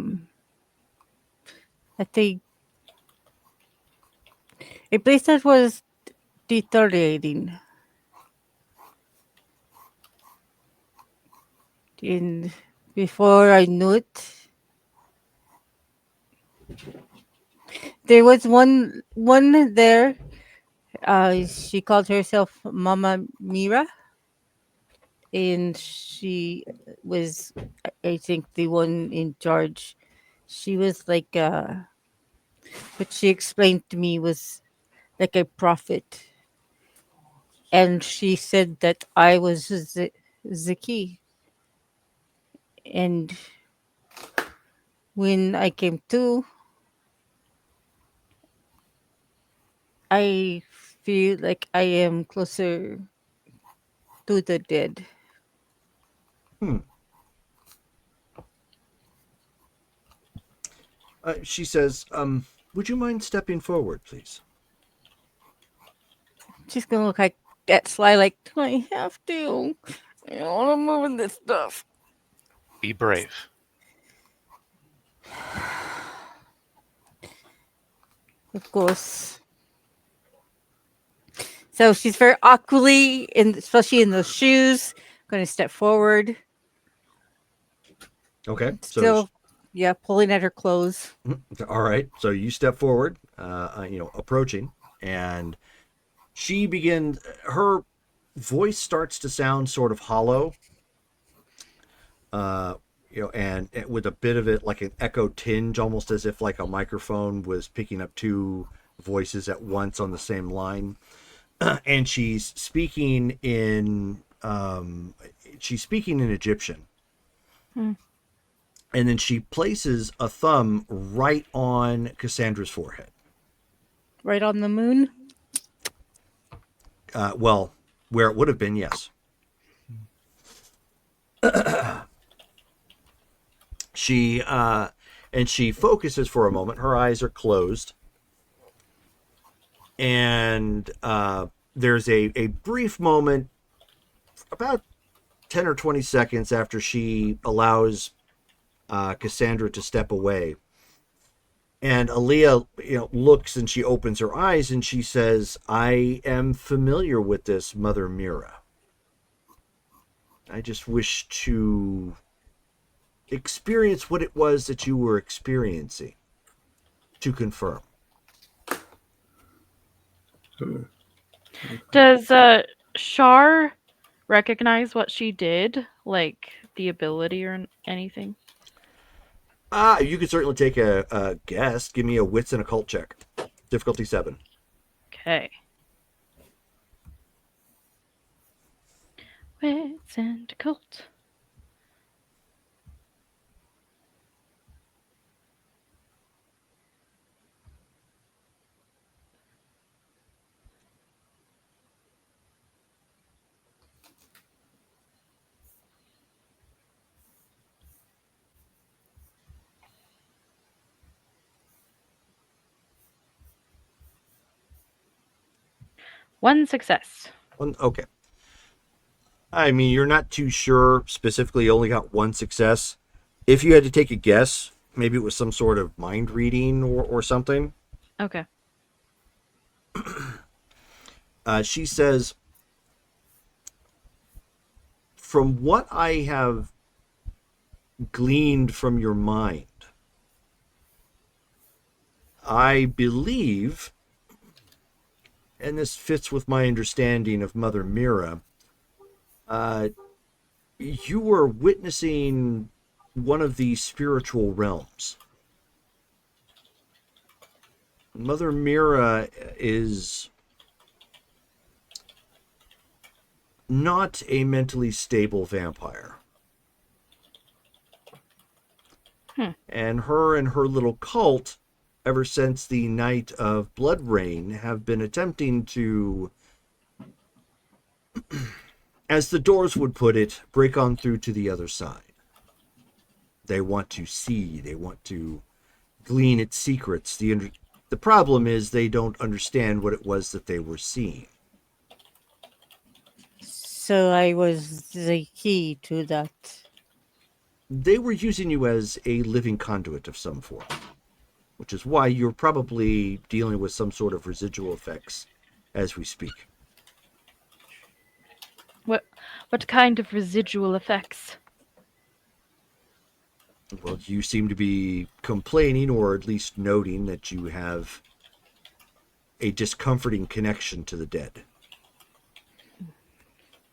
a place that was deteriorating. And before I knew it, there was one there. She called herself Mama Mira, and she was, I think, the one in charge. She was like, what she explained to me was like a prophet, and she said that I was the key. And when I came to, I feel like I am closer to the dead. Hmm. She says, would you mind stepping forward, please? She's gonna look like at Sly like, do I have to? I don't want to move in this stuff. Be brave. Of course. So she's very awkwardly, especially in those shoes, going to step forward. Okay. Still, yeah, pulling at her clothes. All right. So you step forward, approaching, and she begins. Her voice starts to sound sort of hollow. And with a bit of it like an echo tinge, almost as if like a microphone was picking up two voices at once on the same line. And she's speaking in Egyptian. Hmm. And then she places a thumb right on Cassandra's forehead. Right on the moon? Well, where it would have been, yes. She focuses for a moment. Her eyes are closed. and there's a brief moment, about 10 or 20 seconds after she allows Cassandra to step away. And Aaliyah, looks and she opens her eyes and she says, "I am familiar with this, Mother Mirra. I just wish to experience what it was that you were experiencing, to confirm." Does Shar recognize what she did, like the ability or anything? You could certainly take a guess. Give me a wits and occult check. Difficulty 7. Okay. Wits and occult. One success. Okay. I mean, you're not too sure specifically, you only got one success. If you had to take a guess, maybe it was some sort of mind reading or something. Okay. She says, "From what I have gleaned from your mind, I believe, and this fits with my understanding of Mother Mirra, you were witnessing one of the spiritual realms. Mother Mirra is not a mentally stable vampire. And her little cult, ever since the night of Blood Rain, have been attempting to, as the Doors would put it, break on through to the other side. They want to see, they want to glean its secrets. The problem is they don't understand what it was that they were seeing." So I was the key to that. They were using you as a living conduit of some form, which is why you're probably dealing with some sort of residual effects as we speak. What kind of residual effects? Well, you seem to be complaining, or at least noting, that you have a discomforting connection to the dead.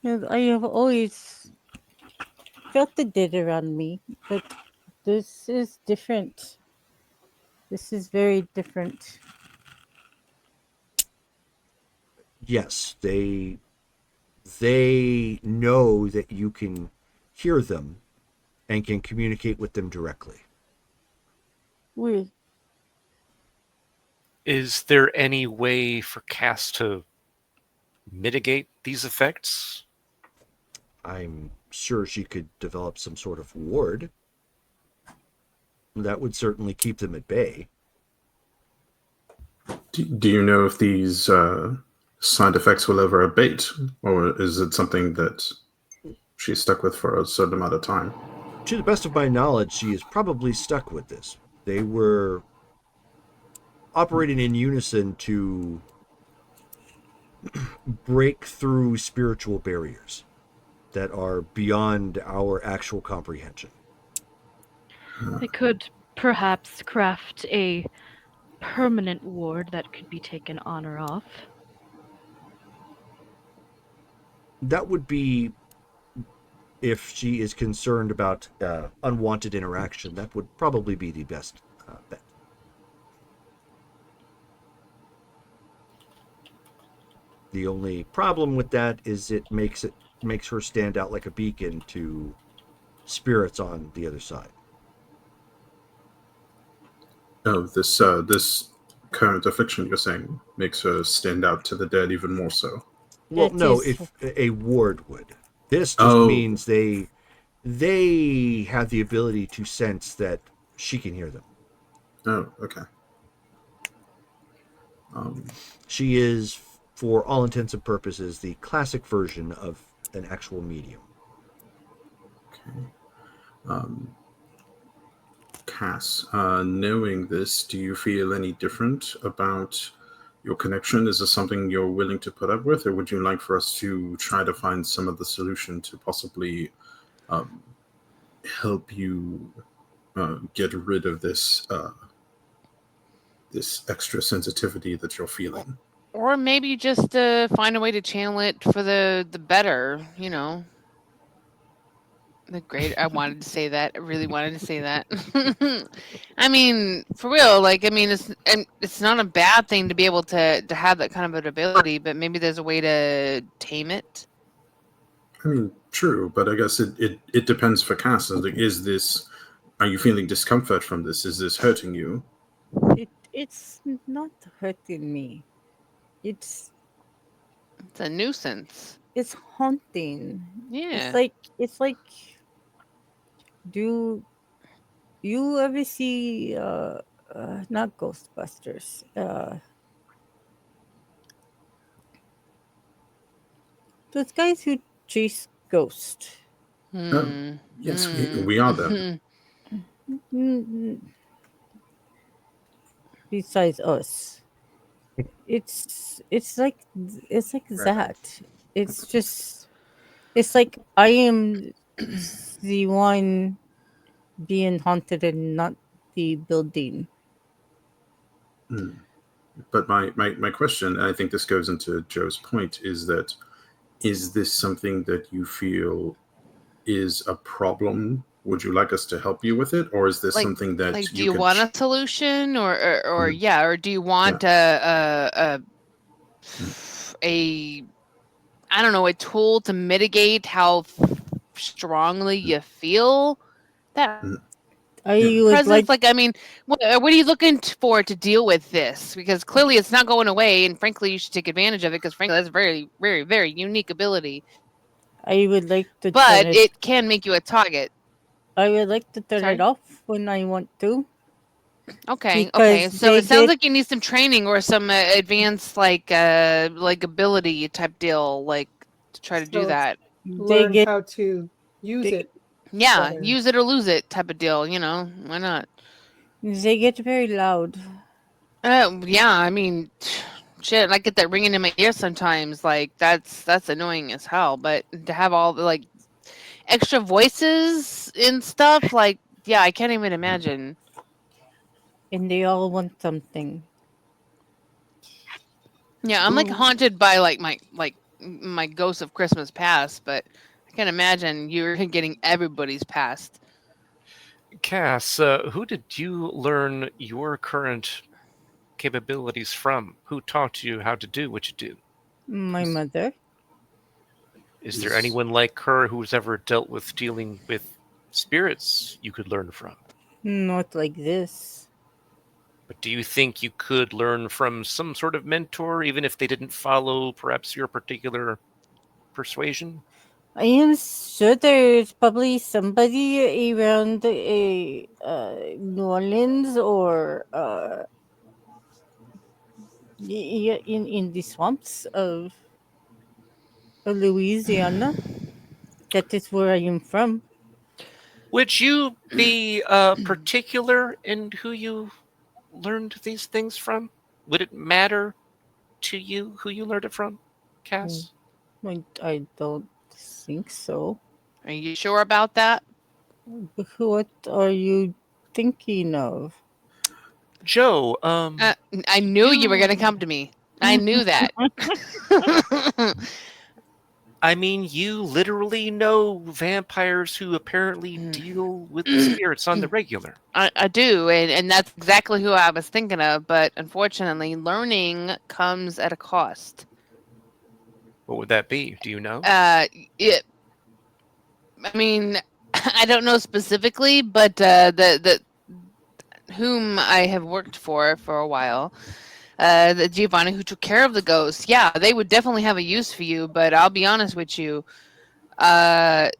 I have always felt the dead around me, but this is different. This is very different. Yes, they know that you can hear them and can communicate with them directly. We Is there any way for Cass to mitigate these effects? I'm sure she could develop some sort of ward. That would certainly keep them at bay. Do you know if these side effects will ever abate, or is it something that she's stuck with for a certain amount of time? To the best of my knowledge, she is probably stuck with this. They were operating in unison to break through spiritual barriers that are beyond our actual comprehension. They could perhaps craft a permanent ward that could be taken on or off. That would be, if she is concerned about unwanted interaction, that would probably be the best bet. The only problem with that is it makes her stand out like a beacon to spirits on the other side. Oh, this current affliction, you're saying, makes her stand out to the dead even more so. Well, That no, is- if a ward would. This just means they have the ability to sense that she can hear them. Oh, okay. She is, for all intents and purposes, the classic version of an actual medium. Cass, knowing this, do you feel any different about your connection? Is this something you're willing to put up with, or would you like for us to try to find some of the solution to possibly help you get rid of this this extra sensitivity that you're feeling? Or maybe just find a way to channel it for the better, you know. The great. I wanted to say that. I really wanted to say that. I mean, for real. Like, I mean, it's not a bad thing to be able to have that kind of an ability, but maybe there's a way to tame it. I mean, true, but I guess it depends for Cass. Like, are you feeling discomfort from this? Is this hurting you? It's not hurting me. It's a nuisance. It's haunting. Yeah. It's like. Do you ever see not Ghostbusters? Those guys who chase ghosts. Yes, we are them. Besides us, it's like that. It's like I am the one being haunted and not the building. But my question, and I think this goes into Joe's point, is this something that you feel is a problem? Would you like us to help you with it, or is this something that do you want a solution, or yeah, or do you want a I don't know, a tool to mitigate how strongly you feel that presence? Like, I mean, what are you looking for to deal with this? Because clearly it's not going away, and frankly, you should take advantage of it, because frankly, that's a very, very, very unique ability. I would like to, but it can make you a target. I would like to turn it off when I want to. Okay. So it sounds like you need some training or some advanced like ability type deal, like to try to do that. Learn how to use it. Yeah, use it or lose it type of deal. You know, why not? They get very loud. Yeah, I mean, shit, I get that ringing in my ear sometimes. Like that's annoying as hell. But to have all the like extra voices and stuff, like, yeah, I can't even imagine. And they all want something. Yeah, I'm like haunted by like my ghosts of Christmas past, but I can't imagine you're getting everybody's past. Cass, who did you learn your current capabilities from? Who taught you how to do what you do? My mother. Is there anyone like her who's ever dealt with dealing with spirits you could learn from? Not like this. But do you think you could learn from some sort of mentor, even if they didn't follow perhaps your particular persuasion? I am sure there's probably somebody around New Orleans or in the swamps of Louisiana. That is where I am from. Would you be particular in who you learned these things from? Would it matter to you who you learned it from, Cass? I don't think so. Are you sure about that? What are you thinking of? Joe, I knew you were going to come to me. I knew that. I mean, you literally know vampires who apparently deal with the spirits on the regular. I do, and that's exactly who I was thinking of, but unfortunately, learning comes at a cost. What would that be? Do you know? I mean, I don't know specifically, but the whom I have worked for a while, the Giovanni who took care of the ghosts, yeah, they would definitely have a use for you. But I'll be honest with you, there's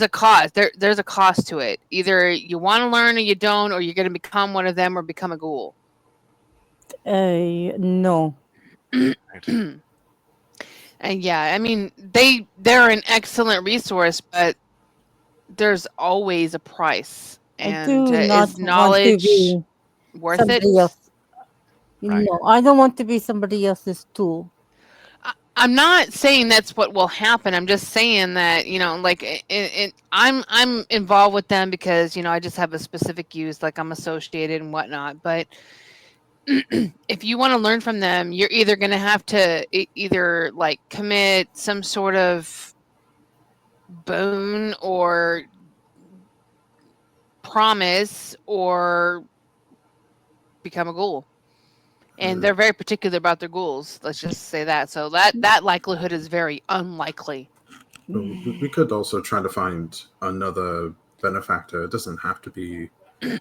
a cost. There's a cost to it. Either you want to learn or you don't, or you're going to become one of them or become a ghoul. No. And yeah, I mean they're an excellent resource, but there's always a price. I And do not is want to knowledge be worth it? somebody else. Right. No, I don't want to be somebody else's tool. I'm not saying that's what will happen. I'm just saying that like I'm involved with them because I just have a specific use, like I'm associated and whatnot. But if you want to learn from them, you're either going to have to either like commit some sort of boon or promise or become a ghoul. And they're very particular about their ghouls. Let's just say that. So that likelihood is very unlikely. We could also try to find another benefactor. It doesn't have to be.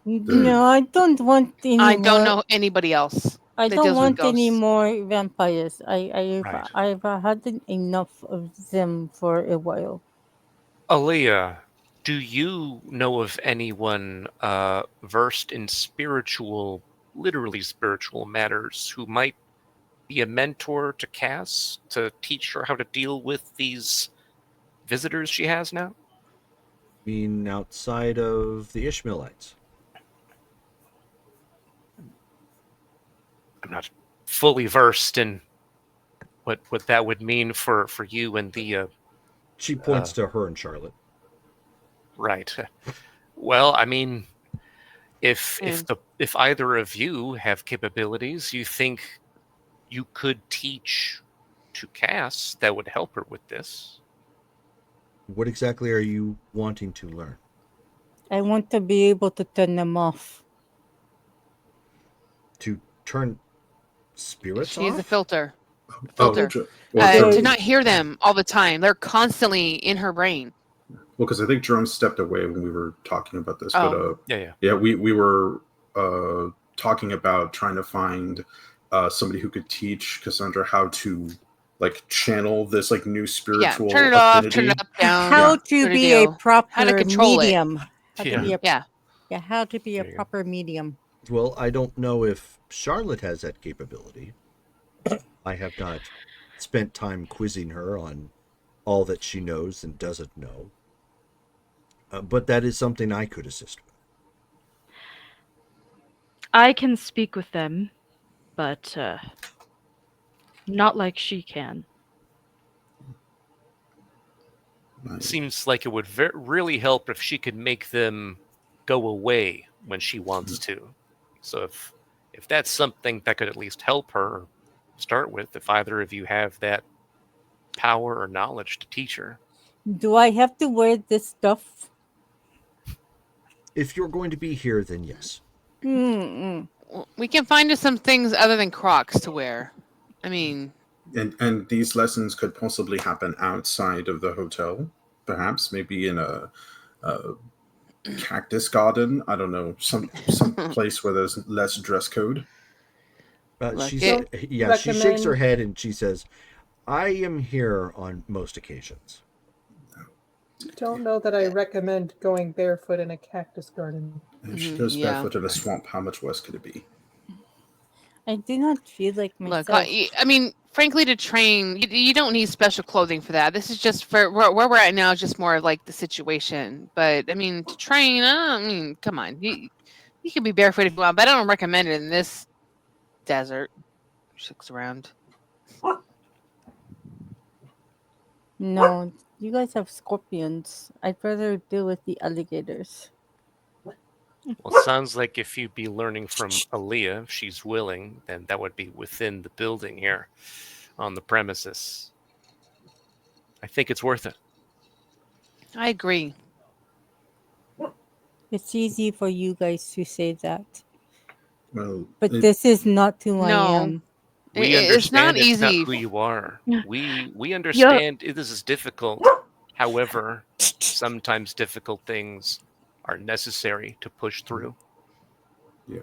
No, I don't want any I more. don't know anybody else I that don't deals with want any ghosts. more vampires. Right. I've had enough of them for a while. Aaliyah, do you know of anyone versed in literally spiritual matters who might be a mentor to Cass to teach her how to deal with these visitors she has now? I mean, outside of the Ishmaelites. I'm not fully versed in what that would mean for you and the She points to her and Charlotte. right. Well, I mean, if either of you have capabilities you think you could teach to Cass that would help her with this. What exactly are you wanting to learn? I want to be able to turn them off. To turn spirits She's off? a filter. Oh, Filter. well, To not hear them all the time. They're constantly in her brain. Well, because I think Jerome stepped away when we were talking about this. Oh. But yeah, we were talking about trying to find somebody who could teach Cassandra how to like channel this like new spiritual turn it affinity. off, turn it up, down. How sort to of be a deal. proper How to control it. medium. How to Yeah. be a Yeah. yeah, how to be a There you go. proper medium. Well, I don't know if Charlotte has that capability. I have not spent time quizzing her on all that she knows and doesn't know. But that is something I could assist with. I can speak with them, but not like she can. Seems like it would really help if she could make them go away when she wants to. So if that's something that could at least help her start with, if either of you have that power or knowledge to teach her. Do I have to wear this stuff? If you're going to be here, then yes. Mm-mm. We can find us some things other than Crocs to wear. I mean, And these lessons could possibly happen outside of the hotel, perhaps maybe in a cactus garden. I don't know, some place where there's less dress code. Look, She recommend- shakes her head and she says, "I am here on most occasions." Don't know that I recommend going barefoot in a cactus garden. If she goes yeah. barefoot in a swamp, how much worse could it be? I do not feel like Look, myself. I mean, frankly, to train, you don't need special clothing for that. This is just for where we're at now. Is just more like the situation. But I mean, to train, I mean, come on, you can be barefoot if you want, but I don't recommend it in this desert. She looks around. No, you guys have scorpions. I'd rather deal with the alligators. Well, it sounds like if you'd be learning from Aaliyah, if she's willing, then that would be within the building here on the premises. I think it's worth it. I agree. It's easy for you guys to say that. Well, But this is not who I No. am. We It's not understand it's not easy. who you are. Yeah. We understand this is difficult. However, sometimes difficult things are necessary to push through. yeah.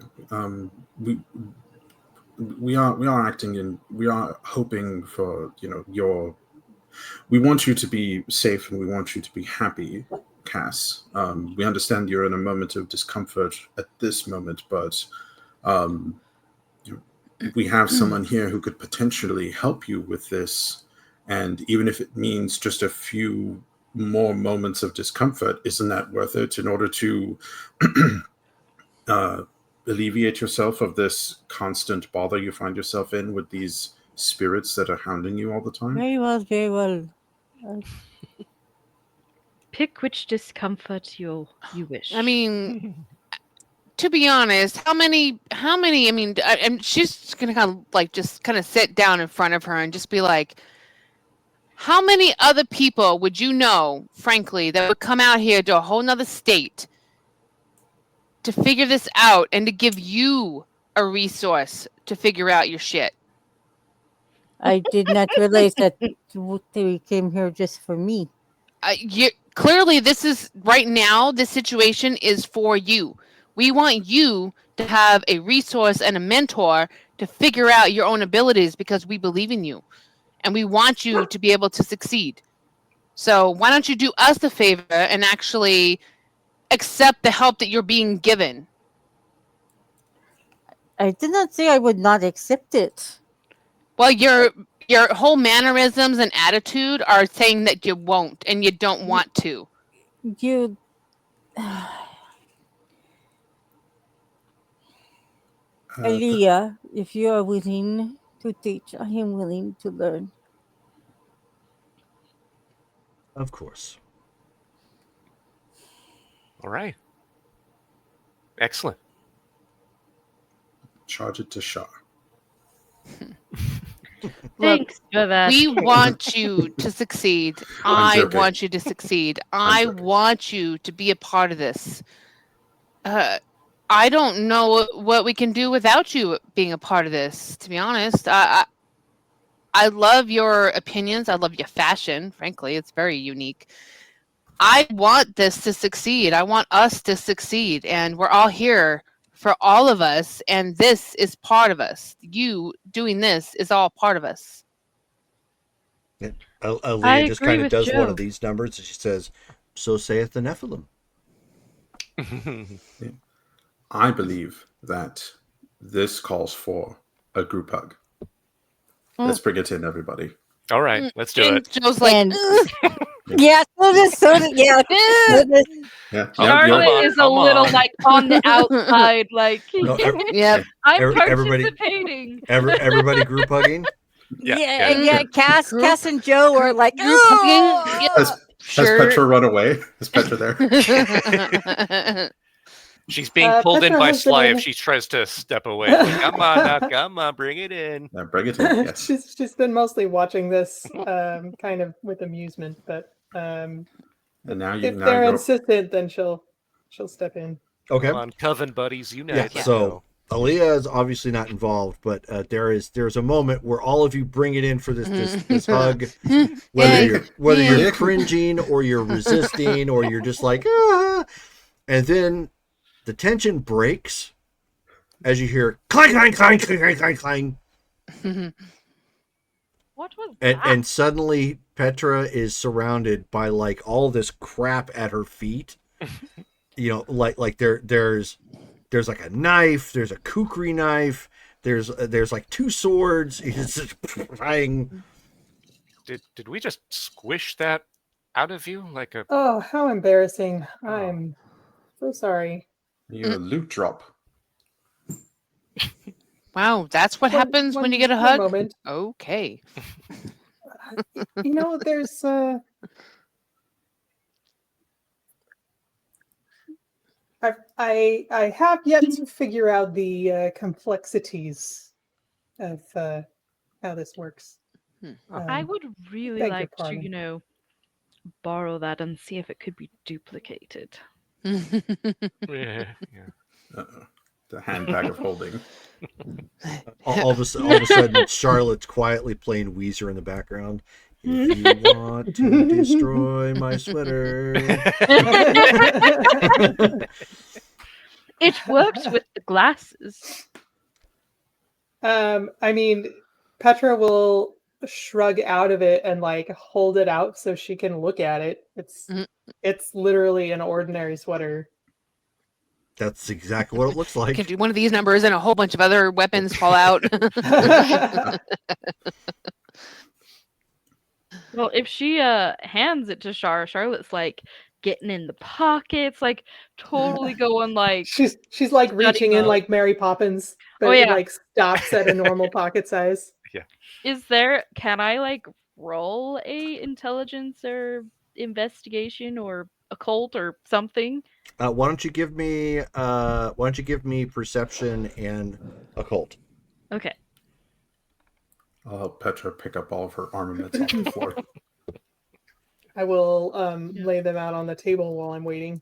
We are acting in. We are hoping for your. We want you to be safe and we want you to be happy, Cass. We understand you're in a moment of discomfort at this moment, but we have someone here who could potentially help you with this. And even if it means just a few more moments of discomfort, isn't that worth it in order to alleviate yourself of this constant bother you find yourself in with these spirits that are hounding you all the time? Very well, very well. Pick which discomfort you wish. I mean, to be honest, how many? I mean, and she's gonna kind of like just kind of sit down in front of her and just be like, how many other people would you know, frankly, that would come out here to a whole nother state to figure this out and to give you a resource to figure out your shit? I did not realize that they came here just for me. Clearly, this is right now. This situation is for you. We want you to have a resource and a mentor to figure out your own abilities because we believe in you, and we want you to be able to succeed. So why don't you do us the favor and actually accept the help that you're being given? I did not say I would not accept it. Well, your whole mannerisms and attitude are saying that you won't and you don't want to. You. Aliyah, if you are willing to teach, I am willing to learn. Of course. All right. Excellent. Charge it to Shah. Thanks for that. We want you to succeed. I'm I joking. want you to succeed. I'm I joking. want you to be a part of this. I don't know what we can do without you being a part of this, to be honest. I love your opinions. I love your fashion. Frankly, it's very unique. I want this to succeed. I want us to succeed. And we're all here for all of us. And this is part of us. You doing this is all part of us. Aaliyah just agree kind of with does one Joe. of these numbers and she says, "So saith the Nephilim." I believe that this calls for a group hug. Let's bring it in, everybody. All right, let's do And it. Joe's like, And- Yeah, so did, yeah. Yeah, Charlotte on, is a come little on. like on the outside, like No, yeah. I'm everybody- participating. everybody group hugging. Yeah. Cass and Joe were like, Group hugging. "Oh!" Yeah. Has Petra run away? Is Petra there? She's being pulled in Petra by has been Sly in- if she tries to step away. Like, come on now, come on, bring it in. Yeah, bring it in. Yes. she's been mostly watching this kind of with amusement, but And now you if now they're go. insistent, then she'll step in. Okay. Come on, coven buddies, unite. Yeah. Let's So go. Aaliyah is obviously not involved, but there's a moment where all of you bring it in for this hug. Whether you're cringing or you're resisting or you're just like, ah, and then the tension breaks as you hear clang clang clang clang clang clang. What was that? And suddenly Petra is surrounded by like all this crap at her feet. You know, like there's like a knife, there's a kukri knife, there's like two swords. He's just flying. Did we just squish that out of you like a? Oh, how embarrassing! I'm so sorry. You loot drop. Wow, that's what happens when you get a one hug? moment. Okay. You know, there's I have yet to figure out the complexities of how this works. I would really beg your like to, pardon. borrow that and see if it could be duplicated. Yeah. Uh-oh. The handbag of holding. All of a sudden, Charlotte's quietly playing Weezer in the background. If you want to destroy my sweater. It works with the glasses. I mean, Petra will shrug out of it and like hold it out so she can look at it. It's literally an ordinary sweater. That's exactly what it looks You can like. do one of these numbers and a whole bunch of other weapons fall out. Well, if she hands it to Charlotte's like getting in the pockets, like totally going like she's like study reaching in mode. like Mary Poppins, but Oh, it yeah. like stops at a normal pocket size. Can I like roll a intelligence or investigation or occult or something? Why don't you give me perception and occult? Okay. I'll help Petra pick up all of her armaments off the floor. I will Yeah. lay them out on the table while I'm waiting.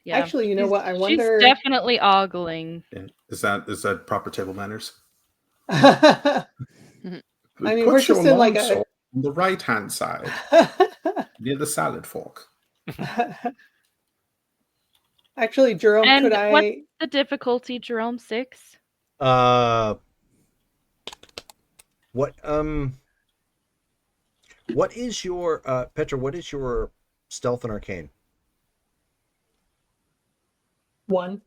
Yeah. Actually, you know what? I wonder. She's definitely ogling. Yeah. Is that proper table manners? I mean, we're Put your just in like longsword on the right hand side a. near the salad fork. Actually, Jerome, And could what's I? the difficulty, Jerome? 6? What is your Petra? What is your stealth and arcane? 1.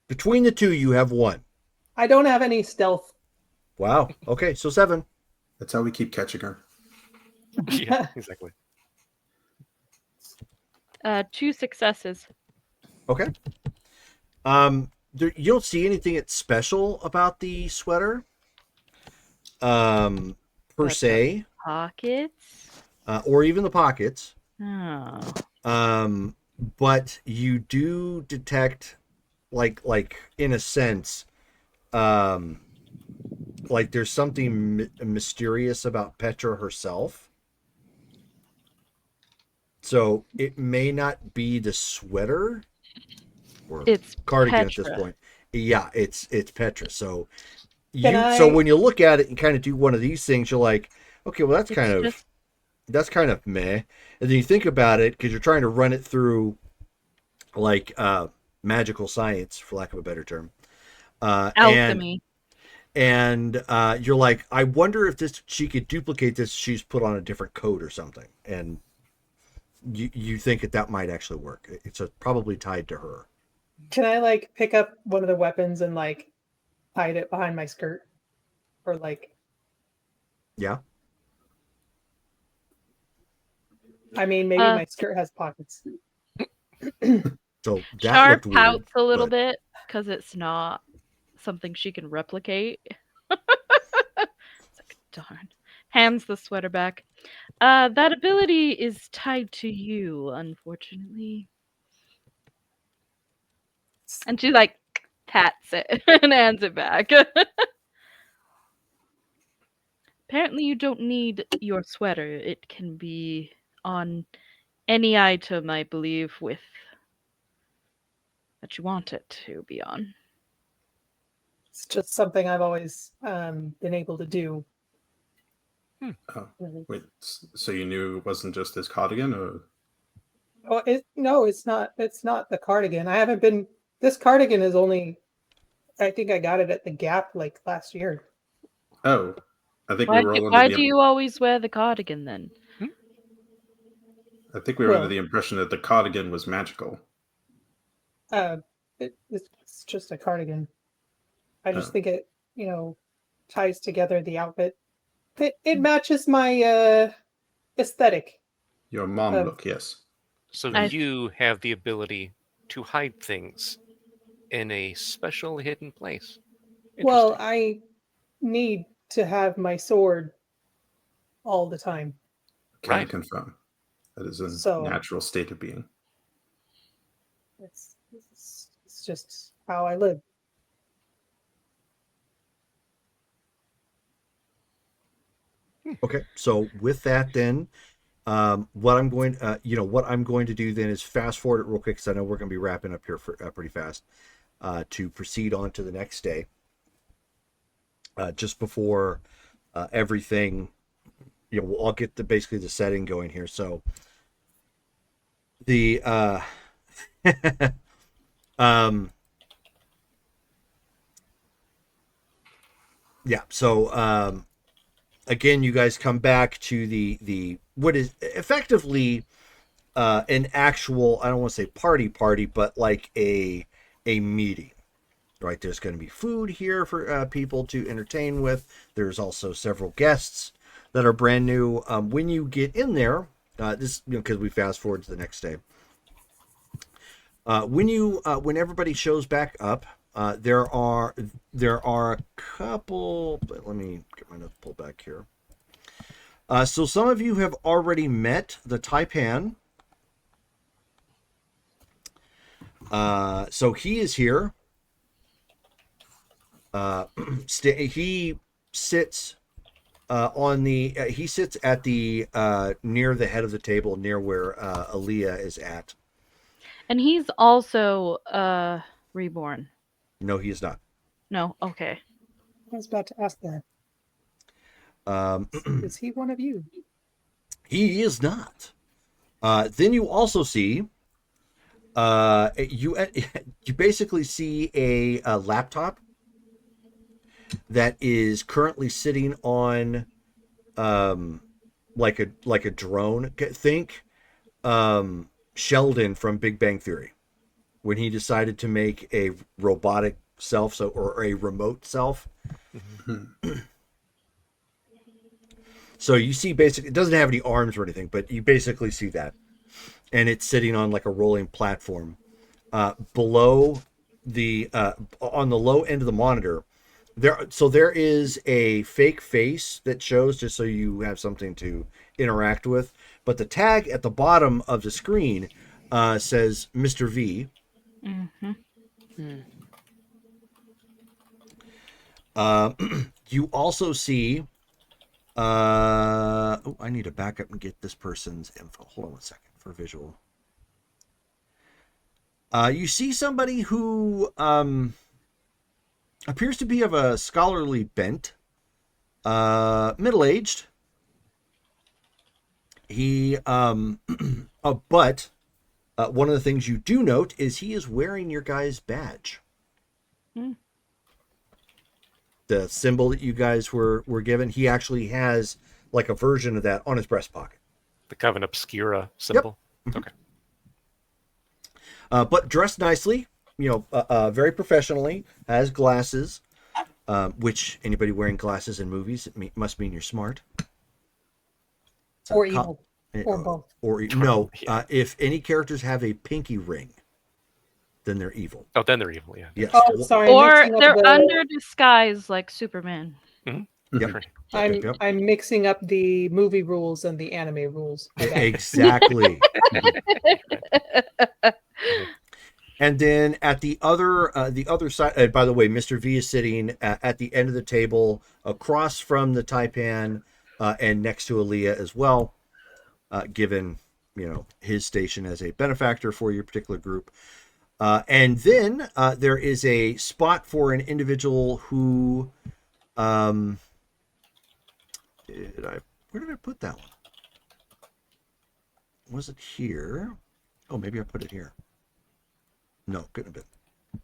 Between the two, you have 1. I don't have any stealth. Wow. Okay, so 7. That's how we keep catching her. Yeah, exactly. 2 successes. Okay. You don't see anything that's special about the sweater, per But se, Pockets. or even the pockets. Oh. But you do detect, like in a sense, like there's something mysterious about Petra herself. So it may not be the sweater or It's cardigan Petra. at this point. Yeah, it's Petra. So Can so I- when you look at it and kind of do one of these things, you're like, okay, well that's kind of meh. And then you think about it because you're trying to run it through like magical science, for lack of a better term. Alchemy. And you're like, I wonder if she could duplicate this. She's put on a different coat or something, and you think that might actually work. It's probably tied to her. Can I like pick up one of the weapons and like hide it behind my skirt, or like? Yeah. I mean, maybe my skirt has pockets. So that Char looked weird, pouts a little but- bit because it's not something she can replicate. It's like, darn. Hands the sweater back. That ability is tied to you, unfortunately. And she like pats it and hands it back. Apparently you don't need your sweater. It can be on any item, I believe, with that you want it to be on. It's just something I've always been able to do. Oh, wait. So you knew it wasn't just this cardigan, or? Oh, no, it's not. It's not the cardigan. I haven't been. This cardigan is only. I think I got it at the Gap like last year. Oh, I think Why, we were all why under do you always wear the cardigan then? I think we were under Well- the impression that the cardigan was magical. It's just a cardigan. I just Oh. think it, ties together the outfit. It matches my aesthetic. Your mom Oh. look, yes. So I- you have the ability to hide things in a special hidden place. Well, Interesting. I need to have my sword all the time. Can I Right. confirm? That is a So- natural state of being. It's just how I live. Okay, so with that, then, what I'm going to do then is fast forward it real quick because I know we're going to be wrapping up here for pretty fast to proceed on to the next day. Just before everything, I'll get basically the setting going here. So the yeah, so again, you guys come back to the what is effectively an actual, I don't want to say party, but like a meeting. Right, there's going to be food here for people to entertain with. There's also several guests that are brand new. When you get in there, this because we fast forward to the next day. When everybody shows back up, there are a couple. Let me get my notes pulled back here. So some of you have already met the Taipan. So he is here. He sits he sits at the near the head of the table, near where Aaliyah is at. And he's also reborn. No, he is not. No, okay. I was about to ask that. Is he one of you? He is not. Then you also see you basically see a laptop that is currently sitting on like a drone. Think Sheldon from Big Bang Theory when he decided to make a robotic self, or a remote self. So you see, basically, it doesn't have any arms or anything, but you basically see that, and it's sitting on like a rolling platform below the on the low end of the monitor. There is a fake face that shows, just so you have something to interact with. But the tag at the bottom of the screen says Mr. V. You also see. I need to back up and get this person's info. Hold on one second for visual. You see somebody who appears to be of a scholarly bent, middle-aged. He, but one of the things you do note is he is wearing your guy's badge. The symbol that you guys were given, he actually has like a version of that on his breast pocket. The kind of an obscura symbol. Yep. Okay. But dressed nicely, very professionally, has glasses, which anybody wearing glasses in movies must mean you're smart. Or evil. Or both. No, if any characters have a pinky ring, then they're evil. Oh, then they're evil, yeah. Yes. Oh, sorry. Or they're under disguise like Superman. Yep. I'm mixing up the movie rules and the anime rules. Exactly. And then at the other side, by the way, Mr. V is sitting at the end of the table across from the Taipan and next to Aaliyah as well, given his station as a benefactor for your particular group. And then there is a spot for an individual who, where did I put that one? Was it here? Oh, maybe I put it here. No, couldn't have been.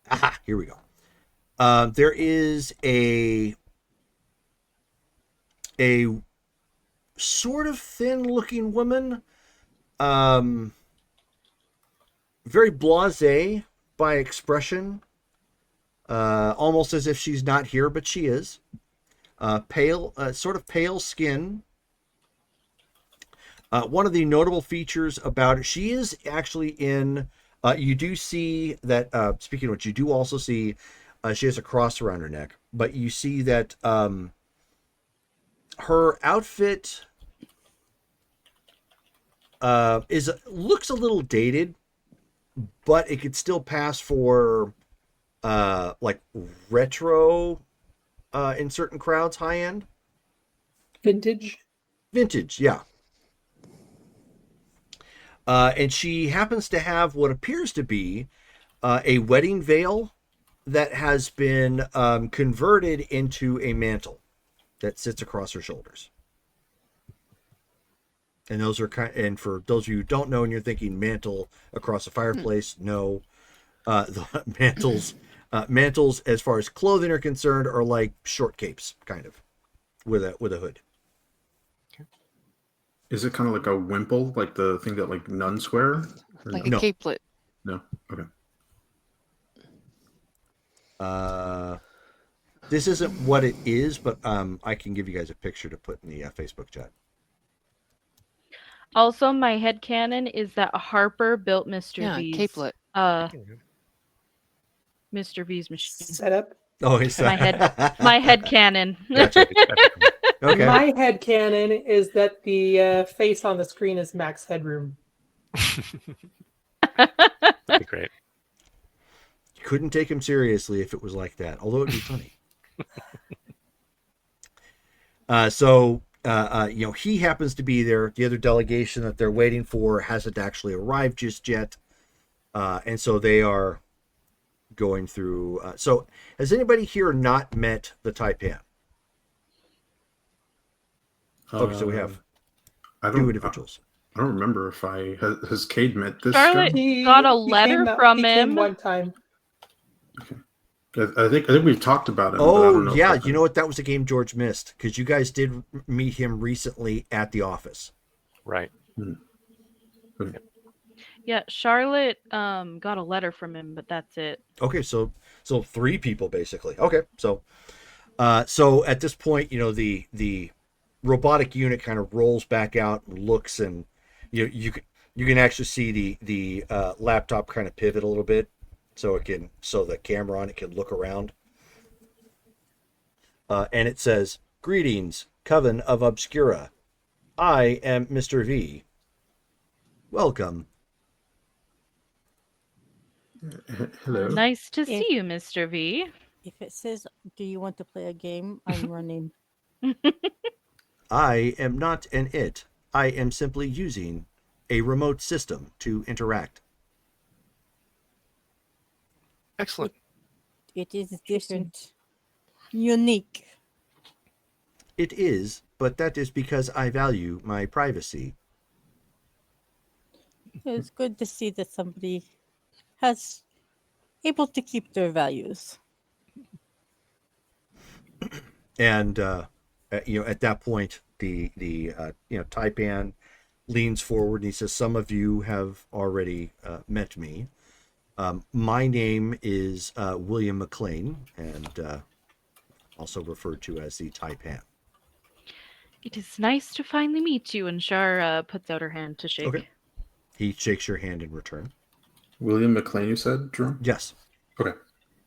Aha, here we go. There is a sort of thin-looking woman, very blasé by expression, almost as if she's not here, but she is. Pale, sort of pale skin. One of the notable features about her, she is actually in. You do see that. Speaking of which, you do also see she has a cross around her neck, but you see that her outfit looks a little dated, but it could still pass for like retro in certain crowds, high end. Vintage, yeah. And she happens to have what appears to be a wedding veil that has been converted into a mantle that sits across her shoulders. And those are and for those of you who don't know and you're thinking mantle across a fireplace, no. The mantles as far as clothing are concerned are like short capes, kind of, with a hood. Is it kind of like a wimple, like the thing that like nuns wear? Or Like no? a capelet. No. Okay. This isn't what it is, but I can give you guys a picture to put in the Facebook chat. Also, my headcanon is that Harper built Mr. Yeah, V's capelet. Mr. V's machine. Setup. Oh, it's My headcanon. Gotcha. Okay. My headcanon is that the face on the screen is Max Headroom. That'd be great. You couldn't take him seriously if it was like that, although it'd be funny. He happens to be there. The other delegation that they're waiting for hasn't actually arrived just yet. And so they are going through. So has anybody here not met the Taipan? Okay, so we have two individuals. I don't remember if has Cade met this Charlotte guy? got a letter from he came him. one time. I think we've talked about him. but I Oh, don't know yeah. if You know what? That was a game George missed because you guys did meet him recently at the office. Right. Yeah, Charlotte got a letter from him, but that's it. Okay, so three people basically. Okay, so at this point, the robotic unit kind of rolls back out and looks, and you can actually see the laptop kind of pivot a little bit, so the camera on it can look around, and it says, "Greetings, Coven of Obscura. I am Mr. V. Welcome." Hello. Nice to see you, Mr. V. If it says, "Do you want to play a game?" I'm running. I am not an it. I am simply using a remote system to interact. Excellent. It is different, unique. It is, but that is because I value my privacy. It's good to see that somebody has able to keep their values. And at that point, the Taipan leans forward and he says, "Some of you have already met me. My name is William McLean, and also referred to as the Taipan." It is nice to finally meet you, and Shar puts out her hand to shake. Okay. He shakes your hand in return. William McLean, you said, Jerome? Yes. Okay.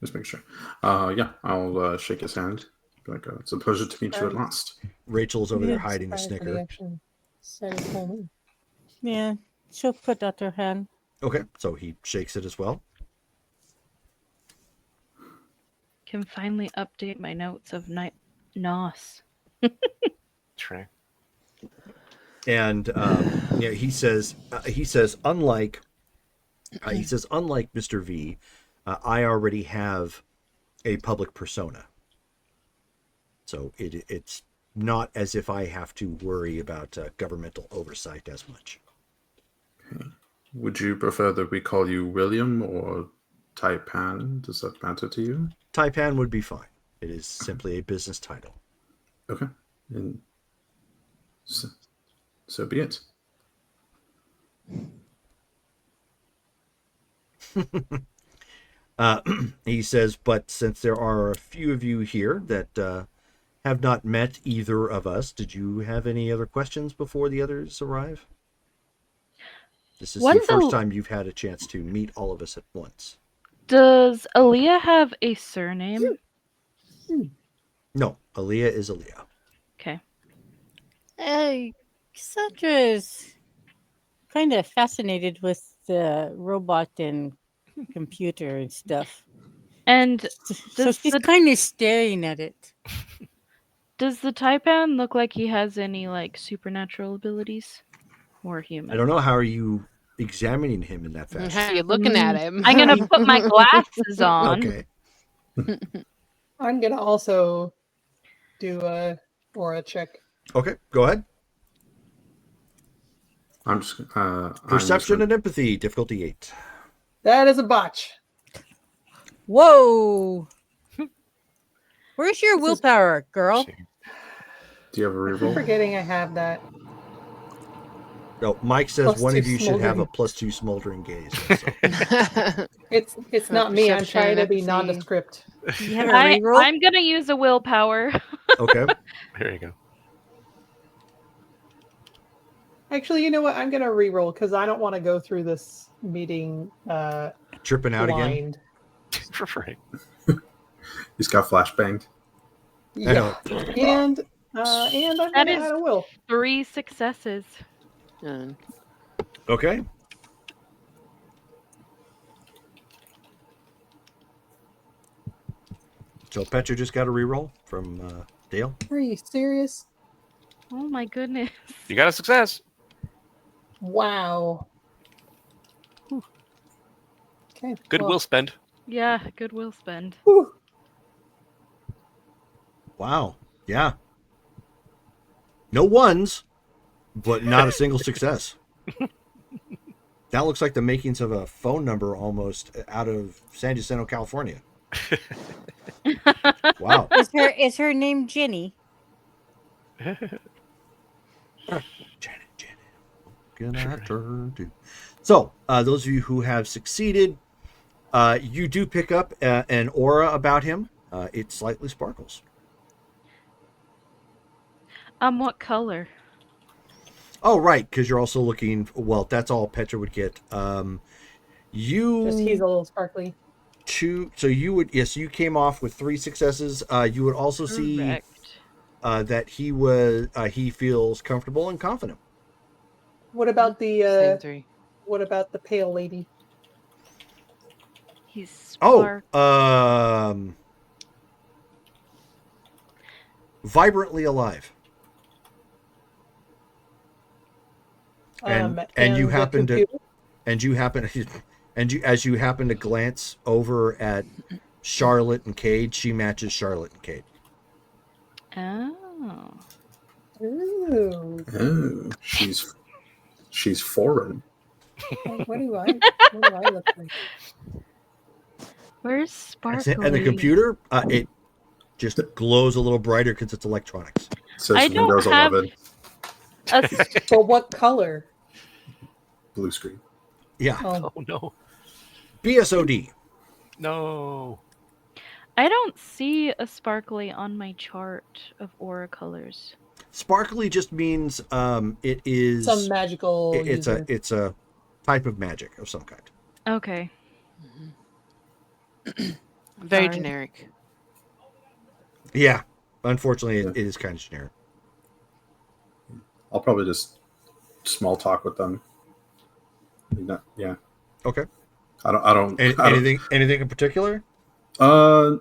Just make sure. I'll shake his hand. Like, it's a pleasure to meet you at last. Rachel's over there hiding a snicker. Yeah, she'll put out her hand. Okay, so he shakes it as well. Can finally update my notes of Nos. Try. And he says, unlike Mr. V, I already have a public persona, so it's not as if I have to worry about governmental oversight as much. Okay. Would you prefer that we call you William or Taipan? Does that matter to you? Taipan would be fine. It is simply a business title. Okay. And so be it. He says, but since there are a few of you here that have not met either of us, did you have any other questions before the others arrive? This is the first time you've had a chance to meet all of us at once. Does Aaliyah have a surname? No, Aaliyah is Aaliyah. Okay. Hey, Cassandra is kind of fascinated with the robot and computer and stuff. And So she's kind of staring at it. Does the Taipan look like he has any supernatural abilities? Or human? I don't know. How are you examining him in that fashion? How are you looking at him? I'm gonna put my glasses on. Okay. I'm gonna also do a aura check. Okay, go ahead. I'm just Perception and empathy, difficulty 8. That is a botch. Whoa! Where's your willpower, girl? Do you have a I'm reroll? forgetting I have that. No, Mike says Plus one two of you should have a smoldering. +2 smoldering gaze. So. It's not me. I'm trying to be Perception, nondescript. Do you have a reroll? I'm gonna use a willpower. Okay. There you go. Actually, you know what? I'm gonna re-roll because I don't want to go through this meeting Tripping out again. blind. Right. He's got flashbanged. I know. Yeah, and I'm That gonna is- add a will. 3 successes. Mm. Okay. So Petra just got a reroll from Dale. Are you serious? Oh my goodness. You got a success. Wow. Okay. Good well, will spend. Yeah, goodwill spend. whew. Wow. Yeah. No ones, but not a single success. That looks like the makings of a phone number almost out of San Jacinto, California. Wow. Is her name Jenny? Janet. Can I turn to? So, those of you who have succeeded, you do pick up an aura about him. It slightly sparkles. What color? Oh, right, because you're also looking. Well, that's all Petra would get. You Just he's a little sparkly. so you would you came off with 3 successes. You would also see Correct. that he feels comfortable and confident. What about Same the 3. what about the pale lady? He's Oh, spark. vibrantly alive. And you the happen to computer? as you happen to glance over at Charlotte and Cade, she matches Charlotte and Cade. Oh. Ooh. Oh, she's foreign. What do I look like? Where's That's Sparkly? it. And the computer, it just glows a little brighter because it's electronics. Says I don't Windows have 11 But what color? blue screen. Yeah. Oh, Oh no. BSOD. No. I don't see a sparkly on my chart of aura colors. Sparkly just means it is some magical. it's user. it's a type of magic of some kind. Okay. Very Sorry. generic. Yeah. Unfortunately, it is kind of generic. I'll probably just small talk with them. Yeah. Okay. I don't. Anything in particular? No,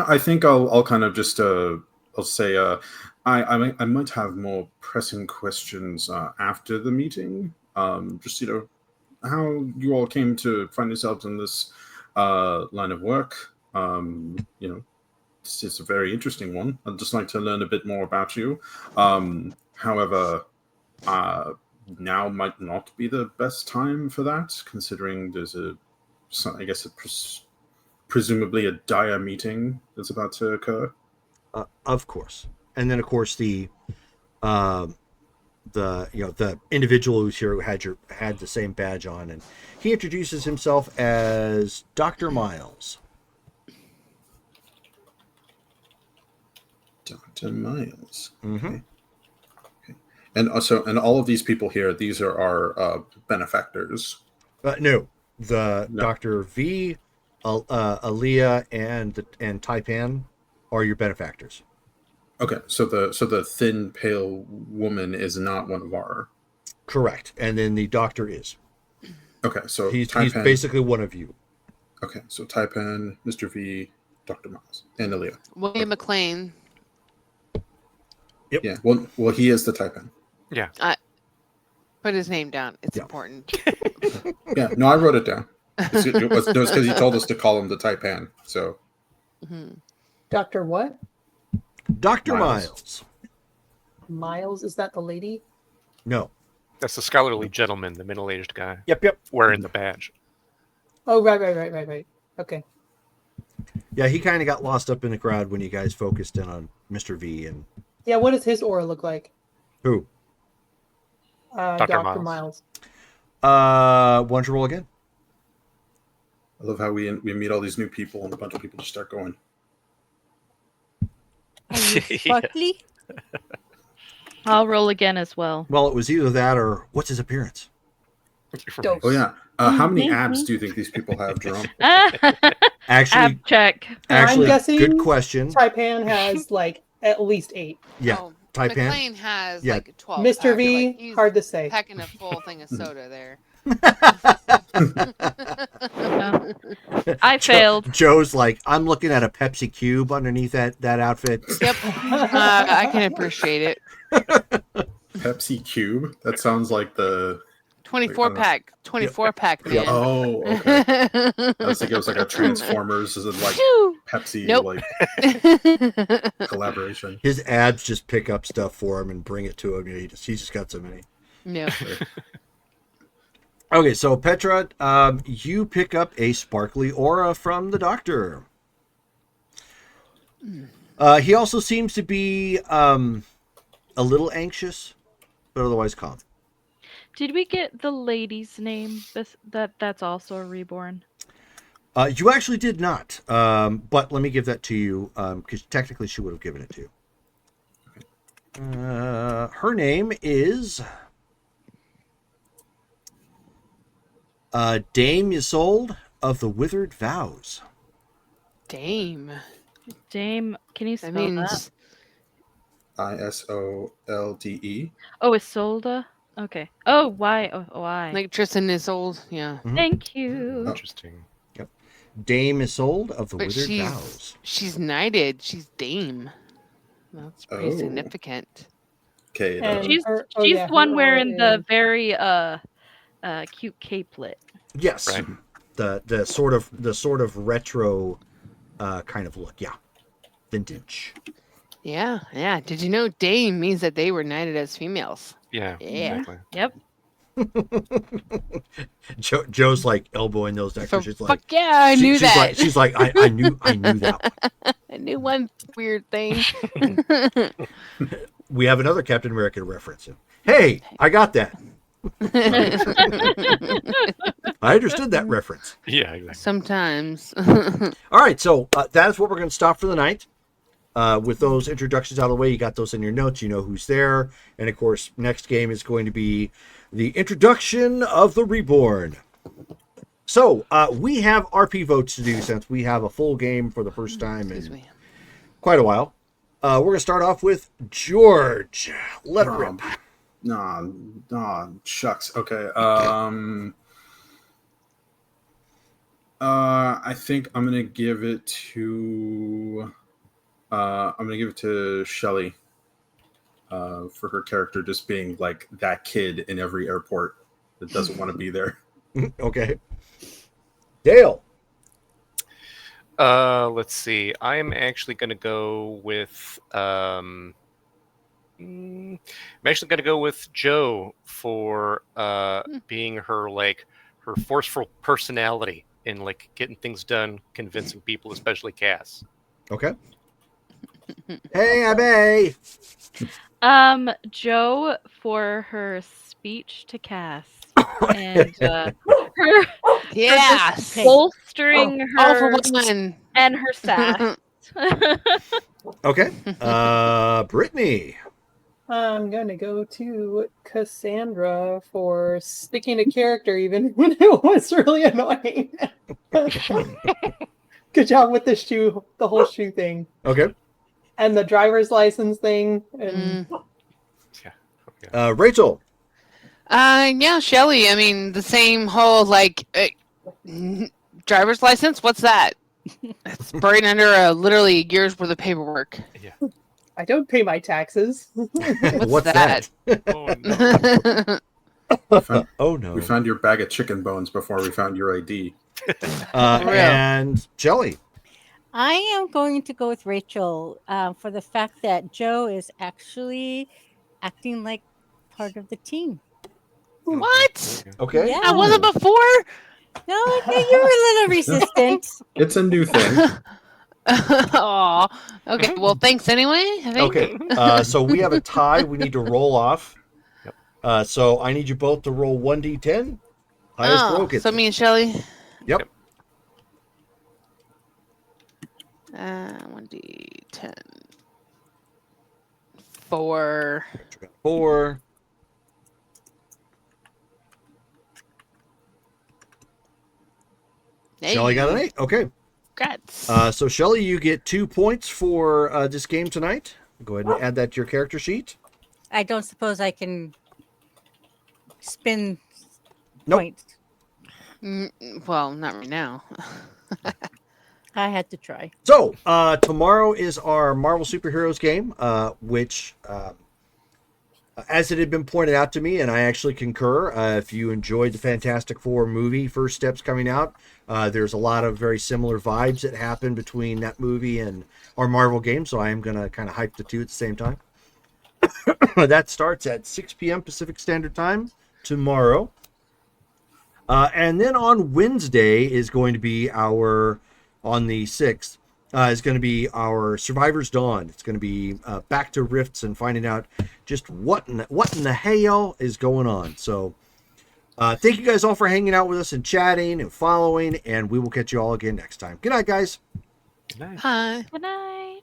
I think I'll kind of just I'll say I might have more pressing questions after the meeting. Just how you all came to find yourselves in this line of work. It's a very interesting one. I'd just like to learn a bit more about you. However, now might not be the best time for that, considering there's presumably a dire meeting that's about to occur. Of course. And then of course the individual who's here who had the same badge on, and he introduces himself as Dr. Miles. Dr. Miles. Mm-hmm. Okay. And also, and all of these people here, these are our benefactors. No, Dr. V, Aaliyah, and Taipan are your benefactors. Okay, so the thin, pale woman is not one of our. Correct, and then the doctor is. Okay, so he's Taipan, basically one of you. Okay, so Taipan, Mr. V, Dr. Miles, and Aaliyah. William McLean. Yep. Yeah. Well, he is the Taipan. Yeah. Put his name down. It's Yeah. important. Yeah. No, I wrote it down. It was because he told us to call him the Taipan. So. Mhm. Dr. What? Dr. Miles. Miles. Miles? Is that the lady? No. That's the scholarly gentleman, the middle-aged guy Yep. wearing the badge. Oh, right. Okay. Yeah, he kind of got lost up in the crowd when you guys focused in on Mr. V and Yeah, what does his aura look like? who? Dr. Dr. Miles. Miles. Why don't you roll again? I love how we meet all these new people and a bunch of people just start going. Are you Yeah. sparkly? I'll roll again as well. Well, it was either that or what's his appearance? Dose. Oh yeah. How many abs do you think these people have, Jerome? Actually, Ab check. actually, I'm guessing good question. Taipan has like at least 8. Yeah, Oh, Taipan. McLean has Yeah. like 12. Mr. packs, V, like, he's hard to say. packing a full thing of soda there. I failed. Joe's like, I'm looking at a Pepsi Cube underneath that outfit. Yep. I can appreciate it. Pepsi Cube? That sounds like the 24 pack. 24 pack, man. Oh, okay. I was thinking it was like a Transformers as in like Phew. Pepsi Nope. like collaboration. His abs just pick up stuff for him and bring it to him. He's just got so many. No. Okay, so Petra, you pick up a sparkly aura from the doctor. He also seems to be a little anxious, but otherwise calm. Did we get the lady's name? That's also a reborn. You actually did not, but let me give that to you, because technically she would have given it to you. Her name is Dame Isolde of the Withered Vows. Dame. Dame, can you spell That means ISOLDE. Oh, Isolde? Okay. Oh, why? Oh, why? like Tristan is old. Yeah. Thank you. Interesting. Dame Isolde of the But Withered she's Vows. she's knighted. She's Dame. That's pretty Oh. significant. Okay. And She's her- she's yeah, the one her wearing aura the very cute capelet. Yes, Right. the sort of retro kind of look. Yeah, vintage. Yeah, yeah. Did you know Dame means that they were knighted as females? Yeah. Yeah. Exactly. Yep. Joe's like elbowing those So actors. She's like, fuck yeah, I knew she's that. Like, she's like, I knew that one. I knew one weird thing. We have another Captain America reference. Hey, I got that. I understood that reference. Yeah, exactly. Sometimes. All right, so that is what we're going to stop for the night. With those introductions out of the way, you got those in your notes. You know who's there. And, of course, next game is going to be the introduction of the Reborn. So we have RP votes to do since we have a full game for the first time Excuse in me. quite a while. We're going to start off with George. Let it rip. Nah, shucks. Okay. I think I'm gonna give it to Shelley. For her character just being like that kid in every airport that doesn't want to be there. Okay. Dale. Let's see. I'm actually going to go with I'm actually going to go with Joe for being her her forceful personality in like getting things done, convincing people, especially Cass. Okay. Hey, Abby. Joe for her speech to Cass and her Yes. bolstering All for her one. and her sass. Okay. Brittany. I'm going to go to Cassandra for sticking to character even when it was really annoying. Good job with the whole shoe thing. Okay. And the driver's license thing. And Rachel. Yeah, Shelley. I mean, the same whole driver's license. What's that? It's buried under literally years worth of paperwork. Yeah. I don't pay my taxes. What's that? Oh, no. Oh, no. We found your bag of chicken bones before we found your ID. And Jelly. I am going to go with Rachel for the fact that Joe is actually acting like part of the team. What? Okay. Yeah. I wasn't before. No, you were a little resistant. It's a new thing. Oh, okay. Well, thanks anyway. I think. Okay. So we have a tie we need to roll off. So I need you both to roll 1d10. Highest roll gets so it. me and Shelly. Yep. 1d10. 4. 4. Shelly got an 8. Okay. Congrats. So Shelly, you get 2 points for this game tonight. Go ahead and add that to your character sheet. I don't suppose I can spin Nope. points. Well, not right now. I had to try. So tomorrow is our Marvel Superheroes game, which, as it had been pointed out to me, and I actually concur, if you enjoyed the Fantastic Four movie, First Steps coming out, there's a lot of very similar vibes that happen between that movie and our Marvel game, so I am going to kind of hype the two at the same time. That starts at 6 p.m. Pacific Standard Time tomorrow. And then on Wednesday is going to be on the 6th, is going to be our Survivor's Dawn. It's going to be back to Rifts and finding out just what in the hell is going on. So thank you guys all for hanging out with us and chatting and following, and we will catch you all again next time. Good night, guys. Good night. Hi. Good night.